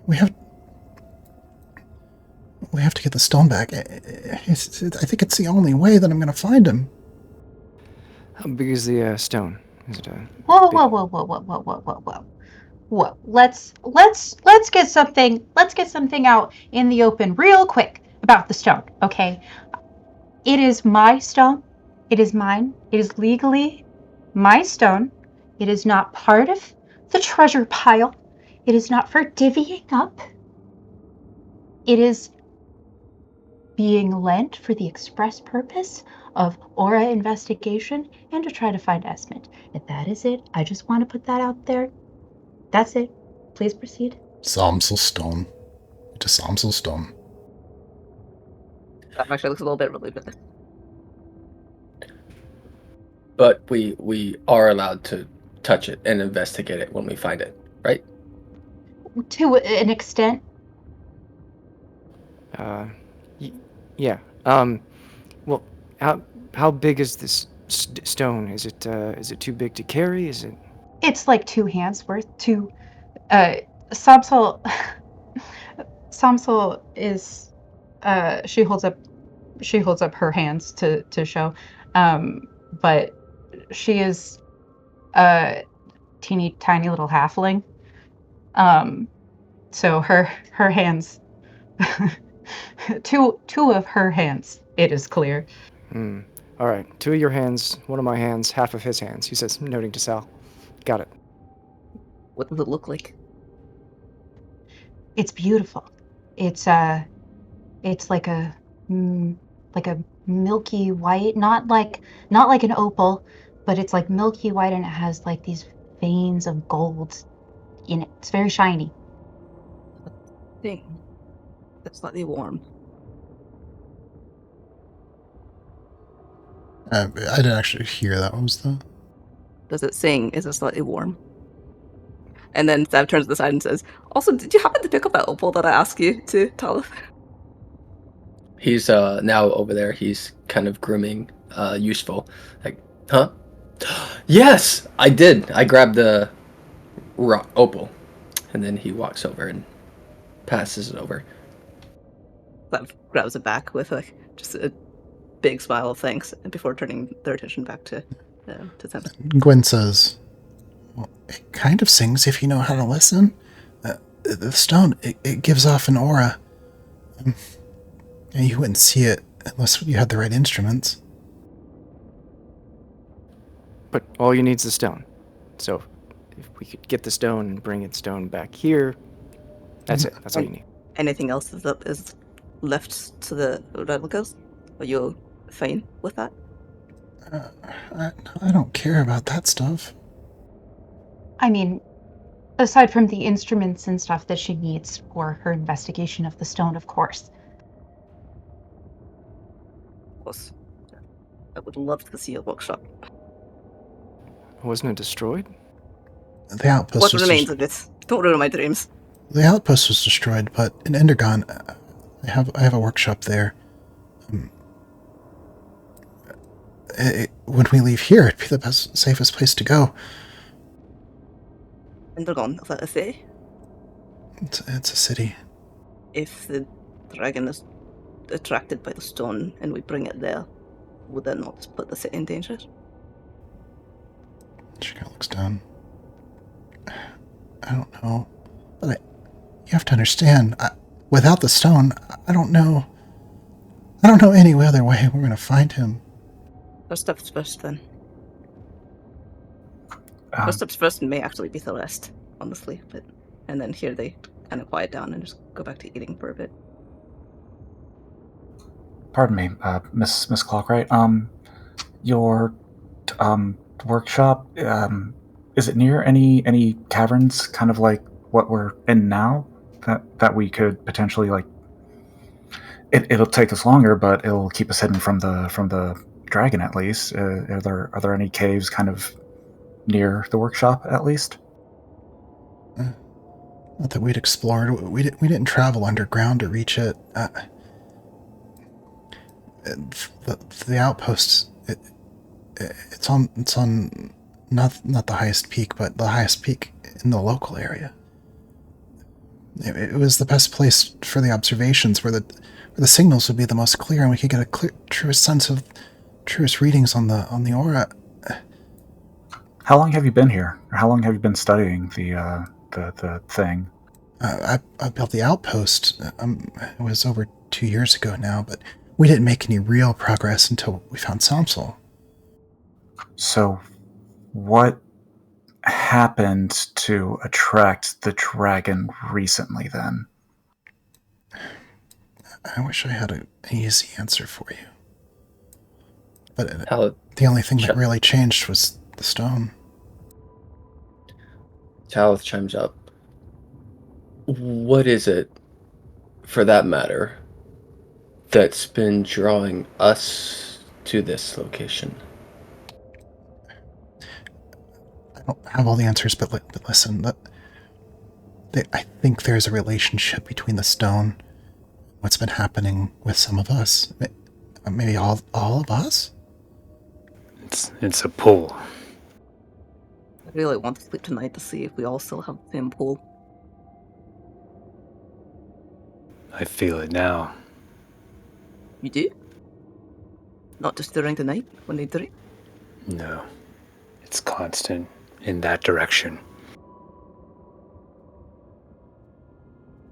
We have to get the stone back. I think it's the only way that I'm going to find him.
how big is the stone? Is it a
Whoa,
big-
whoa. Let's get something out in the open real quick about the stone, okay? It is my stone. It is mine. It is legally my stone. It is not part of the treasure pile. It is not for divvying up. It is being lent for the express purpose of aura investigation and to try to find Esmond. And that is it. I just want to put that out there. That's it. Please proceed.
Samselstone. To Samselstone.
That actually looks a little bit relieved at this.
But we are allowed to touch it and investigate it when we find it, right?
To an extent.
Yeah. Well, how big is this stone? Is it too big to carry? Is it?
It's like 2 hands worth. Samsel is she holds up her hands to show, but she is a teeny tiny little halfling. So her hands, two of her hands, it is clear.
All right, 2 of your hands, 1 of my hands, half of his hands. He says, noting to Sal. Got it.
What does it look like?
It's beautiful. It's like a milky white, not like an opal, but it's like milky white, and it has like these veins of gold in it. It's very shiny.
Thing. That's slightly warm.
I didn't actually hear that. What was that?
Does it sing? Is it slightly warm? And then Sav turns to the side and says, also, did you happen to pick up that opal that I asked you to, Talith?
He's now over there. He's kind of grooming Useful. Like, huh? Yes, I did. I grabbed the opal, and then he walks over and passes it over.
Sav grabs it back with like just a big smile of thanks before turning their attention back to Sam.
Gwen says, well, it kind of sings if you know how to listen. The stone, it gives off an aura. And you wouldn't see it unless you had the right instruments.
But all you need is the stone. So if we could get the stone and bring its stone back here, that's it. That's all you need.
Anything else that is left to the replicas? Are you fine with that?
I don't care about that stuff.
I mean, aside from the instruments and stuff that she needs for her investigation of the stone, of course.
Of course. I would love to see a workshop.
Wasn't it destroyed?
The outpost
What
was
remains of it? Don't ruin my dreams.
The outpost was destroyed, but in Endergon, I have a workshop there. When we leave here, it'd be the best, safest place to go.
Endergon, is that a city?
It's a city.
If the dragon is attracted by the stone and we bring it there, would that not put the city in danger?
She kind of looks down. I don't know. But you have to understand, without the stone, I don't know any other way we're going to find him.
First steps first, then. First steps first may actually be the rest, honestly. And then here they kind of quiet down and just go back to eating for a bit.
Pardon me, Miss Clockright. Your workshop, is it near any caverns, kind of like what we're in now, that we could potentially like? It'll take us longer, but it'll keep us hidden from the dragon at least. Are there any caves kind of near the workshop at least?
Not that we'd explored. We didn't travel underground to reach it. The outpost. It's on not the highest peak, but the highest peak in the local area. It was the best place for the observations, where the signals would be the most clear, and we could get a truest sense of truest readings on the aura.
How long have you been here? Or how long have you been studying the thing?
I built the outpost. It was over 2 years ago now, but we didn't make any real progress until we found Samsel.
So, what happened to attract the dragon recently, then?
I wish I had an easy answer for you. But
the
only thing that really changed was the stone.
Talith chimes up. What is it, for that matter, that's been drawing us to this location?
I don't have all the answers, but listen, I think there's a relationship between the stone, what's been happening with some of us. Maybe all of us?
It's a pull.
I really want to sleep tonight to see if we all still have the same pull.
I feel it now.
You do? Not just during the night when they dream?
No. It's constant in that direction.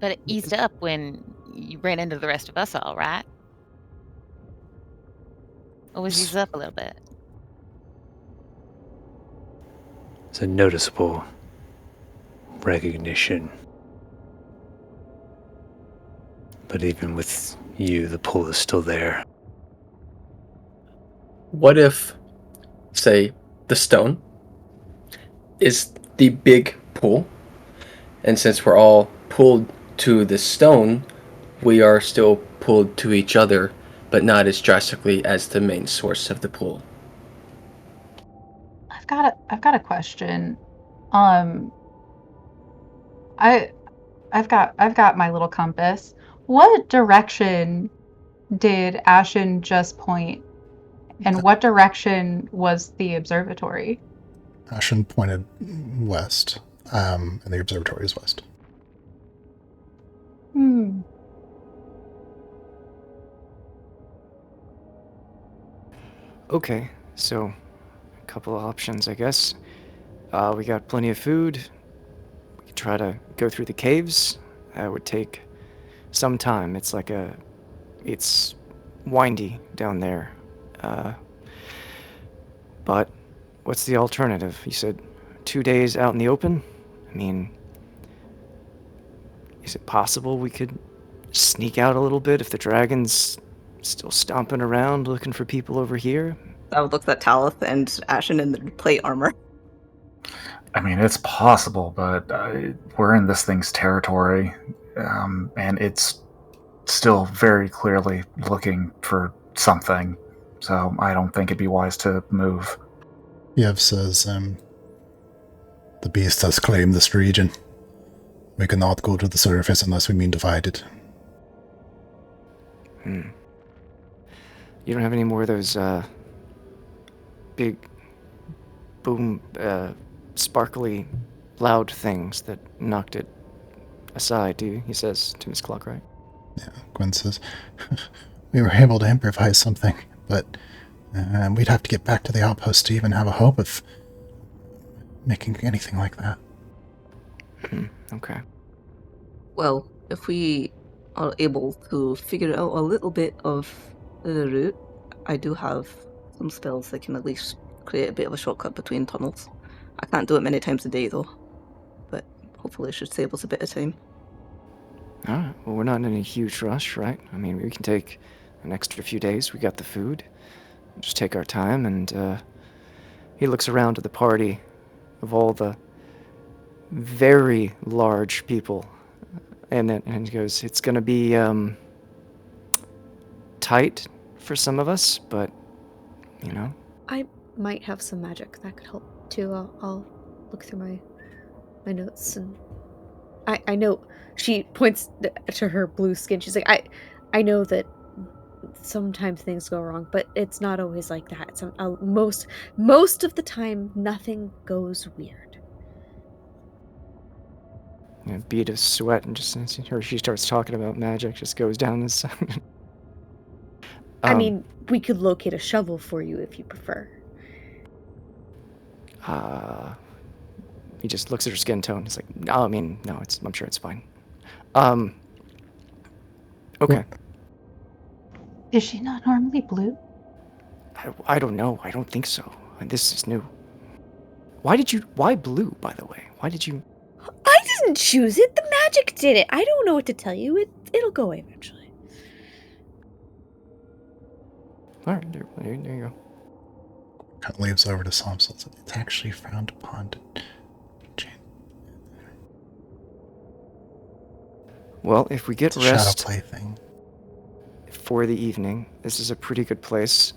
But it eased up when you ran into the rest of us all, right? Or was eased up a little bit?
It's a noticeable recognition. But even with you, the pull is still there.
What if, say, the stone is the big pull, and since we're all pulled to the stone, we are still pulled to each other, but not as drastically as the main source of the pull?
I've got a question. Um, I've got my little compass. What direction did Ashen just point, and what direction was the observatory?
Ashen pointed west, and the observatory is west.
Hmm.
Okay, so a couple of options, I guess. We got plenty of food. We could try to go through the caves. That would take some time. It's windy down there. But what's the alternative? You said 2 days out in the open? I mean, is it possible we could sneak out a little bit if the dragon's still stomping around looking for people over here?
I would look at Talith and Ashen in their plate armor.
I mean, it's possible, but we're in this thing's territory, and it's still very clearly looking for something. So I don't think it'd be wise to move.
Yev says, the beast has claimed this region. We cannot go to the surface unless we mean to fight it.
You don't have any more of those big boom sparkly loud things that knocked it aside, do you? He says to Miss Clockright.
Yeah, Gwen says, we were able to improvise something, but we'd have to get back to the outpost to even have a hope of making anything like that.
Okay.
Well, if we are able to figure out a little bit of the route, I do have some spells that can at least create a bit of a shortcut between tunnels. I can't do it many times a day though, but hopefully it should save us a bit of time.
Alright, well, we're not in any huge rush, right? I mean, we can take an extra few days. We got the food. Just take our time, and he looks around to the party of all the very large people, and he goes, it's gonna be tight for some of us, but you know.
I might have some magic that could help too. I'll look through my notes, and I know. She points to her blue skin. She's like, I know that sometimes things go wrong, but it's not always like that. Most of the time, nothing goes weird.
A bead of sweat, and just as she starts talking about magic, just goes down this.
I mean, we could locate a shovel for you if you prefer.
He just looks at her skin tone. He's like, no, I mean, no, I'm sure it's fine. Okay.
Is she not normally blue?
I don't know. I don't think so. This is new. Why blue, by the way? Why did you?
I didn't choose it. The magic did it. I don't know what to tell you. It'll go away eventually.
All right, there you go.
Kind of leaves over to Psalm. So it's actually frowned upon to change.
Well, if we get
It's a shadow
rest
play thing.
for the evening, this is a pretty good place.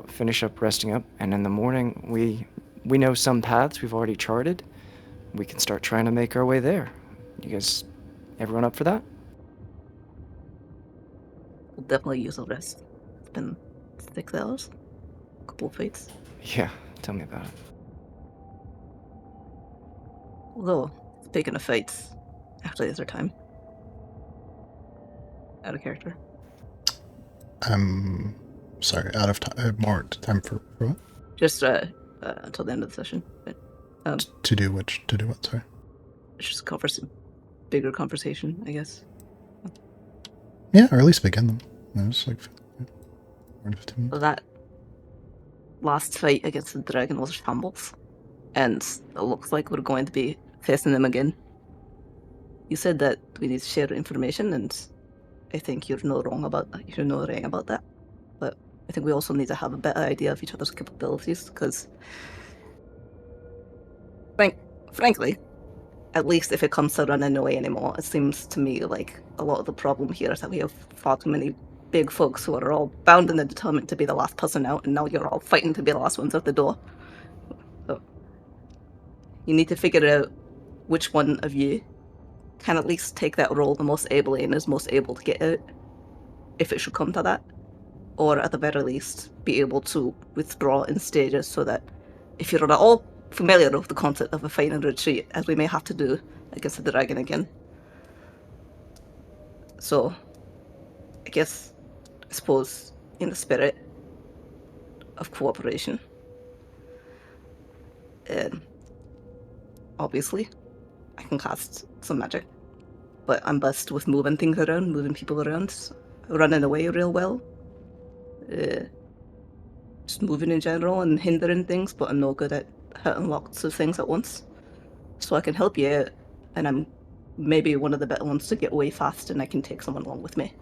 Finish up resting up, and in the morning, we know some paths we've already charted. We can start trying to make our way there. You guys, everyone up for that?
We'll definitely use a rest. It's been 6 hours. A couple of fights.
Yeah, tell me about it.
Although, speaking of fights, actually, is there time? Out of character.
Sorry, out of time. More time for what?
Just until the end of the session. But,
To do what? Sorry.
Just bigger conversation, I guess.
Yeah, or at least begin them. It was like 15 minutes.
That last fight against the dragon was shambles, and it looks like we're going to be facing them again. You said that we need to share information, and I think you're not wrong about that. You're not wrong about that. But I think we also need to have a better idea of each other's capabilities, because frankly, at least if it comes to running away anymore, it seems to me like a lot of the problem here is that we have far too many big folks who are all bound and determined to be the last person out, and now you're all fighting to be the last ones out the door. So you need to figure out which one of you can at least take that role the most ably and is most able to get out, if it should come to that. Or at the very least, be able to withdraw in stages so that if you're at all familiar with the concept of a fight and retreat, as we may have to do against the dragon again. So, I suppose, in the spirit of cooperation, obviously, I can cast some magic, but I'm best with moving things around, moving people around, running away real well. Just moving in general and hindering things, but I'm no good at hitting lots of things at once. So I can help you out, and I'm maybe one of the better ones to get away fast, and I can take someone along with me.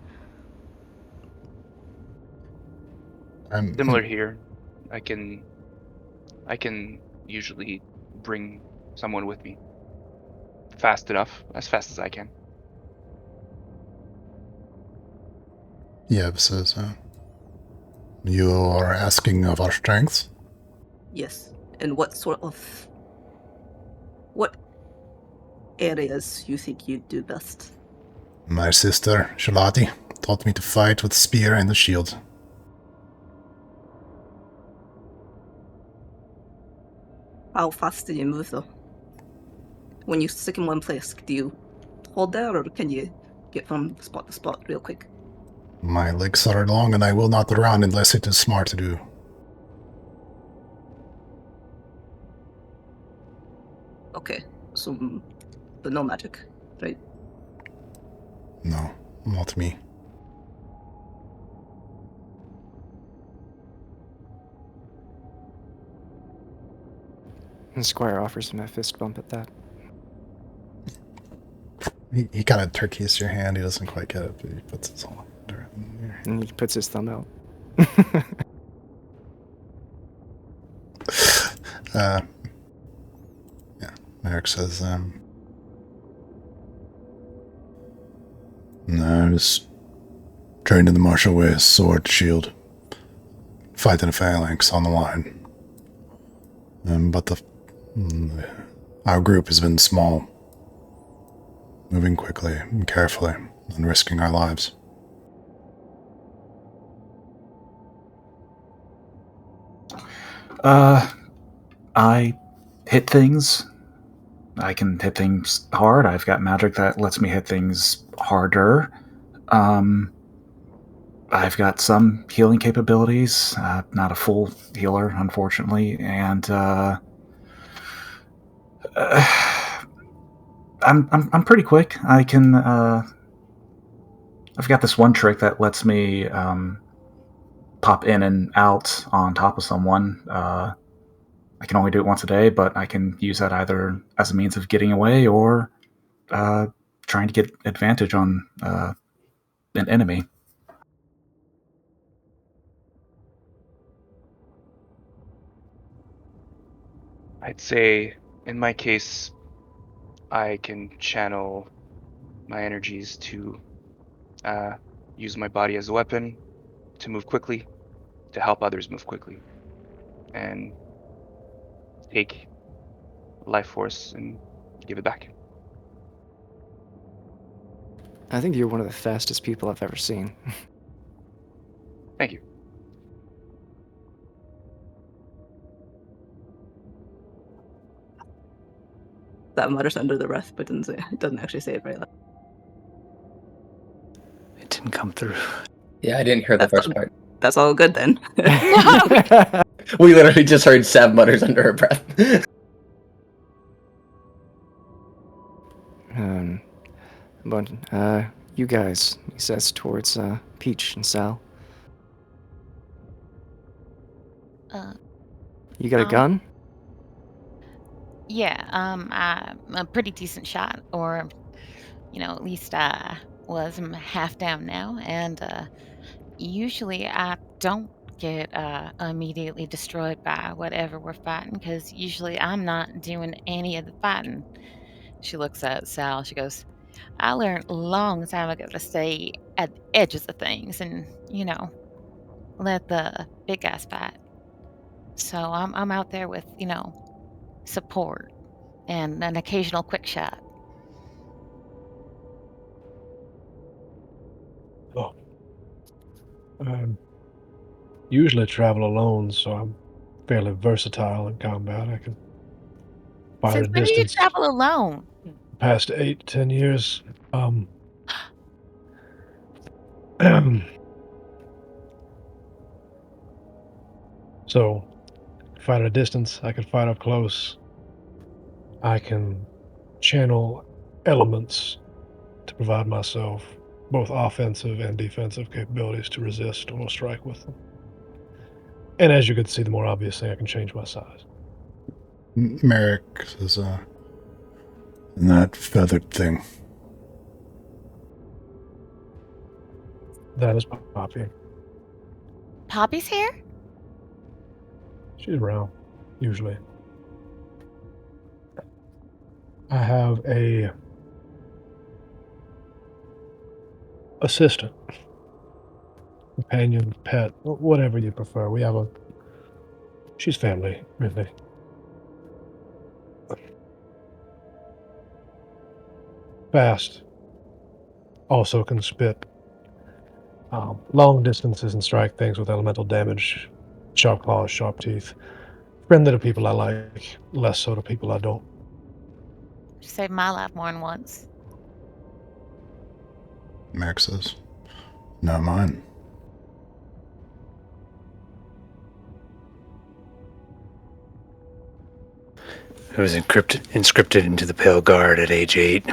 Similar here. I can usually bring someone with me fast enough, as fast as I can.
Yev says, you are asking of our strengths?
Yes. And what areas you think you'd do best?
My sister, Shalati, taught me to fight with the spear and the shield.
How fast do you move, though? When you stick in one place, do you hold there, or can you get from spot to spot real quick?
My legs are long, and I will not run unless it is smart to do.
Okay, so, but no magic, right?
No, not me.
And Squire offers him a fist bump at that.
He kind of turkeys your hand. He doesn't quite get it, but he puts his whole hand in your hand.
And he puts his thumb out.
Yeah, Merrick says, no, I was trained in the martial ways, sword, shield, fight in a phalanx on the line. But our group has been small, moving quickly and carefully, and risking our lives.
I hit things. I can hit things hard. I've got magic that lets me hit things harder. I've got some healing capabilities. Not a full healer, unfortunately, and I'm pretty quick. I can. I've got this one trick that lets me pop in and out on top of someone. I can only do it once a day, but I can use that either as a means of getting away or trying to get advantage on an enemy.
I'd say, in my case, I can channel my energies to use my body as a weapon to move quickly, to help others move quickly, and take life force and give it back.
I think you're one of the fastest people I've ever seen.
Thank you.
That mutters under the breath, but doesn't actually say it right.
It didn't come through.
Yeah, I didn't hear the first part.
That's all good then.
We literally just heard Sav mutters under her breath.
But you guys, he says towards Peach and Sal. You got a gun?
Yeah, I'm a pretty decent shot, or at least I was. I'm half down now, and usually I don't get immediately destroyed by whatever we're fighting, because usually I'm not doing any of the fighting. She looks at Sal. She goes, "I learned a long time ago to stay at the edges of things, and let the big guys fight. So I'm out there with support and an occasional quick shot."
Oh. Usually travel alone, so I'm fairly versatile in combat. I can fire
Since
a
when do you
distance.
travel alone?
Past 8 to 10 years. So, fight at a distance. I can fight up close. I can channel elements to provide myself both offensive and defensive capabilities to resist or strike with them. And as you can see, the more obvious thing, I can change my size.
Merrick says, and that feathered thing.
That is Poppy.
Poppy's here?
She's around, usually. I have a assistant, companion, pet, whatever you prefer. She's family, really. Fast. Also can spit long distances and strike things with elemental damage. Sharp claws, sharp teeth. Friendly to people I like, less so to people I don't.
She saved my life more than once.
Merrick says, not mine.
It was inscripted into the Pale Guard at age 8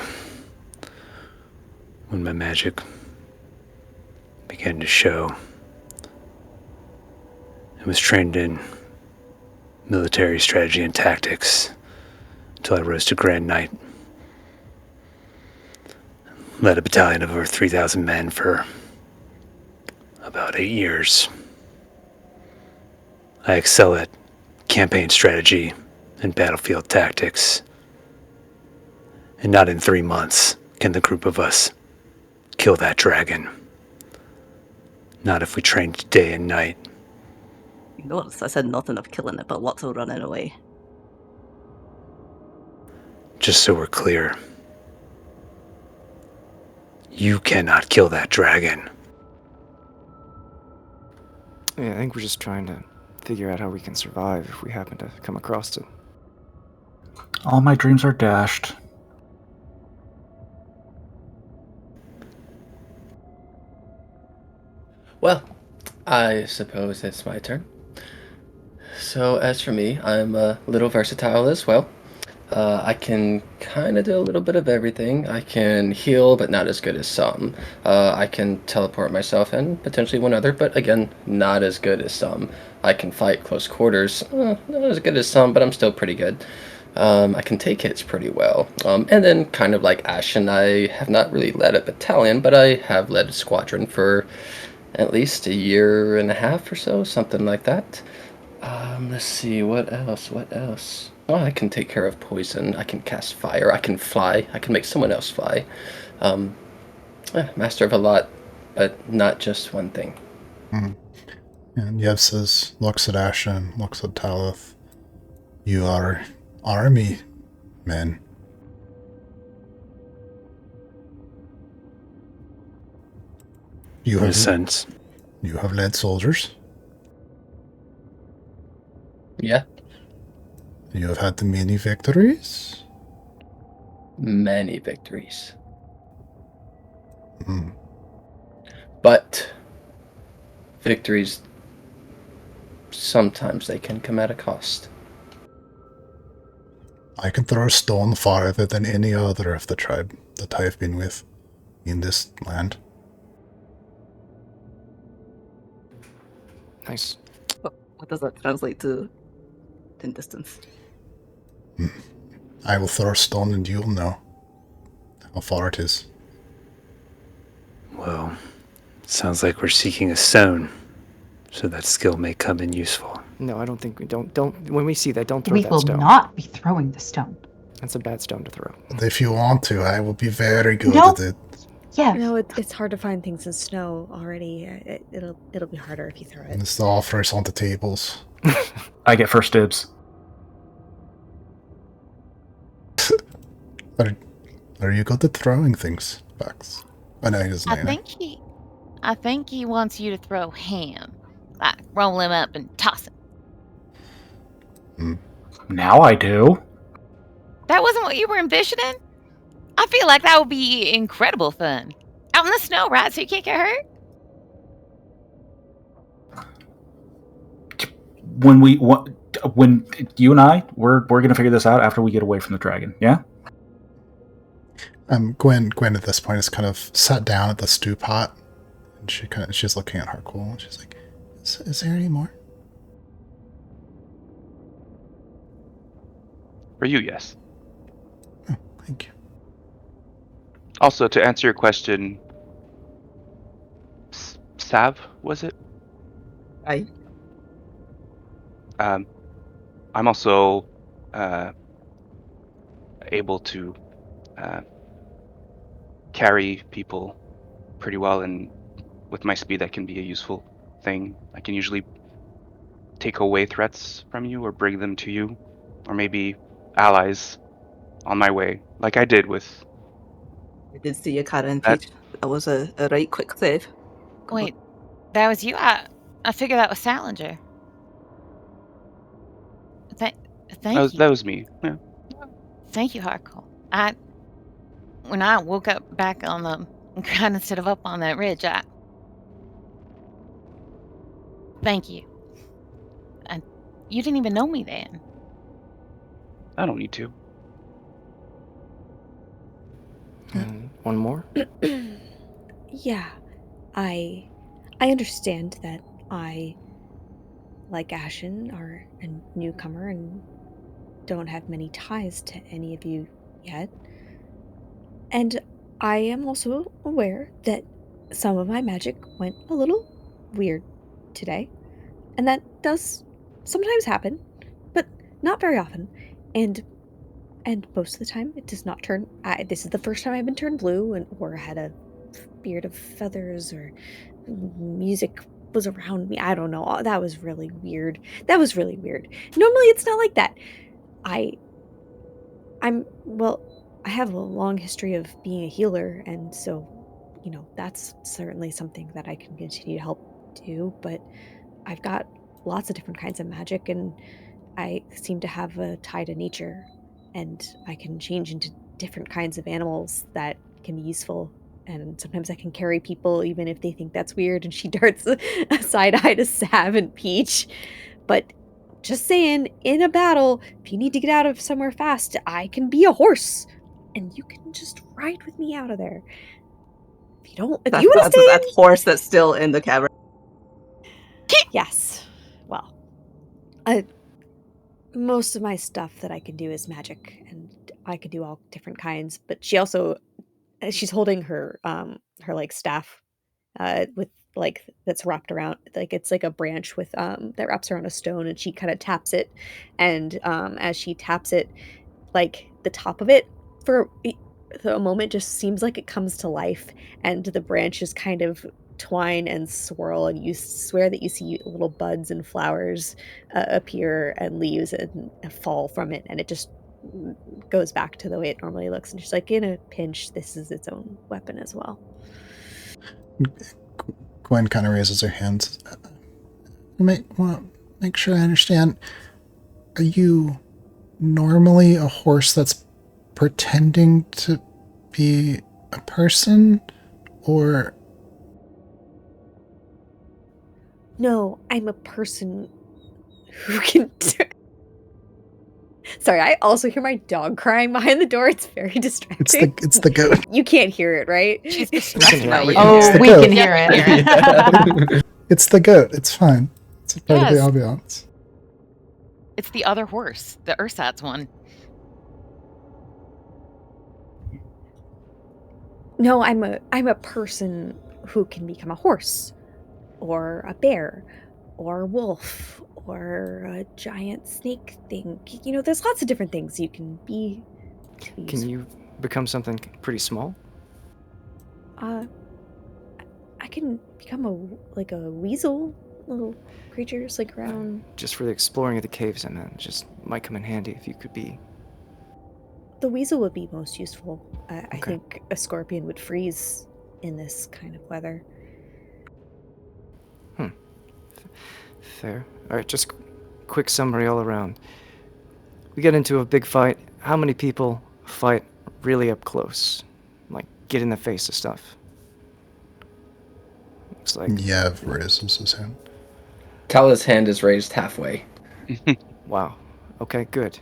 when my magic began to show. I was trained in military strategy and tactics until I rose to Grand Knight. Led a battalion of over 3,000 men for about 8 years. I excel at campaign strategy and battlefield tactics. And not in 3 months can the group of us kill that dragon. Not if we trained day and night.
Notice I said nothing of killing it, but lots of running away.
Just so we're clear, you cannot kill that dragon.
Yeah, I think we're just trying to figure out how we can survive if we happen to come across it.
All my dreams are dashed.
Well, I suppose it's my turn. So as for me, I'm a little versatile as well. I can kind of do a little bit of everything. I can heal, but not as good as some. I can teleport myself and potentially one other, but again, not as good as some. I can fight close quarters, not as good as some, but I'm still pretty good. I can take hits pretty well. And then kind of like Ashen, I have not really led a battalion, but I have led a squadron for at least a year and a half or so, something like that. Let's see, what else? What else? Oh, I can take care of poison. I can cast fire. I can fly. I can make someone else fly. Master of a lot, but not just one thing.
And Yev says, looks at Ashen, looks at Talith. You are army men. You
In a
have
sense.
you have led soldiers.
Yeah,
You have had many victories.
many victories.
Hmm.
But victories, sometimes they can come at a cost.
I can throw a stone farther than any other of the tribe that I have been with in this land.
Nice.
What does that translate to in distance?
I will throw a stone and you'll know how far it is.
Well, sounds like we're seeking a stone, so that skill may come in useful.
No, I don't think we don't. When we see that, don't throw
We
that
will
stone.
not be throwing the stone.
That's a bad stone to throw.
But if you want to, I will be very good
No.
at it.
Yeah.
It's hard to find things in snow already. It'll be harder if you throw
And
it.
it's the offers on the tables.
I get first dibs.
Are you good at throwing things, Bax? I know he doesn't know.
I think he wants you to throw him. Like, roll him up and toss him.
Now I do.
That wasn't what you were envisioning? I feel like that would be incredible fun. Out in the snow, right? So you can't get hurt?
When you and I, we're gonna figure this out after we get away from the dragon. Yeah.
Gwen at this point is kind of sat down at the stew pot, and she's looking at Harcool, and she's like, "Is there any more?"
For you, yes.
Oh, thank you.
Also, to answer your question, Sav, was it?
Aye.
I'm also able to carry people pretty well, and with my speed, that can be a useful thing. I can usually take away threats from you or bring them to you, or maybe allies on my way, like I did with.
I did see Yakata and
That-
Peach. That was a right quick save.
Wait, that was you? I figured that was Salinger. Thank you.
That was me. Yeah.
Thank you, Harkle. When I woke up back on the ground instead of up on that ridge, thank you. And you didn't even know me then.
I don't need to.
And one more.
Yeah, I understand that I, like Ashen, are a newcomer and don't have many ties to any of you yet. And I am also aware that some of my magic went a little weird today. And that does sometimes happen, but not very often. And most of the time it does not turn this is the first time I've been turned blue or had a beard of feathers or music was around me. I don't know. That was really weird. Normally it's not like that. I have a long history of being a healer, and so, that's certainly something that I can continue to help do, but I've got lots of different kinds of magic, and I seem to have a tie to nature, and I can change into different kinds of animals that can be useful, and sometimes I can carry people even if they think that's weird, and she darts a side-eye to Sav and Peach. But just saying, in a battle, if you need to get out of somewhere fast, I can be a horse, and you can just ride with me out of there. If you want to stay
that horse that's still in the cavern.
Yes. Well, most of my stuff that I can do is magic, and I can do all different kinds. But she also, she's holding her like staff with like that's wrapped around, like it's like a branch with that wraps around a stone, and she kind of taps it, and as she taps it, like the top of it for a moment just seems like it comes to life, and the branches kind of twine and swirl, and you swear that you see little buds and flowers appear and leaves and fall from it, and it just goes back to the way it normally looks, and she's like, in a pinch, this is its own weapon as well.
Gwen kind of raises her hands. Make sure I understand. Are you normally a horse that's pretending to be a person, or?
No, I'm a person who can. Sorry, I also hear my dog crying behind the door. It's very distracting.
It's the goat.
You can't hear it, right?
She's distressed by you.
Oh, we
goat.
can hear it.
It's the goat. It's fine. It's a part of the
Yes.
ambiance.
It's the other horse, the ersatz one.
No, I'm a person who can become a horse, or a bear, or a wolf, or a giant snake thing. You know, there's lots of different things you can be.
Can you become something pretty small?
I can become a weasel, little creatures like around.
Just for the exploring of the caves, and then just might come in handy if you could be.
The weasel would be most useful. I
Okay.
think a scorpion would freeze in this kind of weather.
Fair. All right, just quick summary all around. We get into a big fight. How many people fight really up close? Like, get in the face of stuff? Looks like,
Yev raises his hand.
Tala's hand is raised halfway.
wow. Okay, good.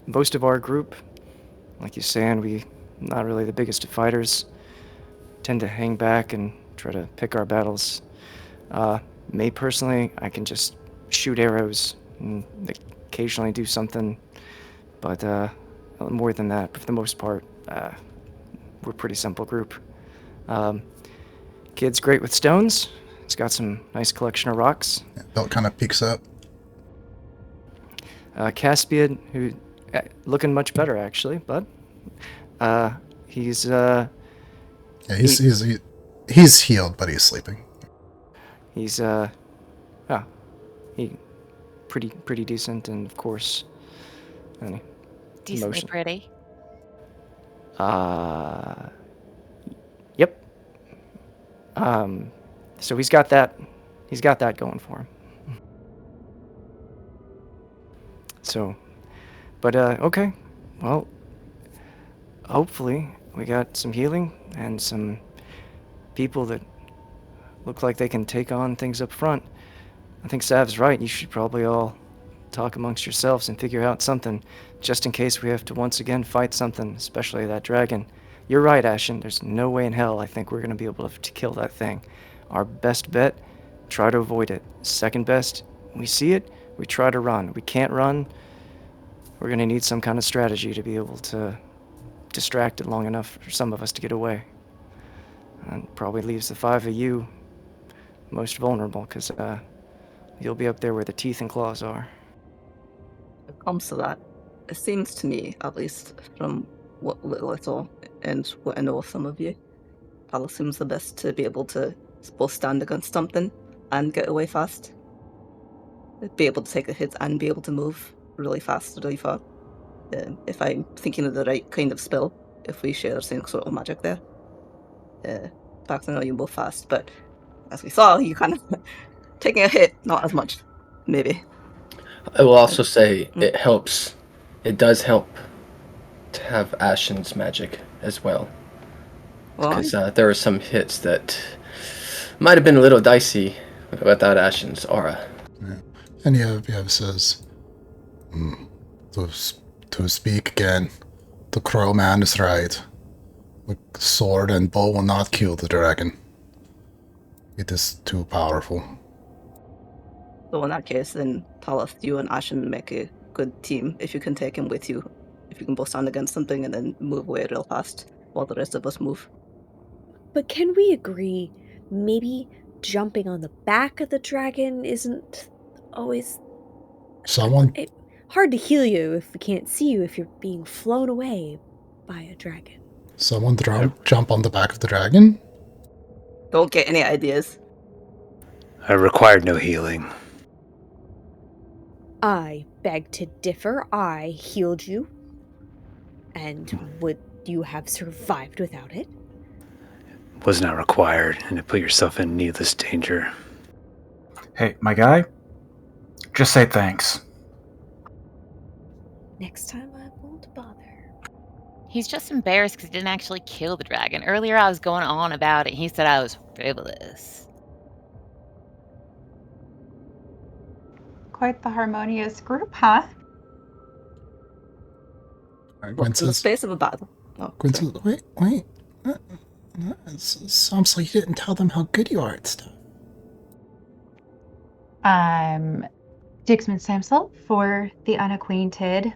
Most of our group, like you're saying, we not really the biggest of fighters. Tend to hang back and try to pick our battles. Me personally, I can just shoot arrows and occasionally do something, but more than that, for the most part, we're a pretty simple group. Kid's great with stones. He's got some nice collection of rocks.
Belt kind of peeks up.
Caspian, who looking much better actually, but he's
he's healed, but he's sleeping.
He's he pretty decent, and of course,
Decently
emotion.
pretty.
Yep. So he's got that going for him. So, but okay. Well, hopefully we got some healing and some people that look like they can take on things up front. I think Sav's right. You should probably all talk amongst yourselves and figure out something, just in case we have to once again fight something, especially that dragon. You're right, Ashen. There's no way in hell I think we're going to be able to kill that thing. Our best bet, try to avoid it. Second best, we see it, we try to run. We can't run, we're going to need some kind of strategy to be able to distract it long enough for some of us to get away. And probably leaves the 5 of you most vulnerable, because you'll be up there where the teeth and claws are.
When it comes to that, it seems to me, at least from what little I saw and what I know of some of you, Tala seems the best to be able to both stand against something and get away fast. Be able to take a hit and be able to move really fast, really far. If I'm thinking of the right kind of spell, if we share the same sort of magic there. Back then, I know you're both fast, but as we saw, you kind of taking a hit, not as much, maybe.
I will also say it helps. It does help to have Ashen's magic as well. Because there were some hits that might have been a little dicey without Ashen's aura.
Yeah. And Yev says, to speak again, the Crow Man is right. The sword and bow will not kill the dragon. It is too powerful.
So in that case, then Talith, you and Ashen make a good team. If you can take him with you, if you can both stand against something and then move away real fast while the rest of us move.
But can we agree maybe jumping on the back of the dragon isn't always
Someone
hard to heal you if we can't see you if you're being flown away by a dragon.
jump on the back of the dragon?
Don't get any ideas.
I required no healing.
I beg to differ. I healed you. And would you have survived without it?
Was not required, and to put yourself in needless danger.
Hey, my guy, just say thanks.
Next time I won't bother.
He's just embarrassed because he didn't actually kill the dragon. Earlier, I was going on about it. He said I was frivolous.
Quite the harmonious group, huh?
Gwen
What's in the
says,
space of a battle? Oh,
Gwen
sorry.
says, wait. It sounds like you didn't tell them how good you are at stuff.
Dixman Samsel, for the unacquainted.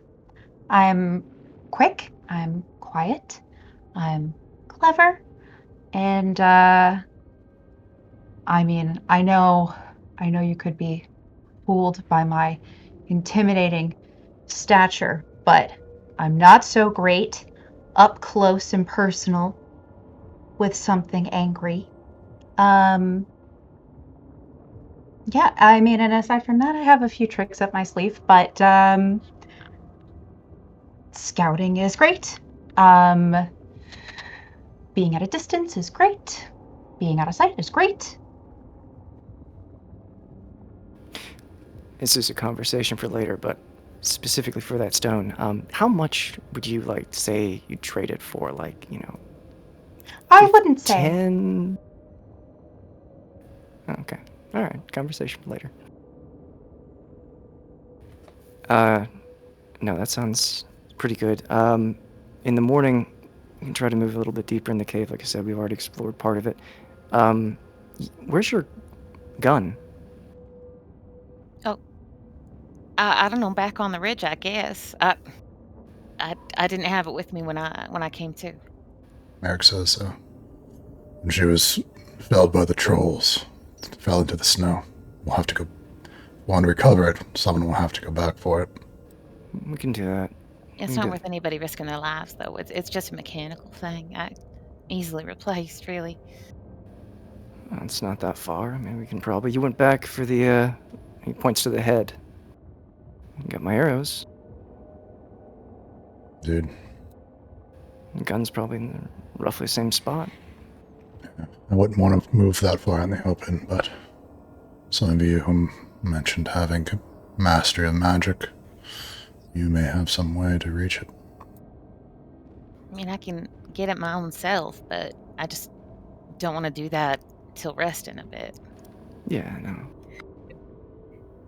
I'm quick, I'm quiet, I'm clever, and I mean, I know you could be fooled by my intimidating stature, but I'm not so great up close and personal with something angry. Yeah, I mean, and aside from that, I have a few tricks up my sleeve, but scouting is great. Being at a distance is great. Being out of sight is great.
This is a conversation for later, but specifically for that stone, how much would you like say you trade it for? Like,
I wouldn't say.
10? Okay. All right. Conversation for later. No, that sounds pretty good. In the morning, we can try to move a little bit deeper in the cave. Like I said, we've already explored part of it. Where's your gun?
Oh, I don't know. Back on the ridge, I guess. I didn't have it with me when I came to.
Merrick says so. When she was felled by the trolls, fell into the snow. We'll have to go. Want to recover it? Someone will have to go back for it.
We can do that.
It's
We
not
can
worth anybody risking their lives, though. It's just a mechanical thing. Easily replaced, really.
It's not that far. I mean, we can probably. You went back for the. He points to the head. Got my arrows.
Dude.
The gun's probably in the roughly same spot.
I wouldn't want to move that far in the open, but some of you who mentioned having mastery of magic, you may have some way to reach it.
I mean, I can get it my own self, but I just don't want to do that till resting a bit.
Yeah, I know.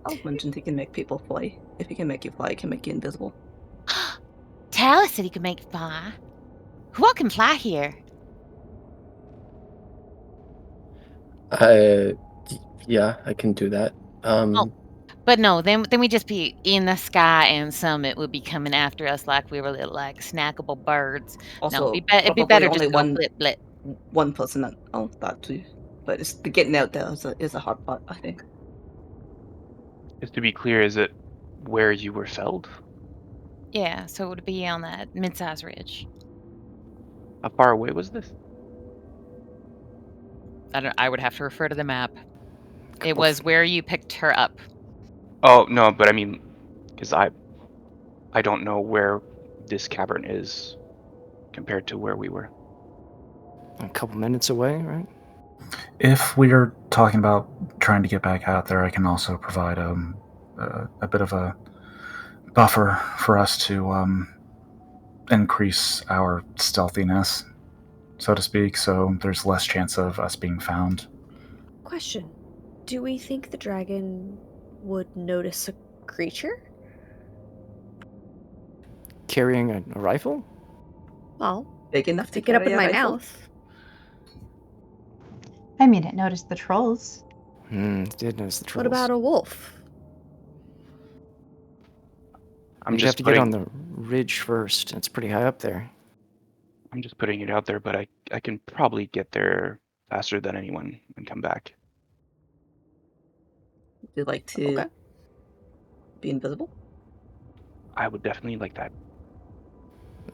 I'll mention he can make people fly. If he can make you fly, he can make you invisible.
Talus said he could make fly. Who all can fly here?
Yeah, I can do that.
But no, then we'd just be in the sky, and Summit would be coming after us like we were little, like, snackable birds.
Also,
No, it'd be
probably
better
only
just to go blip, blip.
one person that owns that too. But it's the getting out there is a hard part, I think.
Just to be clear, is it where you were felled?
Yeah, so it would be on that mid-sized ridge.
How far away was this?
I would have to refer to the map. It was where you picked her up.
Oh, no, but I mean, because I don't know where this cavern is compared to where we were.
A couple minutes away, right?
If we are talking about trying to get back out there, I can also provide a bit of a buffer for us to increase our stealthiness, so to speak, so there's less chance of us being found.
Question. Do we think the dragon would notice a creature?
Carrying a rifle?
Well,
Big enough to
stick it up
carry
in
a
my
rifle?
mouth.
I mean, it noticed the trolls.
It did notice the trolls.
What about a wolf?
You'd have to get on the ridge first. It's pretty high up there.
I'm just putting it out there, but I can probably get there faster than anyone and come back.
Would you like to
Okay.
be invisible?
I would definitely like that.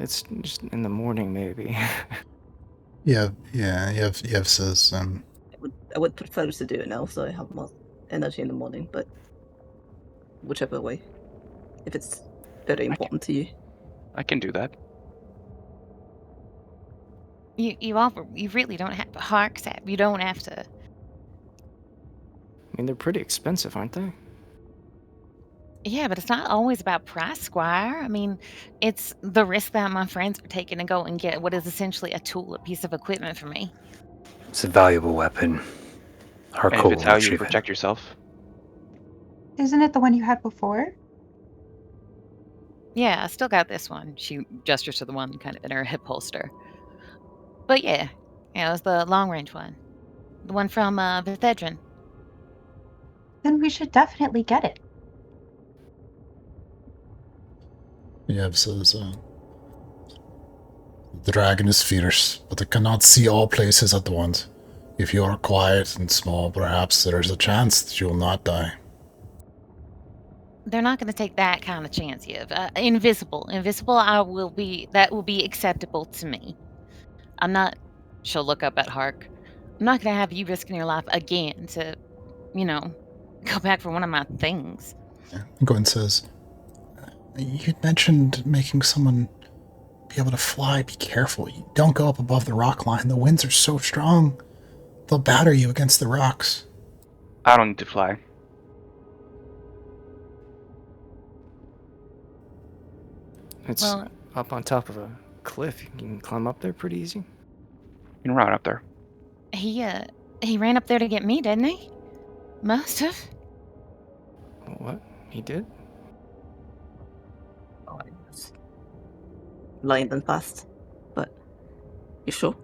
It's just in the morning, maybe.
Yev says,
I would prefer to do it now, so I have more energy in the morning. But whichever way, if it's very important to you.
I can do that.
You really don't have to hark, Sab. You don't have to.
I mean, they're pretty expensive, aren't they?
Yeah, but it's not always about price, Squire. I mean, it's the risk that my friends are taking to go and get what is essentially a tool, a piece of equipment for me.
It's a valuable weapon.
And
Harcourt
if it's
will
how you
retrieve it.
protect yourself,
Isn't it the one you had before?
Yeah, I still got this one. She gestures to the one kind of in her hip holster. But yeah, it was the long range one. The one from Bethedron.
Then we should definitely get it.
Yev says, the dragon is fierce, but it cannot see all places at once. If you are quiet and small, perhaps there is a chance that you will not die.
They're not going to take that kind of chance, Yev. Invisible, that will be acceptable to me. I'm not. She'll look up at Hark. I'm not going to have you risking your life again to, go back for one of my things.
Gwen says, you mentioned making someone be able to fly. Be careful. You don't go up above the rock line. The winds are so strong. They'll batter you against the rocks.
I don't need to fly.
It's up on top of a cliff. You can climb up there pretty easy.
You can run up there.
He ran up there to get me, didn't he? Must have.
What? He did?
Oh, I was lying then fast. But you sure?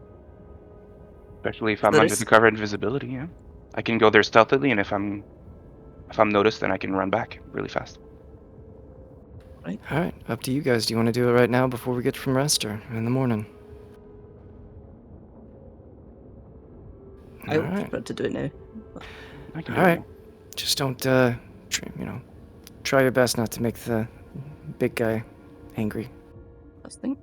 Especially if I'm under the cover of invisibility, yeah. I can go there stealthily, and if I'm noticed, then I can run back really fast.
Right.
All right, up to you guys. Do you want to do it right now before we get from rest, or in the morning?
I would prefer to do it now.
I can
All right. Just don't, try your best not to make the big guy angry.
First thing.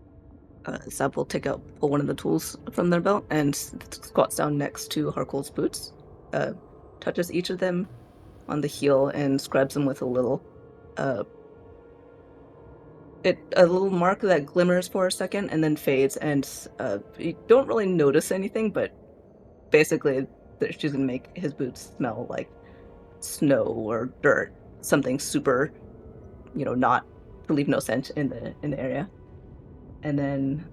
Sab will pull one of the tools from their belt and squats down next to Harkol's boots, touches each of them on the heel and scrubs them with a little mark that glimmers for a second and then fades, and you don't really notice anything, but basically she's gonna make his boots smell like snow or dirt, something super, not to leave no scent in the area. And then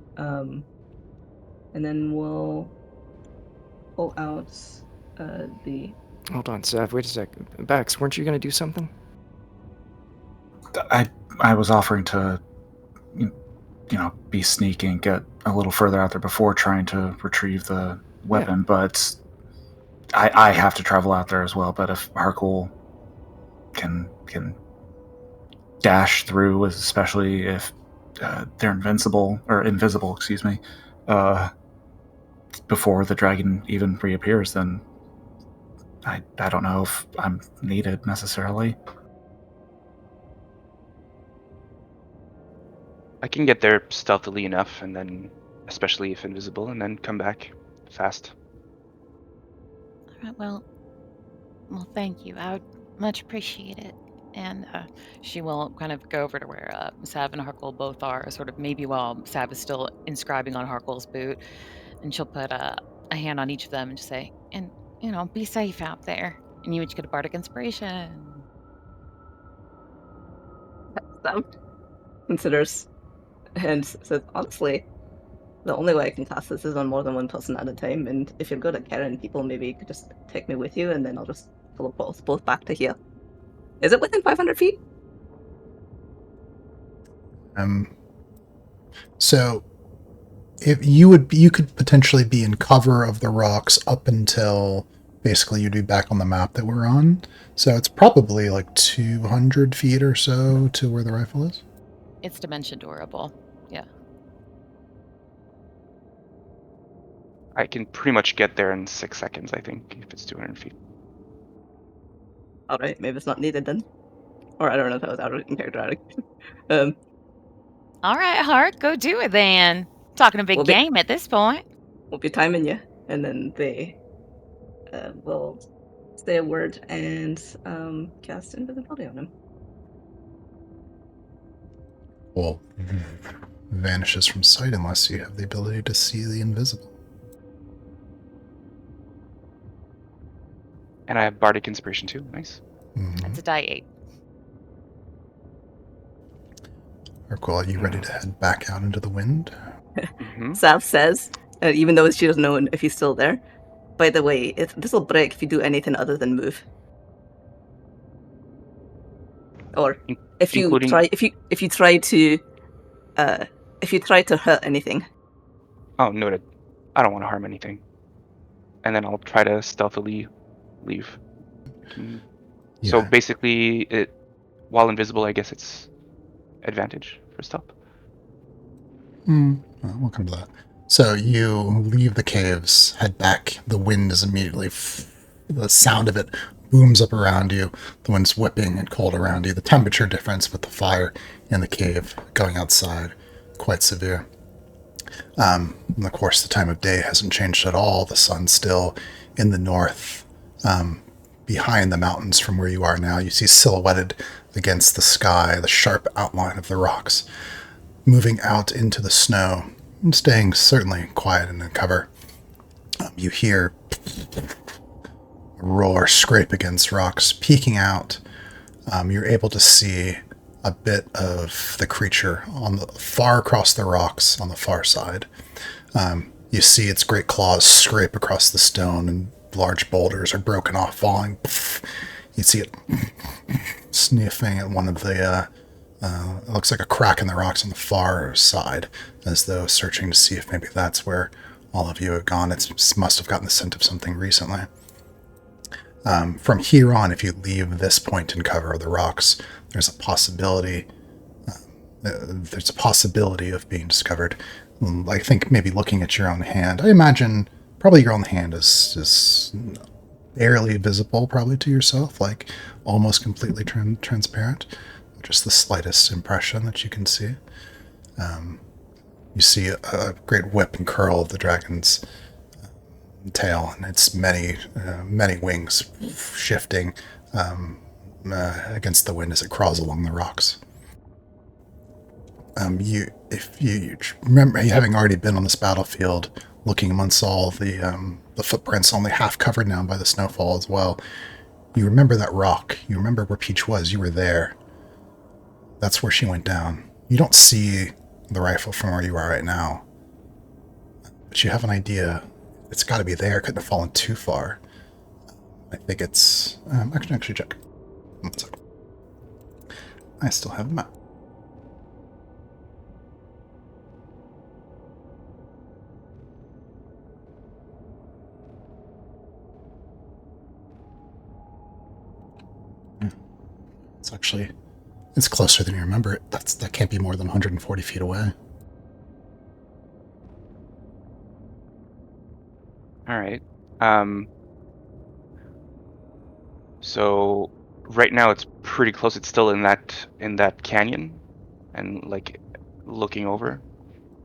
we'll pull out the.
Hold on, Sav. Wait a sec. Bax, weren't you gonna do something?
I was offering to, be sneaky and get a little further out there before trying to retrieve the weapon, but I have to travel out there as well. But if Harkul can dash through, especially if they're invisible, excuse me, before the dragon even reappears, then I don't know if I'm needed necessarily.
I can get there stealthily enough, and then, especially if invisible, and then come back fast.
All right, well, thank you. I would much appreciate it. And she will kind of go over to where Sav and Harkle both are, sort of maybe while Sav is still inscribing on Harkle's boot. And she'll put a hand on each of them and just say, and, be safe out there. And you each get a bardic inspiration.
Sav considers and says, honestly, the only way I can cast this is on more than one person at a time, and if you're good at carrying people, maybe you could just take me with you, and then I'll just pull both back to here. Is it within 500 feet?
So if you could potentially be in cover of the rocks up until basically you'd be back on the map that we're on. So it's probably like 200 feet or so to where the rifle is.
It's dimension durable. Yeah.
I can pretty much get there in 6 seconds, I think, if it's 200 feet.
Alright, maybe it's not needed then. Or I don't know if that was out of character.
All right, Hart, go do it then. Talking a big
We'll be
game at this point.
we'll be timing you, and then they will say a word and cast invisibility on him.
Well, vanishes from sight unless you have the ability to see the invisible.
And I have Bardic Inspiration too. Nice.
That's a die 8.
Urkel, are you ready to head back out into the wind?
Sav says, even though she doesn't know if he's still there, by the way, this will break if you do anything other than move. Or if you
including-
try if you try to hurt anything.
Oh, noted. I don't want to harm anything. And then I'll try to stealthily leave. So
Yeah.
basically, while invisible, I guess it's advantage for stealth.
Well, we'll come to that. So you leave the caves, head back. The wind is immediately, the sound of it booms up around you. The wind's whipping and cold around you. The temperature difference with the fire in the cave going outside, quite severe. And of course, the time of day hasn't changed at all. The sun's still in the north, behind the mountains from where you are now. You see silhouetted against the sky the sharp outline of the rocks moving out into the snow and staying certainly quiet and in cover. You hear a roar scrape against rocks, peeking out. You're able to see a bit of the creature on the far across the rocks on the far side. You see its great claws scrape across the stone, and large boulders are broken off, falling. You see it sniffing at one of the it looks like a crack in the rocks on the far side, as though searching to see if maybe that's where all of you have gone. It must have gotten the scent of something recently. From here on, if you leave this point in cover of the rocks, there's a possibility. There's a possibility of being discovered. I think maybe looking at your own hand. I imagine probably your own hand is barely visible, probably to yourself, like almost completely transparent. Just the slightest impression that you can see. You see a great whip and curl of the dragon's tail, and its many wings shifting against the wind as it crawls along the rocks. If you remember, having already been on this battlefield, looking amongst all the footprints, only half covered now by the snowfall as well, you remember that rock. You remember where Peach was. You were there. That's where she went down. You don't see the rifle from where you are right now, but you have an idea. It's got to be there. It couldn't have fallen too far. I think it's... actually check. 1 second. I still have the map. It's actually... It's closer than you remember it. That can't be more than 140 feet away.
All right. So right now it's pretty close. It's still in that canyon, and like looking over.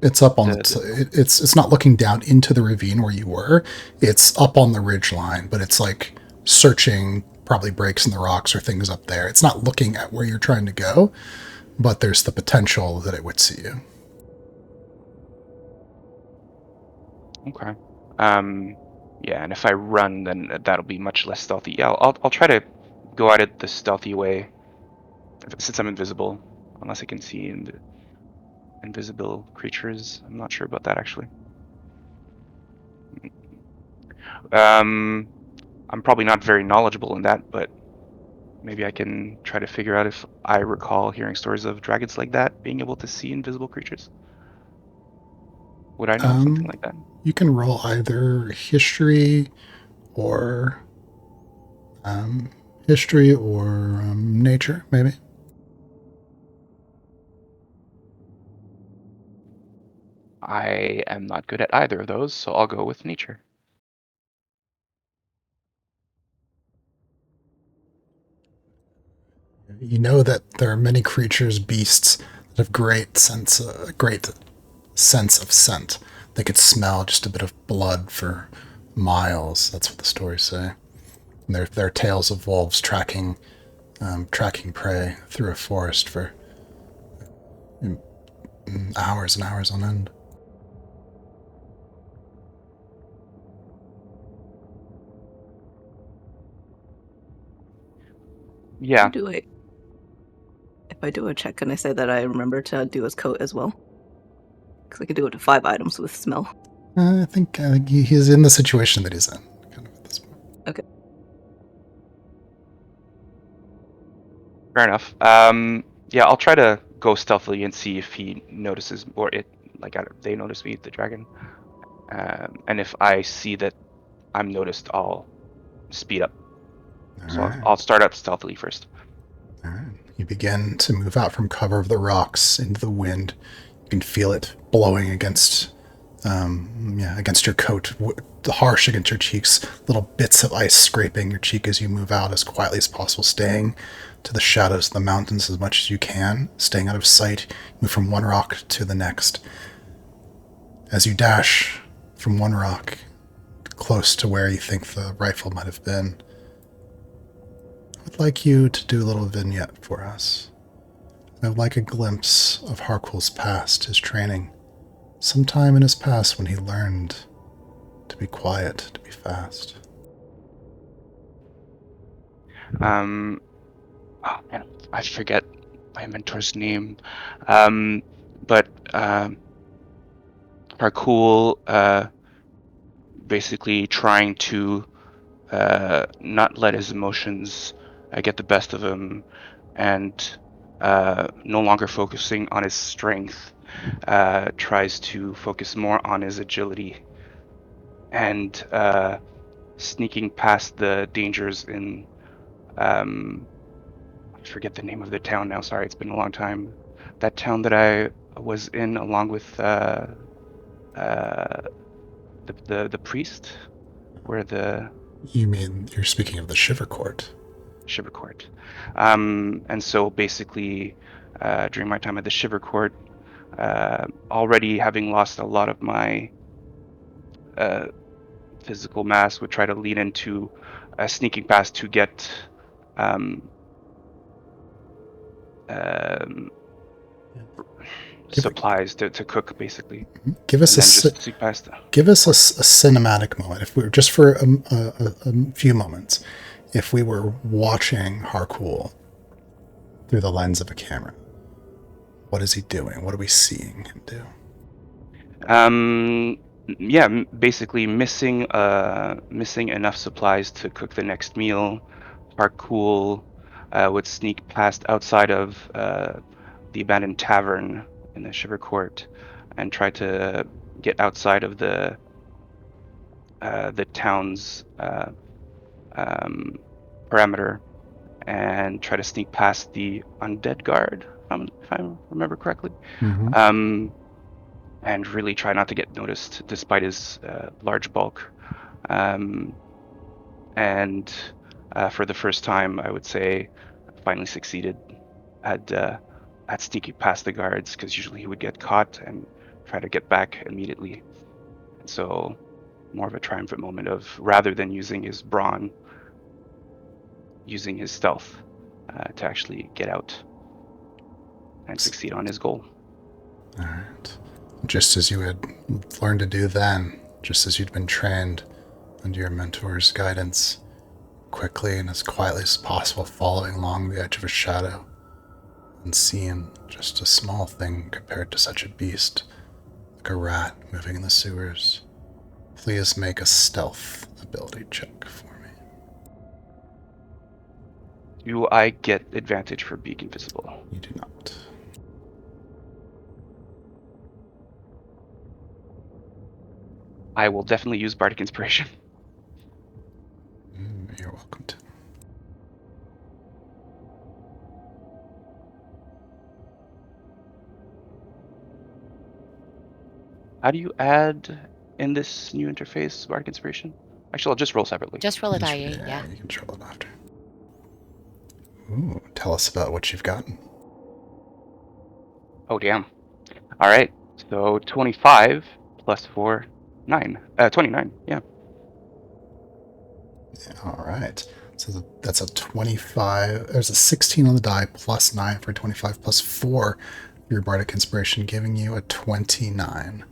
It's up on it's not looking down into the ravine where you were. It's up on the ridge line, but it's like searching probably breaks in the rocks or things up there. It's not looking at where you're trying to go, but there's the potential that it would see you.
Okay. Yeah, and if I run, then that'll be much less stealthy. Yeah, I'll try to go at it the stealthy way, since I'm invisible, unless I can see invisible creatures. I'm not sure about that actually. I'm probably not very knowledgeable in that, but maybe I can try to figure out if I recall hearing stories of dragons like that being able to see invisible creatures. Would I know something like that?
You can roll either history or nature, maybe.
I am not good at either of those, so I'll go with nature.
You know that there are many creatures, beasts, that have great sense of scent. They could smell just a bit of blood for miles. That's what the stories say. And there are tales of wolves tracking prey through a forest for hours and hours on end.
Yeah.
If I do a check, can I say that I remember to do his coat as well? Because I could do it to 5 items with smell.
I think he's in the situation that he's in, kind of at this point.
Okay.
Fair enough. Yeah, I'll try to go stealthily and see if he notices, or they notice me, the dragon. And if I see that I'm noticed, I'll speed up. So I'll start up stealthily first.
All right. You begin to move out from cover of the rocks into the wind. You can feel it blowing against your coat, harsh against your cheeks. Little bits of ice scraping your cheek as you move out as quietly as possible, staying to the shadows of the mountains as much as you can, staying out of sight. You move from one rock to the next. As you dash from one rock close to where you think the rifle might have been, I would like you to do a little vignette for us. I would like a glimpse of Harkul's past, his training. Sometime in his past when he learned to be quiet, to be fast.
Oh man, I forget my mentor's name. But Harkul basically trying to not let his emotions get the best of him, and no longer focusing on his strength, tries to focus more on his agility and sneaking past the dangers in I forget the name of the town now. Sorry, it's been a long time. That town that I was in along with the priest, where the
You mean you're speaking of the Shiver Court?
Shiver Court. And so basically, during my time at the Shiver Court, already having lost a lot of my physical mass, would try to lean into sneaking past to get supplies to cook, basically.
Give us
just sneak past them.
Give us a cinematic moment, if we were just for a few moments, if we were watching Harkul through the lens of a camera. What is he doing? What are we seeing him do?
Yeah, basically missing enough supplies to cook the next meal. Harkul would sneak past outside of the abandoned tavern in the Shiver Court and try to get outside of the town's parameter and try to sneak past the undead guard, if I remember correctly.
Mm-hmm.
And really try not to get noticed despite his large bulk. And for the first time, I would say, finally succeeded at sneaking past the guards, because usually he would get caught and try to get back immediately. And so more of a triumphant moment of, rather than using his brawn, using his stealth to actually get out and succeed on his goal.
All right. Just as you had learned to do then, just as you'd been trained under your mentor's guidance, quickly and as quietly as possible, following along the edge of a shadow, and seeing just a small thing compared to such a beast, like a rat moving in the sewers. Please make a stealth ability check for me.
Do I get advantage for being invisible?
You do not.
I will definitely use Bardic Inspiration.
You're welcome to.
How do you add in this new interface Bardic Inspiration? Actually, I'll just roll separately.
Just roll a die, yeah.
You can roll it after. Ooh, tell us about what you've gotten.
Oh, damn. All right. So 25 plus 4, 9. 29, yeah.
All right. So that's a 25. There's a 16 on the die plus 9 for 25 plus 4 for your Bardic Inspiration, giving you a 29.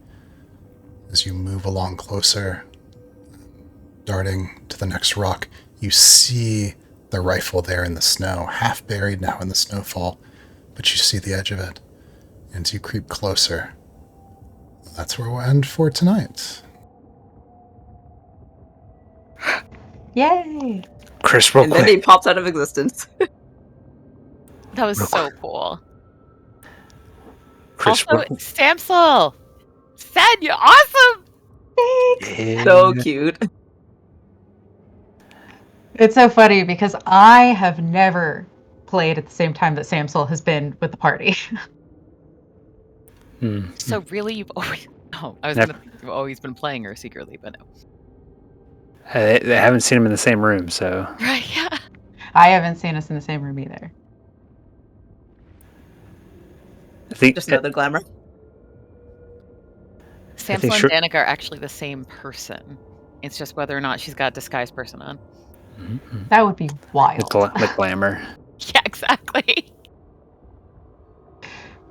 As you move along closer, darting to the next rock, you see the rifle there in the snow, half buried now in the snowfall, but you see the edge of it. And as you creep closer, that's where we'll end for tonight.
Yay!
Chris, real
And then
quick.
he pops out of existence.
That was
Real
so
quick.
cool.
Chris,
Also, Samsel! Sen, you're awesome!
yeah.
So cute.
It's so funny because I have never played at the same time that Samsel has been with the party.
So really, you've always... Oh, I was
Yep.
going to think you've always been playing her secretly, but no.
They haven't seen him in the same room, so
Right, yeah.
I haven't seen us in the same room either.
I think
Just another glamour.
Samsel
sure-
and Danica are actually the same person. It's just whether or not she's got a disguised person on.
That would be wild.
the glamour.
Yeah, exactly.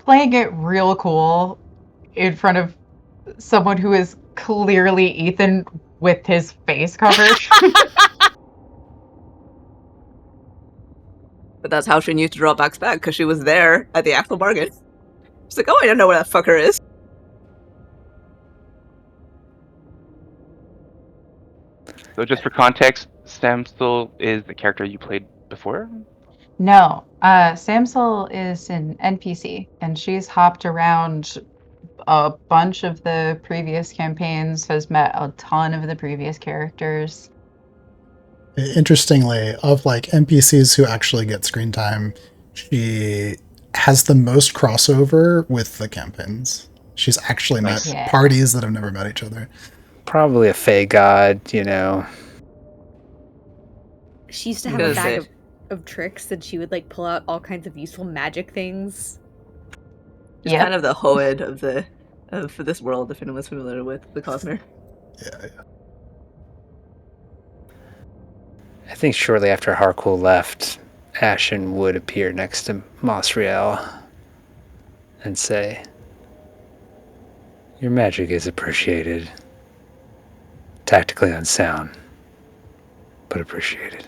Playing it real cool in front of someone who is clearly Ethan with his face covered.
But that's how she knew to draw Back's back, because she was there at the actual bargain. She's like, oh, I don't know where that fucker is.
So just for context, Samsel is the character you played before?
No, Samsel is an NPC, and she's hopped around a bunch of the previous campaigns, has met a ton of the previous characters.
Interestingly, of like NPCs who actually get screen time, she has the most crossover with the campaigns. She's actually met
Yeah.
parties that have never met each other.
Probably a Fey god, you know.
She used to have
Gonna
a bag
say.
of tricks, and she would like pull out all kinds of useful magic things.
She's
Yep.
kind of the Hoed of this world, if anyone's familiar with the Cosmere.
Yeah.
I think shortly after Harcool left, Ashen would appear next to Mosriel and say, "Your magic is appreciated. Tactically unsound, but appreciated."